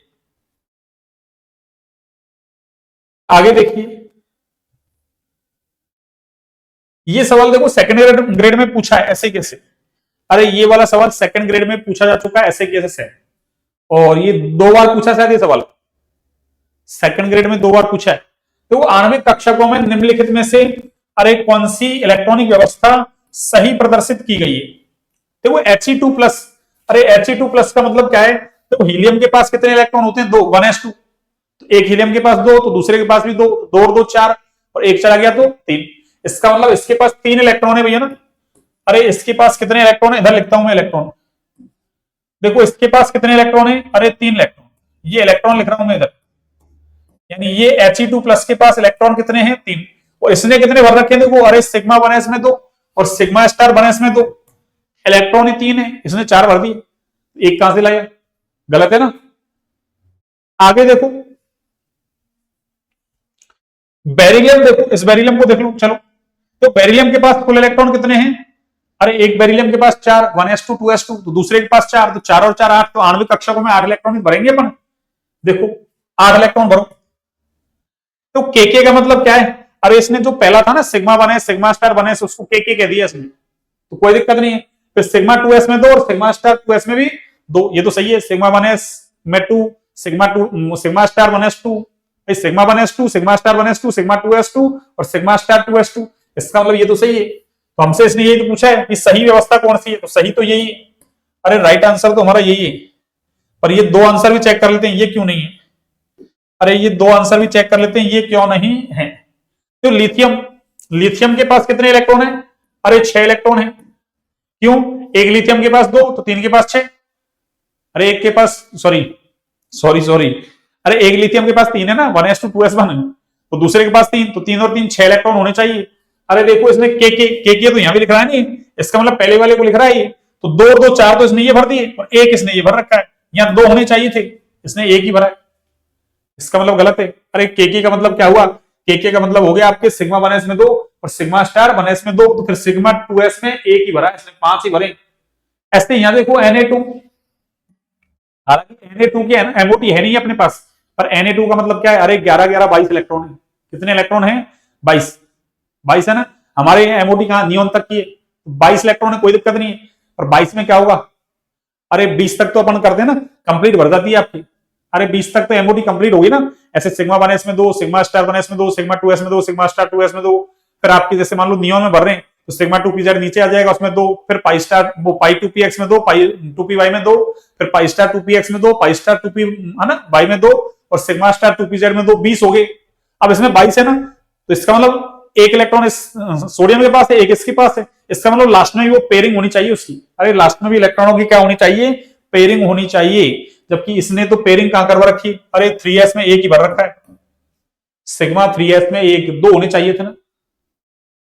आगे देखिए, ये सवाल देखो सेकंड ग्रेड में पूछा है, ऐसे कैसे, अरे ये वाला सवाल सेकंड ग्रेड में पूछा जा चुका है, ऐसे केसेस है, और ये 2 बार पूछा शायद ये सवाल, सेकंड ग्रेड में 2 बार पूछा है। तो आणविक कक्षकों में निम्नलिखित में से अरे कौन सी इलेक्ट्रॉनिक व्यवस्था सही प्रदर्शित की गई है? तो वो He2+, अरे He2+ का मतलब क्या है? तो हीलियम के पास कितने इलेक्ट्रॉन होते हैं? 2, 1s2। तो एक हीलियम के पास 2, तो दूसरे के पास भी 2, 2 और 2 4, और एक चला गया तो 3। इसका मतलब इसके पास 3 इलेक्ट्रॉन है भैया ना। अरे इसके पास कितने इलेक्ट्रॉन है? इधर लिखता हूं मैं इलेक्ट्रॉन, देखो इसके पास कितने इलेक्ट्रॉन है? अरे 3 इलेक्ट्रॉन, ये इलेक्ट्रॉन लिख रहा हूं मैं इधर, यानी ये He2+ के पास इलेक्ट्रॉन कितने हैं? 3। और इसने कितने भर रखे हैं? देखो, अरे सिग्मा 1s में 2 और सिग्मा स्टार 1s में 2, इलेक्ट्रॉन ही 3 है, इसने 4 भर दिए, एक कहां से लाया? गलत है ना। आगे देखो बेरिलियम, देखो इस बेरिलियम को देख लो, चलो। तो बेरिलियम के पास कुल इलेक्ट्रॉन कितने हैं? अरे एक बेरिलियम के पास 4, 1s2 2s2, तो दूसरे के पास 4, तो 4 और 4 8, तो आणविक कक्षकों में 8 इलेक्ट्रॉन भरेंगे अपन। देखो 8 इलेक्ट्रॉन भरो। तो के का मतलब क्या है? अरे इसने जो पहला था ना sigma 1s sigma star 1s, उसको के कह दिया इसने, तो कोई दिक्कत नहीं है। फिर सिग्मा 2s में 2 और सिग्मा स्टार 2s में भी 2, ये तो सही है। सिग्मा 1s में 2, sigma star 1s 2, sigma 1s 2, sigma star 1s 2, sigma 2s 2 और सिग्मा स्टार 2s 2, इसका मतलब ये तो सही है। तो हमसे इसने यही तो पूछा है कि सही व्यवस्था कौन सी है, तो सही तो यही है। अरे राइट आंसर तो हमारा यही है, पर ये 2 आंसर भी चेक कर लेते हैं, ये क्यों नहीं है? अरे ये 2 आंसर भी चेक कर लेते हैं, ये क्यों नहीं है? तो लिथियम, लिथियम के पास कितने इलेक्ट्रॉन है? अरे 6 इलेक्ट्रॉन है। क्यों? एक लिथियम के पास 2, तो 3 के पास 6। अरे एक के पास सॉरी, अरे एक लिथियम के पास 3 है ना, 1s2 2s1 है, तो दूसरे के पास 3, तो 3 और 3 6 इलेक्ट्रॉन होने चाहिए। अरे देखो इसने के तो यहां भी लिख रहा है नहीं, इसका मतलब पहले वाले को लिख रहा है ये, तो 2 और 2 4 तो इसने ये भर दिए, और एक इसने ये भर रखा है, यहां 2 होने चाहिए थे, इसने एक ही भरा है, इसका मतलब गलत है। अरे के का मतलब क्या हुआ? के का मतलब हो गया आपके सिग्मा 1s में 2 और सिग्मा स्टार 1s में 2, तो फिर सिग्मा 2s में एक ही भरा, इसने 5 ही भरे। ऐसे यहां देखो Na2, हालांकि Na2 के MOT है नहीं अपने पास, पर Na2 का मतलब क्या है? अरे 11 11 22 इलेक्ट्रॉन है। कितने इलेक्ट्रॉन है? 22 है ना। हमारे MOT कहां? नियोन तक की है, 22 इलेक्ट्रॉन है, कोई दिक्कत नहीं है। पर 22 में क्या होगा? अरे 20 तक तो अपन करते हैं ना, कंप्लीट भर जाती है आपकी। अरे 20 तक तो MOT कंप्लीट होगी ना। ऐसे सिग्मा 1s में 2, सिग्मा स्टार 1s में 2, सिग्मा 2s में 2, सिग्मा स्टार 2s में 2, फिर आपकी जैसे मान लो नियोन में भर रहे हैं, तो सिग्मा 2pz नीचे आ जाएगा, उसमें 2, फिर पाई स्टार वो पाई 2px में 2, पाई 2py में 2, फिर पाई स्टार 2px में 2, पाई स्टार 2p है ना y में 2, और सिग्मा स्टार 2pz में 2, 20 हो गए। अब इसमें 22 है ना, तो इसका मतलब एक इलेक्ट्रॉन इस सोडियम के पास है, एक इसके पास है, इसका मतलब लास्ट में भी वो पेयरिंग होनी चाहिए उसकी। अरे लास्ट में भी इलेक्ट्रॉनों की क्या होनी चाहिए? पेयरिंग होनी चाहिए, जबकि इसने तो पेयरिंग कहां करवा रखी? अरे 3s में एक ही भर रखा है, सिग्मा 3s में एक 2 होने चाहिए थे ना।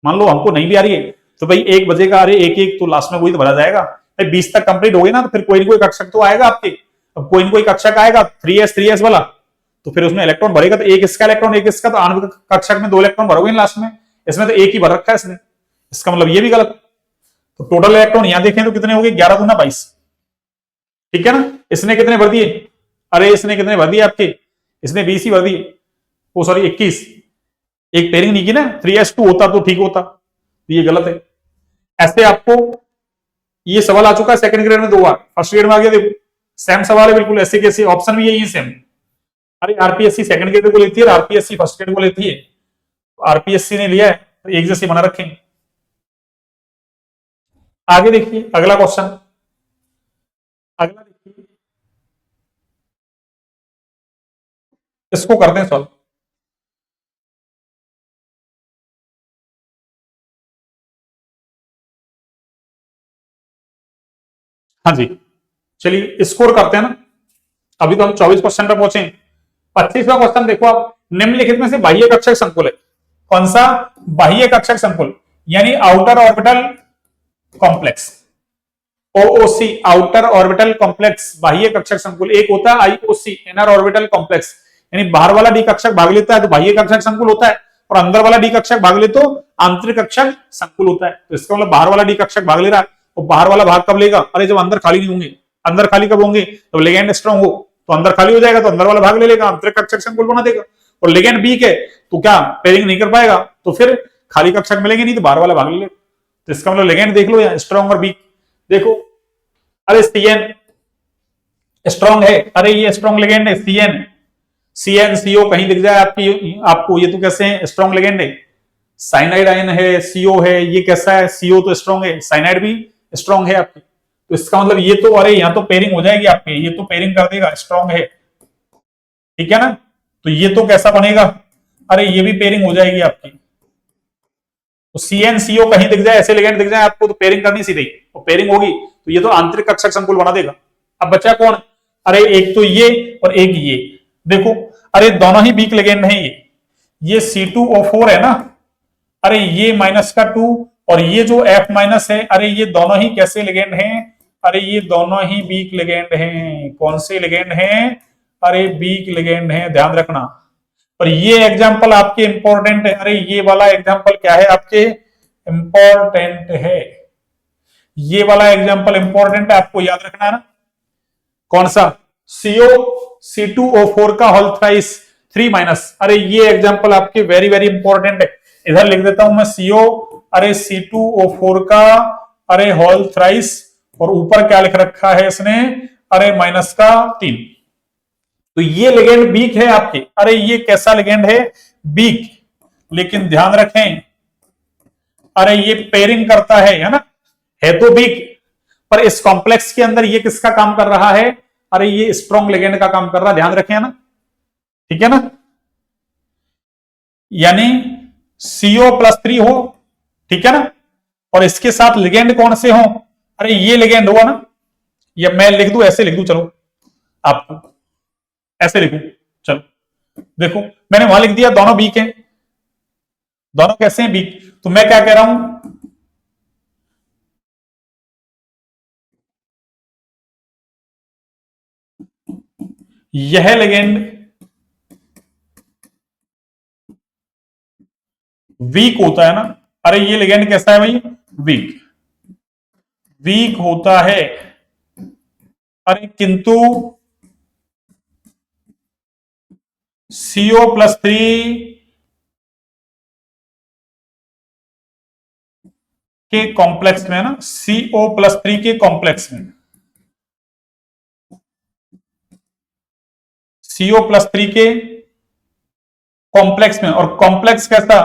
मान लो हमको नहीं भी आ रही है, तो भाई एक बजेगा, अरे एक एक तो लास्ट में वही तो भरा जाएगा। भाई 20 तक कंप्लीट हो गए ना, तो फिर कोई ना कोई कक्षक तो आएगा आपके। अब कोई ना कोई कक्षक आएगा 3s वाला, तो फिर उसमें इलेक्ट्रॉन भरेगा, तो एक इसका इलेक्ट्रॉन एक इसका, तो आणविक कक्षक में 2 इलेक्ट्रॉन भरोगे लास्ट में, इसमें तो एक ही भर रखा है इसने, इसका मतलब ये भी गलत। तो टोटल इलेक्ट्रॉन यहां देखें तो कितने हो गए? 11 दूना 22, ठीक है ना। इसने कितने भर दिए? अरे इसने कितने भर दिए आपके? इसने 20 ही भर दिए, ओ सॉरी 21, एक पेयरिंग नहीं की ना, 3s2 होता तो ठीक होता, तो ये गलत है। ऐसे आपको ये सवाल आ चुका है सेकंड ग्रेड में 2 बार, फर्स्ट ग्रेड में आ गया, देखो सेम सवाल है बिल्कुल, ऐसे कैसे ऑप्शन भी यही है सेम। अरे आरपीएससी सेकंड ग्रेड को लेती है, आरपीएससी फर्स्ट ग्रेड को लेती है, आरपीएससी ने लिया है तो एक जैसे बना रखें। आगे देखिए अगला क्वेश्चन, अगला देखिए, इसको करते हैं सॉल्व। हाँ जी, चलिए स्कोर करते हैं ना। अभी तो हम 24 क्वेश्चन पर पहुंचे। 25वां क्वेश्चन देखो आप, निम्नलिखित में से बाह्य कक्षक संकुल है। कौन सा? बाह्य कक्षक संकुल, यानी outer orbital complex, OOC outer orbital complex, बाह्य कक्षक संकुल। एक होता है आईओसी इनर ऑर्बिटल कॉम्प्लेक्स, यानी बाहर वाला डी कक्षक भाग लेता है तो बाह्य कक्षक संकुल होता है, और अंदर वाला डी कक्षक भाग ले तो आंतरिक कक्षक संकुल होता है। तो इसका मतलब बाहर वाला डी कक्षक भाग ले रहा है, तो बाहर वाला भाग कब लेगा? अरे जब अंदर खाली नहीं होंगे। अंदर खाली कब होंगे? तो लिगेंड स्ट्रांग हो, तो अंदर खाली हो जाएगा, तो अंदर वाला भाग ले लेगा, आंतरिक कक्षक संकुल बना देगा। और लिगेंड वीक है तो क्या पेयरिंग नहीं कर पाएगा, तो फिर खाली कक्षक मिलेंगे नहीं, तो बाहर वाला भाग ले लेगा। तो इसका मतलब लिगेंड देख लो, या स्ट्रांग और वीक, देखो, अरे CN स्ट्रॉन्ग है, अरे ये स्ट्रॉन्ग लिगेंड है CN, CnCO कहीं दिख जाए आपको, ये तो कैसे है, स्ट्रॉन्ग लिगेंड है। साइनाइड आयन है, CO है, ये कैसा है, CO तो स्ट्रॉन्ग है, साइनाइड भी स्ट्रॉन्ग है आपकी, तो इसका मतलब ये तो, अरे यहाँ तो पेयरिंग हो जाएगी आपकी, ये तो पेयरिंग कर देगा, स्ट्रॉन्ग है, ठीक है ना। तो ये तो कैसा बनेगा, अरे ये भी पेयरिंग हो जाएगी आपकी। तो CnCO कहीं दिख जाए, ऐसे लिगेंड दिख जाए आपको, तो पेयरिंग करनी सीधी, और पेयरिंग होगी तो ये तो आंतरिक कक्षक संकुल बना देगा। अब बचा कौन, अरे एक तो ये और एक ये, देखो अरे दोनों ही वीक लिगेंड है, ये C2O4 है ना, अरे ये -2 और ये जो F- है, अरे ये दोनों ही कैसे लिगेंड हैं, अरे ये दोनों ही वीक लिगेंड हैं। कौन से लिगेंड हैं, अरे वीक लिगेंड हैं, ध्यान रखना। और ये एग्जांपल आपके इंपॉर्टेंट है, अरे ये वाला एग्जांपल क्या है आपके, इंपॉर्टेंट है, ये वाला एग्जांपल इंपॉर्टेंट है, आपको याद रखना है ना। कौन सा, C2O4 का होल थ्राइस 3-, अरे ये एग्जांपल आपके वेरी वेरी इंपॉर्टेंट है। इधर लिख देता हूं मैं CO, अरे C2O4 का अरे होल थ्राइस, और ऊपर क्या लिख रखा है इसने, अरे -3। तो ये लिगेंड वीक है आपके, अरे ये कैसा लिगेंड है, वीक, लेकिन ध्यान रखें, अरे ये पेयरिंग करता है ना, है तो वीक, पर इस कॉम्प्लेक्स के अंदर ये किसका काम कर रहा है, अरे ये स्ट्रॉन्ग लिगेंड का काम कर रहा है, ध्यान रखें ना, ठीक है ना। यानी CO+3 हो, ठीक है ना, और इसके साथ लिगेंड कौन से हो, अरे ये लिगेंड हुआ ना, या मैं लिख दूं, ऐसे लिख दूं, चलो आपको ऐसे लिखूं, चलो देखो मैंने वहां लिख दिया दोनों वीक हैं, दोनों कैसे हैं, वीक। तो मैं क्या कह रहा हूं, यह लिगेंड वीक होता है ना, अरे ये लिगेंड कैसा है भाई, वीक, वीक होता है, अरे किंतु CO+3 के कॉम्प्लेक्स में ना, CO+3 के कॉम्प्लेक्स में, CO+3 के कॉम्प्लेक्स में, और कॉम्प्लेक्स कैसा,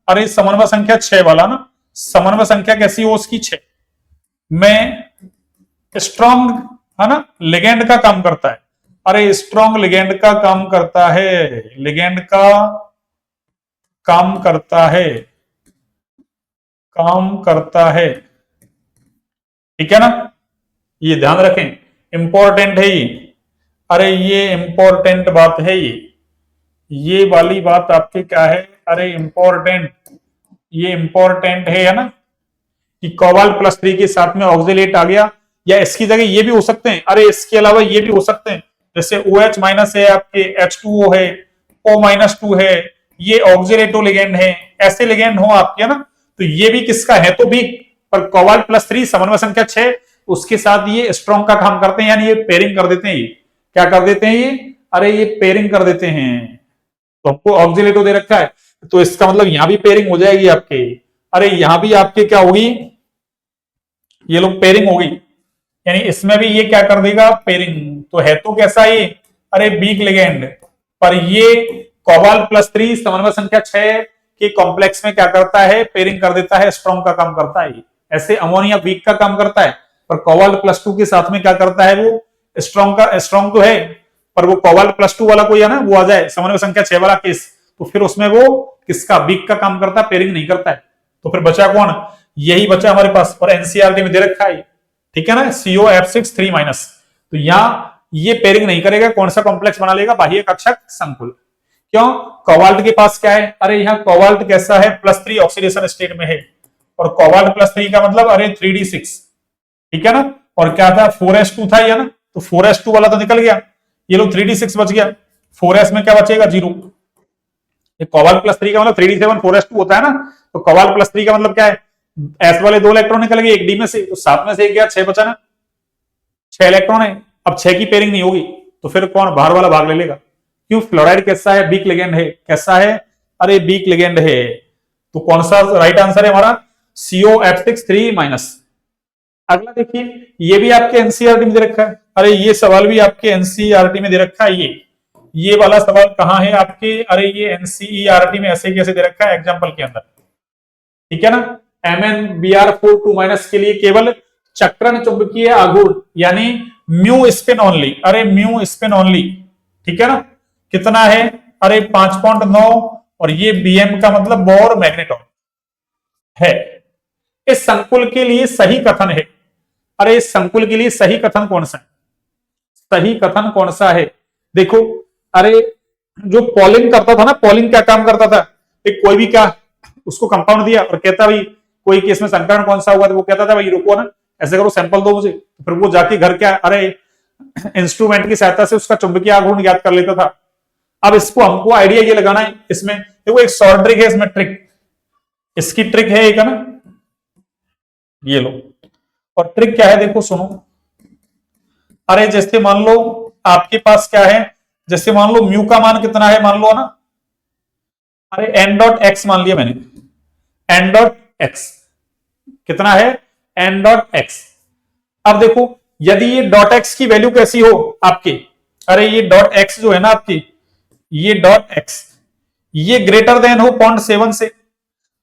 अरे समन्वय संख्या 6 वाला ना, समन्वय संख्या कैसी हो उसकी 6 में, स्ट्रॉन्ग है ना, लिगेंड का काम करता है, अरे स्ट्रॉन्ग लिगेंड का काम करता है, लिगेंड का काम करता है, काम करता है, ठीक है ना, ये ध्यान रखें, इंपॉर्टेंट है ये, अरे ये इंपॉर्टेंट बात है ये वाली बात आपकी क्या है, अरे इंपॉर्टेंट, ये इंपॉर्टेंट है ना, कि कोबाल्ट+3 के साथ में ऑक्सिलेट आ गया, या इसकी जगह ये भी हो सकते हैं, अरे इसके अलावा ये भी हो सकते हैं, जैसे OH- है आपके, H2O है, O-2 है, ये ऑक्सिलेटो लिगेंड है, ऐसे लिगेंड हो आपके, है ना, तो ये भी किसका है, तो भी, पर कोबाल्ट+3 समन्वय संख्या 6, उसके साथ ये स्ट्रॉन्ग का काम करते हैं, यानी ये पेयरिंग कर देते हैं, ये क्या कर देते हैं ये, अरे ये पेयरिंग कर देते हैं, तो आपको ऑक्सिलेटो दे रखा है, तो इसका मतलब यहां भी पेयरिंग हो जाएगी आपके, अरे यहां भी आपके क्या होगी, ये लोग पेयरिंग होगी, यानी इसमें भी ये क्या कर देगा, पेयरिंग, तो है तो कैसा ये, अरे वीक लिगेंड, पर ये कोबाल्ट+3 समन्वय संख्या 6 के कॉम्प्लेक्स में क्या करता है, पेयरिंग कर देता है, स्ट्रॉन्ग का काम करता है। ऐसे अमोनिया वीक का काम करता है, पर कोबाल्ट+2 के साथ में क्या करता है, वो स्ट्रॉन्ग तो है, पर वो कोबाल्ट+2 वाला कोई है ना, वो आ जाए समन्वय संख्या 6 वाला केस, तो फिर उसमें वो किसका, वीक का काम करता है, पेयरिंग नहीं करता है। तो फिर बचा कौन, यही बचा हमारे पास, और एनसीईआरटी में दे रखा है, ठीक है ना, COF6 3-, तो यहां ये पेयरिंग नहीं करेगा, कौन सा कॉम्प्लेक्स बना लेगा, बाह्य कक्षक संकुल। क्यों, कोबाल्ट के पास क्या है, अरे यहाँ कोबाल्ट कैसा है, +3 ऑक्सीडेशन स्टेट में है, और कोबाल्ट+3 का मतलब अरे 3d6, ठीक है ना, और क्या था 4s2 था ये ना, तो 4s2 वाला तो निकल गया, ये लोग 3d6 बच गया, 4s में क्या बचेगा, 0। ये कोबाल्ट+3 का मतलब 3d7 4s2 होता है ना, तो कोबाल्ट+3 का मतलब क्या है, एस वाले 2 इलेक्ट्रॉन निकल गए एक डी में से, तो 7 में से 1 गया, 6 बचा ना, 6 इलेक्ट्रॉन है, अब 6 की पेयरिंग नहीं होगी, तो फिर कौन बाहर वाला भाग ले लेगा, क्यों, फ्लोराइड कैसा है, वीक लिगेंड है, कैसा है, अरे वीक लिगेंड है, तो कौन सा राइट आंसर है हमारा, COF6 3-। अगला देखिए, ये भी आपके एनसीईआरटी में दे रखा है। अरे ये सवाल भी आपके एनसीईआरटी में दे रखा है। ये वाला सवाल कहाँ है आपके? अरे ये एनसीईआरटी में ऐसे कैसे दे रखा है एग्जाम्पल के अंदर, ठीक है ना। MnBr4 2- के लिए केवल चक्रण चुंबकीय आघूर्ण यानी म्यू स्पिन ओनली। अरे म्यू स्पिन ओनली, ठीक है ना। कितना है? अरे 5.9 और ये Bm का मतलब बोर मैग्नेटॉन है। इस संकुल के लिए सही कथन है। अरे इस संकुल के लिए सही कथन कौन सा है? सही कथन कौन सा है? देखो, अरे जो पॉलिंग करता था ना, पॉलिंग क्या काम करता था? एक कोई भी क्या उसको कंपाउंड दिया और कहता भाई कोई केस में संकरण कौन सा होगा, तो वो कहता था भाई रुको ना, ऐसे करो सैंपल दो मुझे। फिर वो जाके घर क्या, अरे इंस्ट्रूमेंट की सहायता से उसका चुंबकीय आघूर्ण ज्ञात कर लेता था। अब इसको हमको आइडिया ये लगाना है इसमें, देखो एक शॉर्ट ट्रिक है इसमें, ट्रिक इसकी ट्रिक है एक, है ना, ये लो। और ट्रिक क्या है देखो सुनो। अरे जैसे मान लो आपके पास क्या है, जैसे मान लो म्यू का मान कितना है मान लो, ना। अरे n.x मान लिया मैंने, n.x कितना है? n.x। अब देखो यदि ये डॉट एक्स की वैल्यू कैसी हो आपकी, अरे ये डॉट एक्स जो है ना आपकी, ये डॉट एक्स ये ग्रेटर देन हो 0.7 से,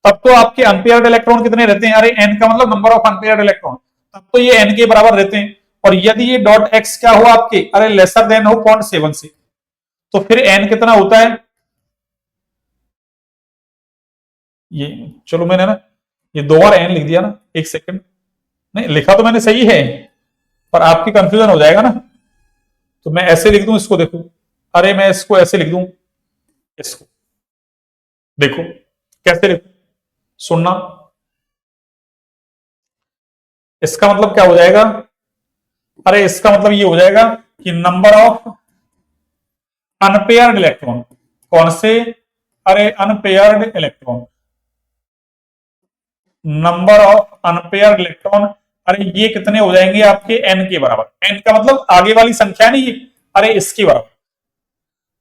तब तो आपके अनपेयर्ड इलेक्ट्रॉन कितने रहते हैं? अरे n का मतलब नंबर ऑफ अनपेयर्ड इलेक्ट्रॉन, तब तो ये n के बराबर रहते हैं। और यदि ये डॉट एक्स क्या हो आपके, अरे लेसर देन हो 0.7 से, तो फिर n कितना होता है? ये चलो मैंने ना ये 2 बार n लिख दिया ना, एक सेकंड, नहीं लिखा तो मैंने सही है पर आपकी कंफ्यूजन हो जाएगा ना, तो मैं ऐसे लिख दूं इसको, देखो अरे मैं इसको ऐसे लिख दूं, इसको देखो कैसे लिखूं, सुनना। इसका मतलब क्या हो जाएगा? अरे इसका मतलब ये हो जाएगा कि नंबर ऑफ अनपेयर्ड इलेक्ट्रॉन, कौन से? अरे unpaired electron, number of unpaired electron. अरे ये कितने हो जाएंगे आपके? n के बराबर। n का मतलब आगे वाली संख्या नहीं, अरे इसके बराबर।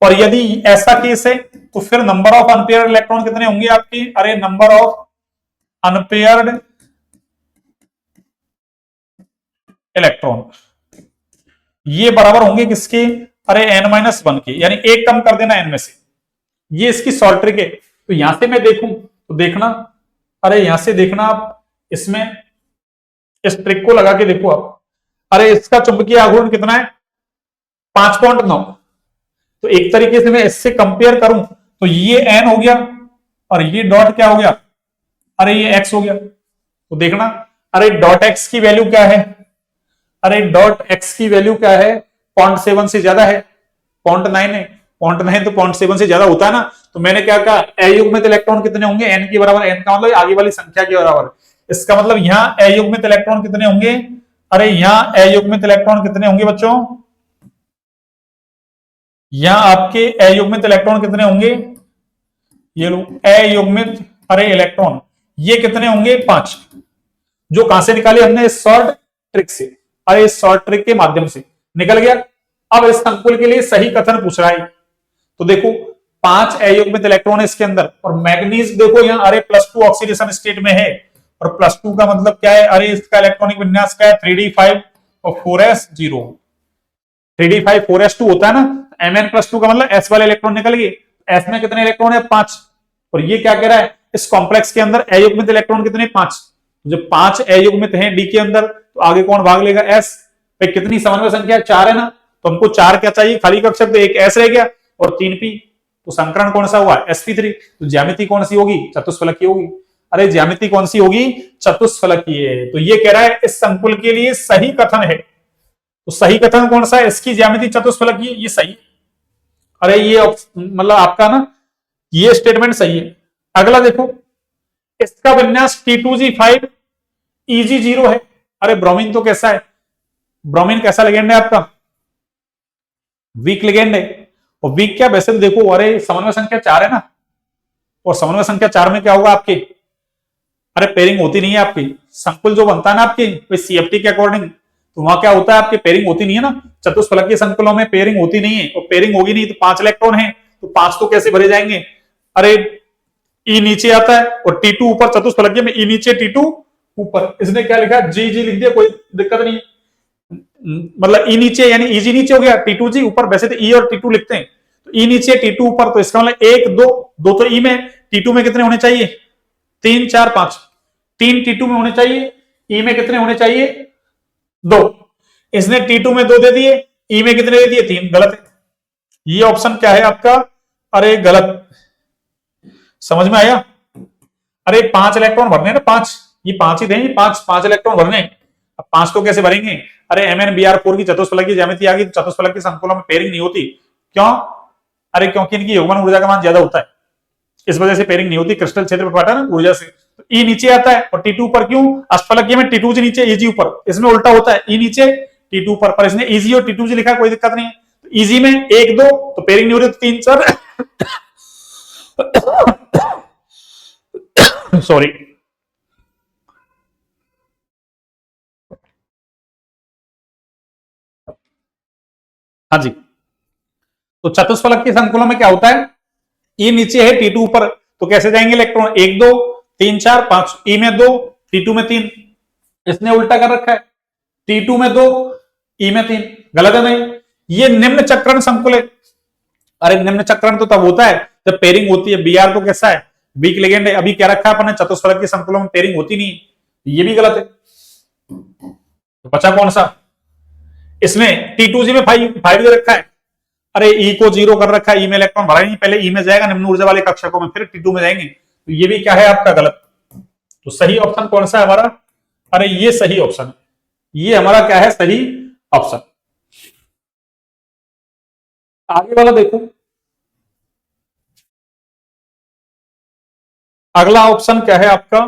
और यदि ऐसा केस है तो फिर नंबर ऑफ अनपेयर्ड इलेक्ट्रॉन कितने होंगे आपके? अरे नंबर ऑफ अनपेयर्ड इलेक्ट्रॉन ये बराबर होंगे किसके? अरे n-1 के, यानी एक कम कर देना n में से। ये इसकी शॉर्ट ट्रिक है। तो यहां से मैं देखूं तो देखना, अरे यहां से देखना आप, इसमें इस ट्रिक को लगा के देखो आप। अरे इसका चुंबकीय आघूर्ण कितना है? 5.9। तो एक तरीके से मैं इससे कंपेयर करूं तो ये n हो गया और ये डॉट क्या हो गया? अरे ये x हो गया। तो देखना, अरे डॉट x की वैल्यू क्या है? अरे डॉट x की वैल्यू क्या है? 0.7 से ज्यादा है, 0.9 है, 0.9 तो 0.7 से ज्यादा होता है ना। तो मैंने क्या कहा, अयुग्मित इलेक्ट्रॉन कितने होंगे? n के बराबर। n का मतलब आगे वाली संख्या के बराबर। इसका मतलब यहाँ अयुग्मित इलेक्ट्रॉन कितने होंगे? अरे यहाँ अयुग्मित इलेक्ट्रॉन कितने होंगे बच्चों? यहाँ आपके अयुग्मित इलेक्ट्रॉन कितने होंगे? ये लो अयुग्मित, अरे इलेक्ट्रॉन ये कितने होंगे? 5। जो कहां से निकाले हमने? शॉर्ट ट्रिक से। अरे इस शॉर्ट ट्रिक के माध्यम से निकल गया। अब इस संकुल के लिए सही कथन पूछ रहा है, तो देखो 5 अयुग्मित इलेक्ट्रॉन है इसके अंदर, और मैग्नीज देखो यहाँ अरे +2 ऑक्सीडेशन स्टेट में है। और +2 का मतलब क्या है? अरे इसका इलेक्ट्रॉनिक विन्यास क्या है? 3d5 और 4s0। 3d5 4s2 होता है ना, Mn+2 का मतलब s वाले इलेक्ट्रॉन निकल गए। s में कितने इलेक्ट्रॉन है? 5। और ये क्या कह रहा है? इस कॉम्प्लेक्स के अंदर अयुग्मित इलेक्ट्रॉन कितने? 5। जब 5 अयुग्मित हैं डी के अंदर, तो आगे कौन भाग लेगा? s पे। कितनी समन्वय संख्या? 4 है ना, तो हमको 4 क्या चाहिए? खाली कक्षक, तो एक s रह गया और 3p। तो संकरण कौन सा हुआ? sp3। तो ज्यामिति कौन सी होगी? चतुष्फलकीय होगी। अरे ज्यामिति कौन सी होगी? चतुष्फलकीय। तो ये कह रहा है इस संकुल के लिए सही कथन है। तो सही कथन कौन सा है? इसकी ज्यामिति चतुष्फलकीय, ये सही। अरे ये मतलब आपका ना ये स्टेटमेंट सही है। अगला देखो, इसका विन्यास T2G5 Eg0 है। अरे ब्रोमीन तो कैसा है? ब्रोमीन कैसा लिगेंड है आपका? वीक लिगेंड है। और वीक क्या? वैसे तो देखो, अरे समन्वय संख्या 4 है ना, और समन्वय संख्या 4 में क्या होगा आपके? अरे पेयरिंग होती नहीं है आपकी। संकुल जो बनता है ना आपकी CFT के अकॉर्डिंग, तो वहां क्या होता है आपके? पेयरिंग होती नहीं है ना। चतुष्फलकीय संकुलों में पेयरिंग होती नहीं है, और पेयरिंग होगी नहीं तो 5 इलेक्ट्रॉन है, तो 5 तो कैसे भरे जाएंगे? अरे ई नीचे आता है और T2 ऊपर, चतुष्फलकीय में ई नीचे T2 ऊपर। इसने क्या लिखा, जी जी लिख दिया, कोई दिक्कत नहीं। मतलब ई नीचे यानी ईजी नीचे हो गया, टी टू जी ऊपर। वैसे तो ई और टी टू लिखते हैं, तो ई नीचे टी टू ऊपर, तो इसका मतलब एक दो, दो तो ई में, टी टू में कितने होने चाहिए, तीन चार पांच, तीन टी टू में होने चाहिए, ई में कितने होने चाहिए, दो। इसने टी टू में दो दे दिए, ई में कितने दे दिए, तीन। गलत है, ये ऑप्शन क्या है आपका, अरे गलत। समझ में आया? अरे पांच इलेक्ट्रॉन भरने हैं ना, पांच, ये पांच ही देंगे, पांच पांच इलेक्ट्रॉन भरने। अब पांच तो कैसे भरेंगे, अरे MnBr4 की चतुष्फलक की ज्यामिति आ गई, तो चतुष्फलक के संकुलों में पेयरिंग नहीं होती। क्यों? अरे क्योंकि इनकी युग्मन ऊर्जा का मान ज्यादा होता है, इस वजह से पेयरिंग नहीं होती, क्रिस्टल क्षेत्र पर पाटा ना ऊर्जा से। तो ई नीचे आता है और टी टू पर क्यों, अष्टफलकीय में टी टू जी नीचे ईजी ऊपर, इसमें उल्टा होता है, ई नीचे टी टू पर इसने ईजी और टी टू जी लिखा, कोई दिक्कत नहीं है। तो ईजी में एक दो तो पेयरिंग नहीं हो रही, तो तीन चार सॉरी। हाँ जी, तो चतुष्फलक के संकुलों में क्या होता है, ई नीचे है टी टू ऊपर, तो कैसे जाएंगे इलेक्ट्रॉन, एक दो तीन चार पांच, ई में दो टी टू में तीन। इसने उल्टा कर रखा है, टी टू में दो ई में तीन। गलत है नहीं, ये निम्न चक्रण संकुल है। अरे निम्न चक्रण तो तब होता है जब पेयरिंग होती है, Br तो कैसा है, वीक लिगेंड है। अभी क्या रखा है अपने, चतुष्फलक के संकुलों में पेयरिंग होती नहीं, ये भी गलत है। तो बचा कौन सा, इसमें T2G में फाइव फाइव दे रखा है, अरे ई को जीरो कर रखा है, ई में इलेक्ट्रॉन भरा ही नहीं, पहले ई में जाएगा निम्न ऊर्जा वाले कक्षकों में, फिर टी टू में जाएंगे, तो ये भी क्या है आपका गलत। तो सही ऑप्शन कौन सा है हमारा, अरे ये सही ऑप्शन है, ये हमारा क्या है, सही ऑप्शन। आगे वाला देखो, अगला ऑप्शन क्या है आपका,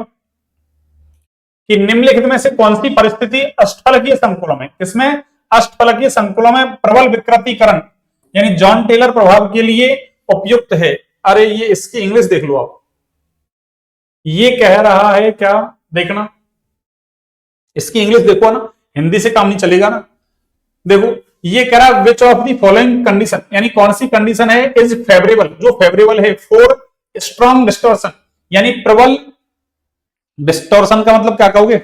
कि निम्नलिखित में से कौन सी परिस्थिति अष्टफलकीय संकुलों में, किसमें, अष्टफलकीय संकुलों में प्रबल विकृतीकरण यानी जॉन टेलर प्रभाव के लिए उपयुक्त है। अरे ये इसकी इंग्लिश देख लो आप, ये कह रहा है क्या, देखना इसकी इंग्लिश देखो ना, हिंदी से काम नहीं चलेगा ना। देखो ये कह रहा है which of the following condition, यानी कौन सी कंडीशन है इज फेवरेबल, जो फेवरेबल है फॉर स्ट्रॉन्ग डिस्टॉर्शन, यानी प्रबल डिस्टॉर्शन का मतलब क्या कहोगे,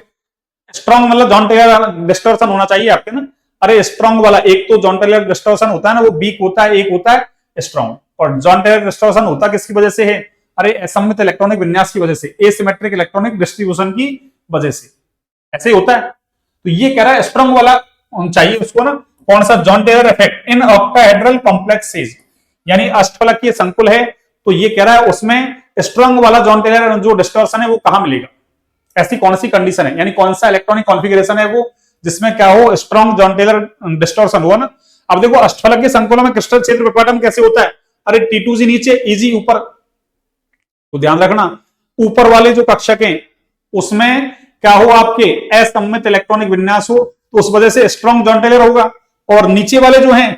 स्ट्रॉन्ग मतलब जॉन टेलर डिस्टॉर्शन होना चाहिए आपके ना। अरे स्ट्रॉन्ग वाला, एक तो जॉन टेलर डिस्टॉर्शन होता है ना, वो वीक होता है, एक होता है स्ट्रॉन्ग। और जॉन टेलर डिस्टॉर्शन होता किसकी वजह से है, अरे असममित इलेक्ट्रॉनिक विन्यास की वजह से, एसिमेट्रिक इलेक्ट्रॉनिक डिस्ट्रीब्यूशन की वजह से, ऐसे ही होता है। तो ये कह रहा है स्ट्रॉन्ग वाला चाहिए उसको ना, कौन सा, Jahn Teller effect in octahedral complexes, यानी अष्टफलकीय संकुल है, तो ये कह रहा है उसमें स्ट्रॉन्ग वाला जॉन टेलर जो डिस्टॉर्शन है वो कहां मिलेगा, ऐसी कौन सी कंडीशन है, यानी कौन सा इलेक्ट्रॉनिक कॉन्फ़िगरेशन है वो जिसमें क्या हो, स्ट्रॉन्ग जॉन टेलर डिस्टॉर्शन हुआ ना। अब देखो अष्टफलकीय संकुलों में क्रिस्टल क्षेत्र विपाटन कैसे होता है, अरे T2G नीचे ईजी ऊपर, तो ध्यान रखना ऊपर वाले जो कक्षक हैं उसमें क्या हो, आपके असममित इलेक्ट्रॉनिक विन्यास हो, तो उस वजह से स्ट्रॉन्ग जॉन टेलर होगा। और नीचे वाले जो हैं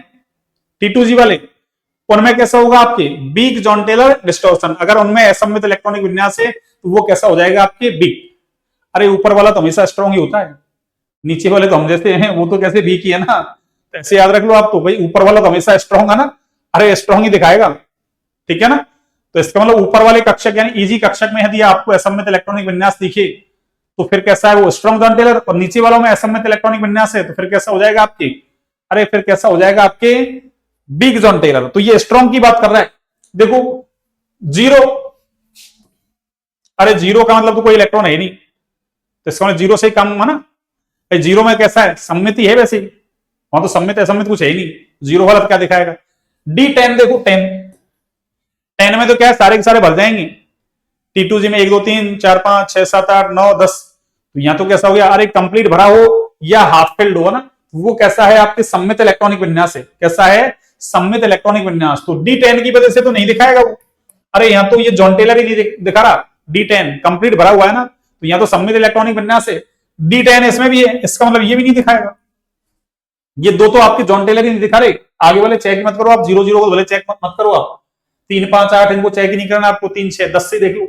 T2G वाले, उनमें कैसा होगा आपके वीक जॉन टेलर डिस्टॉर्शन, अगर उनमें असममित इलेक्ट्रॉनिक विन्यास है तो वो कैसा हो जाएगा आपके वीक। अरे ऊपर वाला तो हमेशा स्ट्रॉन्ग ही होता है, नीचे वाले तो हम जैसे हैं वो तो कैसे वीक ही है ना, तो ऐसे याद रख लो आप, तो भाई ऊपर वाला तो हमेशा स्ट्रॉन्ग है ना, अरे स्ट्रॉन्ग ही दिखाएगा, ठीक है ना। तो इसका मतलब ऊपर वाले कक्षक यानी ईजी कक्षक में यदि आपको असममित इलेक्ट्रॉनिक विन्यास दिखे तो फिर कैसा है वो स्ट्रॉन्ग जॉन टेलर, और नीचे वालों में असममित इलेक्ट्रॉनिक विन्यास है तो फिर कैसा हो जाएगा आपके, अरे फिर कैसा हो जाएगा आपके वीक जॉन टेलर। तो ये स्ट्रॉन्ग की बात कर रहा है। देखो जीरो, अरे जीरो का मतलब तो कोई इलेक्ट्रॉन है नहीं, तो इसका मतलब जीरो से कम है ना, जीरो में कैसा है, सम्मिति है वैसे, वहां तो सम्मित असम्मित कुछ है ही नहीं, जीरो वाला क्या दिखाएगा। D10 देखो 10, 10 में तो क्या है सारे के सारे भर जाएंगे, T2G में 1 2 3 4 5 6 7 8 9 10, तो यहां तो कैसा हो गया, अरे कंप्लीट भरा हो या हाफ फिल्ड हो ना, वो कैसा है आपके सम्मित इलेक्ट्रॉनिक विन्यास है, कैसा है सम्मित इलेक्ट्रॉनिक विन्यास, तो D10 की वजह से तो नहीं दिखाएगा वो। अरे यहाँ तो ये जॉन टेलर ही नहीं दिखा रहा, D10 कंप्लीट भरा हुआ है ना, तो यहाँ तो सम्मित इलेक्ट्रॉनिक विन्यास है, D10 इसमें भी है, इसका मतलब ये भी नहीं दिखाएगा। ये दो तो आपके जॉन टेलर ही नहीं दिखा रहे, आगे वाले चेक मत करो आप, 0 0 को भले चेक मत करो आप, 3 5 8 इनको चेक ही नहीं करना आपको, 3 6 10 से देख लो,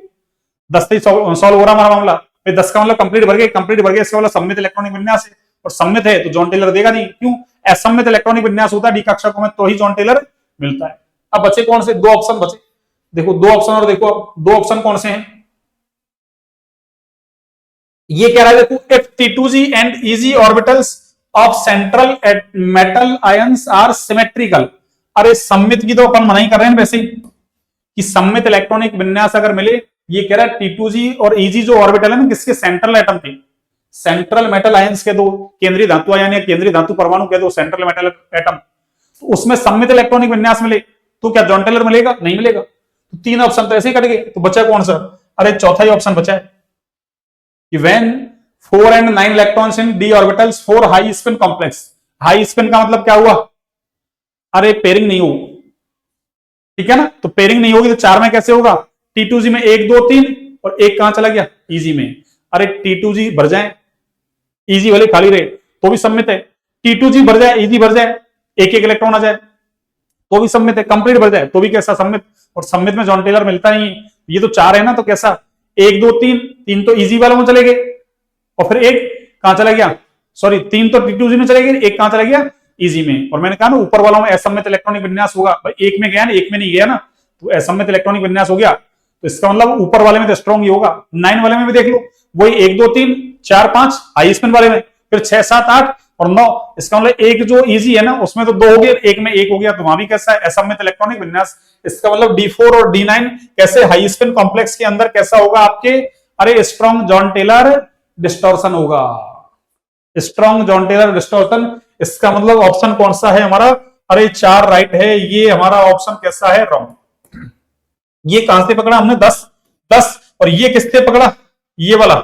10 से सॉल्व हो रहा हमारा मामला। 10 का मतलब कंप्लीट भर गए, कंप्लीट भर गए इसका मतलब सम्मित इलेक्ट्रॉनिक विन्यास है, और सम्मित है तो जॉन टेलर देगा नहीं, क्यों, असम्मित इलेक्ट्रॉनिक विन्यास होता है डी कक्षकों में तो ही जॉन टेलर मिलता है। अब बचे कौन से, दो ऑप्शन बचे, देखो दो ऑप्शन, और देखो अब दो ऑप्शन कौन से हैं, ये कह रहा है देखो, if T2G and Eg orbitals of central metal ions are symmetrical. अरे सममित की तो अपन मना ही कर रहे हैं वैसे ही, कि सममित इलेक्ट्रॉनिक विन्यास अगर मिले। ये कह रहा है T2G और Eg जो ऑर्बिटल है ना, किसके सेंट्रल एटम के, सेंट्रल मेटल आयंस के दो, केंद्रीय धातु आयन या केंद्रीय धातु परमाणु के दो सेंट्रल मेटल एटम, तो उसमें सममित इलेक्ट्रॉनिक विन्यास मिले तो क्या जॉन टेलर मिलेगा? नहीं मिलेगा। तो तीन ऑप्शन तो ऐसे ही कट गए, तो बचा कौन सा? अरे चौथा ही ऑप्शन बचा है कि when 4 and 9 electrons in d orbitals for high spin complex. High spin का मतलब क्या हुआ? अरे पेयरिंग नहीं हो, ठीक है ना, तो पेयरिंग नहीं होगी तो चार में कैसे होगा? T2G में 1 2 3 और एक कहां चला गया? Eg में। अरे T2G भर जाए, Eg वाले खाली रहे तो भी सम्मित है। T2G भर जाए, Eg भर जाए, एक एक इलेक्ट्रॉन आ जाए तो भी सम्मित है। कंप्लीट भर जाए तो भी कैसा? सम्मित। और सम्मित में जॉन टेलर मिलता नहीं, ये तो चार है ना, तो कैसा? 1 2 3, 3 तो Eg वालों में चले गए और फिर एक कहां चला गया? सॉरी, 3 तो T2G में चले गए, एक कहां चला गया? Eg में। और मैंने कहा ना ऊपर वालों में असम्मित इलेक्ट्रॉनिक विन्यास होगा, भाई एक में गया ना, एक में नहीं गया ना, तो असम्मित इलेक्ट्रॉनिक विन्यास हो गया, तो इसका मतलब ऊपर वाले में तो स्ट्रॉन्ग ही होगा। 9 वाले में भी देख लो, वही 1 2 3 4 5 हाई स्पिन वाले में, फिर 6 7 8 और 9, इसका मतलब एक जो Eg है ना उसमें तो 2 हो गए, एक में 1 हो गया, तो वहां भी कैसा है? असम्मित इलेक्ट्रॉनिक विन्यास। इसका मतलब D4 और D9 कैसे हाई स्पिन कॉम्प्लेक्स के अंदर कैसा होगा आपके? अरे स्ट्रॉन्ग जॉन टेलर डिस्टॉर्शन होगा, स्ट्रॉन्ग जॉन टेलर डिस्टॉर्शन। इसका मतलब ऑप्शन कौन सा है हमारा? अरे 4 राइट है, ये हमारा ऑप्शन कैसा है? रॉन्ग। ये कहां से पकड़ा हमने? 10 10, और ये किससे पकड़ा? ये वाला।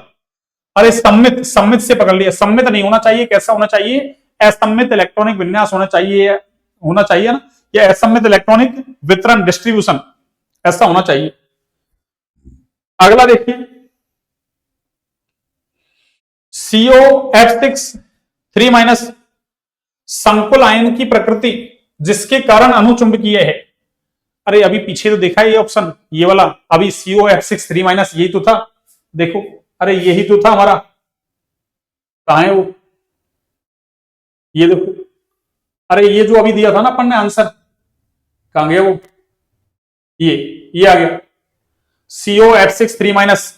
अरे सम्मित, सम्मित से पकड़ लिया। सम्मित नहीं होना चाहिए, कैसा होना चाहिए? असम्मित इलेक्ट्रॉनिक विन्यास होना चाहिए, होना चाहिए ना, या असम्मित इलेक्ट्रॉनिक वितरण डिस्ट्रीब्यूशन, ऐसा होना चाहिए। अगला देखिए, COF6 3- संकुल आयन की प्रकृति जिसके कारण अनुचुंबकीय है। अरे अभी पीछे तो देखा ये ऑप्शन, ये वाला, अभी COF6 3- यही तो था, देखो, अरे यही तो था हमारा, कहां है वो? ये देखो, अरे ये जो अभी दिया था ना अपन ने आंसर, कहां गया वो? ये आ गया COF6 3-।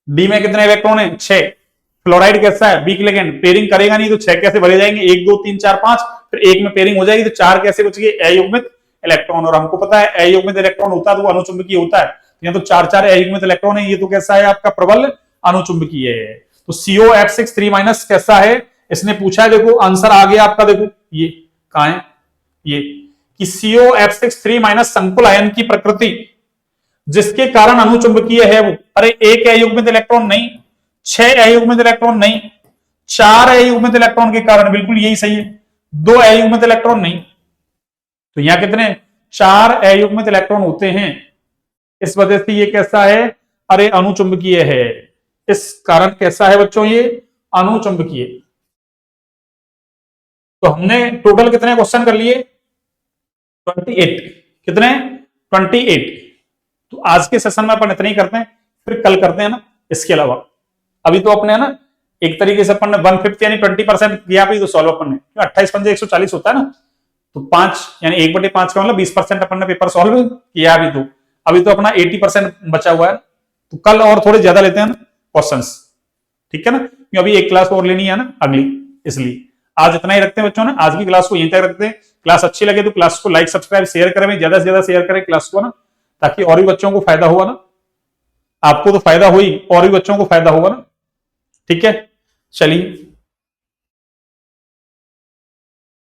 डी में कितने इलेक्ट्रॉन है? 6। फ्लोराइड कैसा है? वीक लिगेंड, पेयरिंग करेगा नहीं तो 6 कैसे भरे जाएंगे? 1 2 3 4 5, फिर एक में पेयरिंग हो जाएगी तो 4 कैसे बच गए? अयुग्मित इलेक्ट्रॉन। और हमको पता है अयुग्मित इलेक्ट्रॉन होता है तो वो अनुचुंबकीय होता है, तो यहाँ तो 4 4 अयुग्मित इलेक्ट्रॉन है, ये तो कैसा है आपका? प्रबल अनुचुंबकीय है। तो COF6 3- कैसा है? इसने पूछा है, देखो आंसर आ गया आपका, देखो ये कहां है? ये कि COF6 3- संकुल आयन की प्रकृति जिसके कारण अनुचुंबकीय है वो। अरे एक अयुग्मित इलेक्ट्रॉन नहीं, 6 अयुग्मित इलेक्ट्रॉन नहीं, 4 अयुग्मित इलेक्ट्रॉन के कारण, बिल्कुल यही सही है। 2 अयुग्मित इलेक्ट्रॉन नहीं, तो यहां कितने? 4 अयुग्मित इलेक्ट्रॉन होते हैं, इस वजह से ये कैसा है? अरे अनुचुंबकीय है, इस कारण कैसा है बच्चों? ये अनुचुंबकीय। तो हमने टोटल कितने क्वेश्चन कर लिए? 28। कितने? 28। तो आज के सेशन में अपन इतने ही करते हैं, फिर कल करते हैं ना इसके अलावा। अभी तो अपने है ना एक तरीके से अपन ने 1/5 यानी 20% किया भी, तो सॉल्व अपन ने 28 पंजे 140 होता है ना, तो 5 यानी 1/5 का मतलब 20% अपन ने पेपर सॉल्व किया अभी तो। अभी तो अपना 80% बचा हुआ है, तो कल और थोड़े ज्यादा लेते हैं ना क्वेश्चंस, ठीक है ना, क्योंकि अभी एक क्लास और लेनी है ना अगली, इसलिए आज इतना ही रखते हैं बच्चों ने, आज की क्लास को यहीं तक रखते हैं। क्लास अच्छी लगे तो क्लास को लाइक सब्सक्राइब शेयर करें, ज्यादा से ज्यादा शेयर करें क्लास को ना, ताकि और भी बच्चों को फायदा होगा ना, आपको तो फायदा हुई और भी बच्चों को फायदा होगा ना, ठीक है। चलिए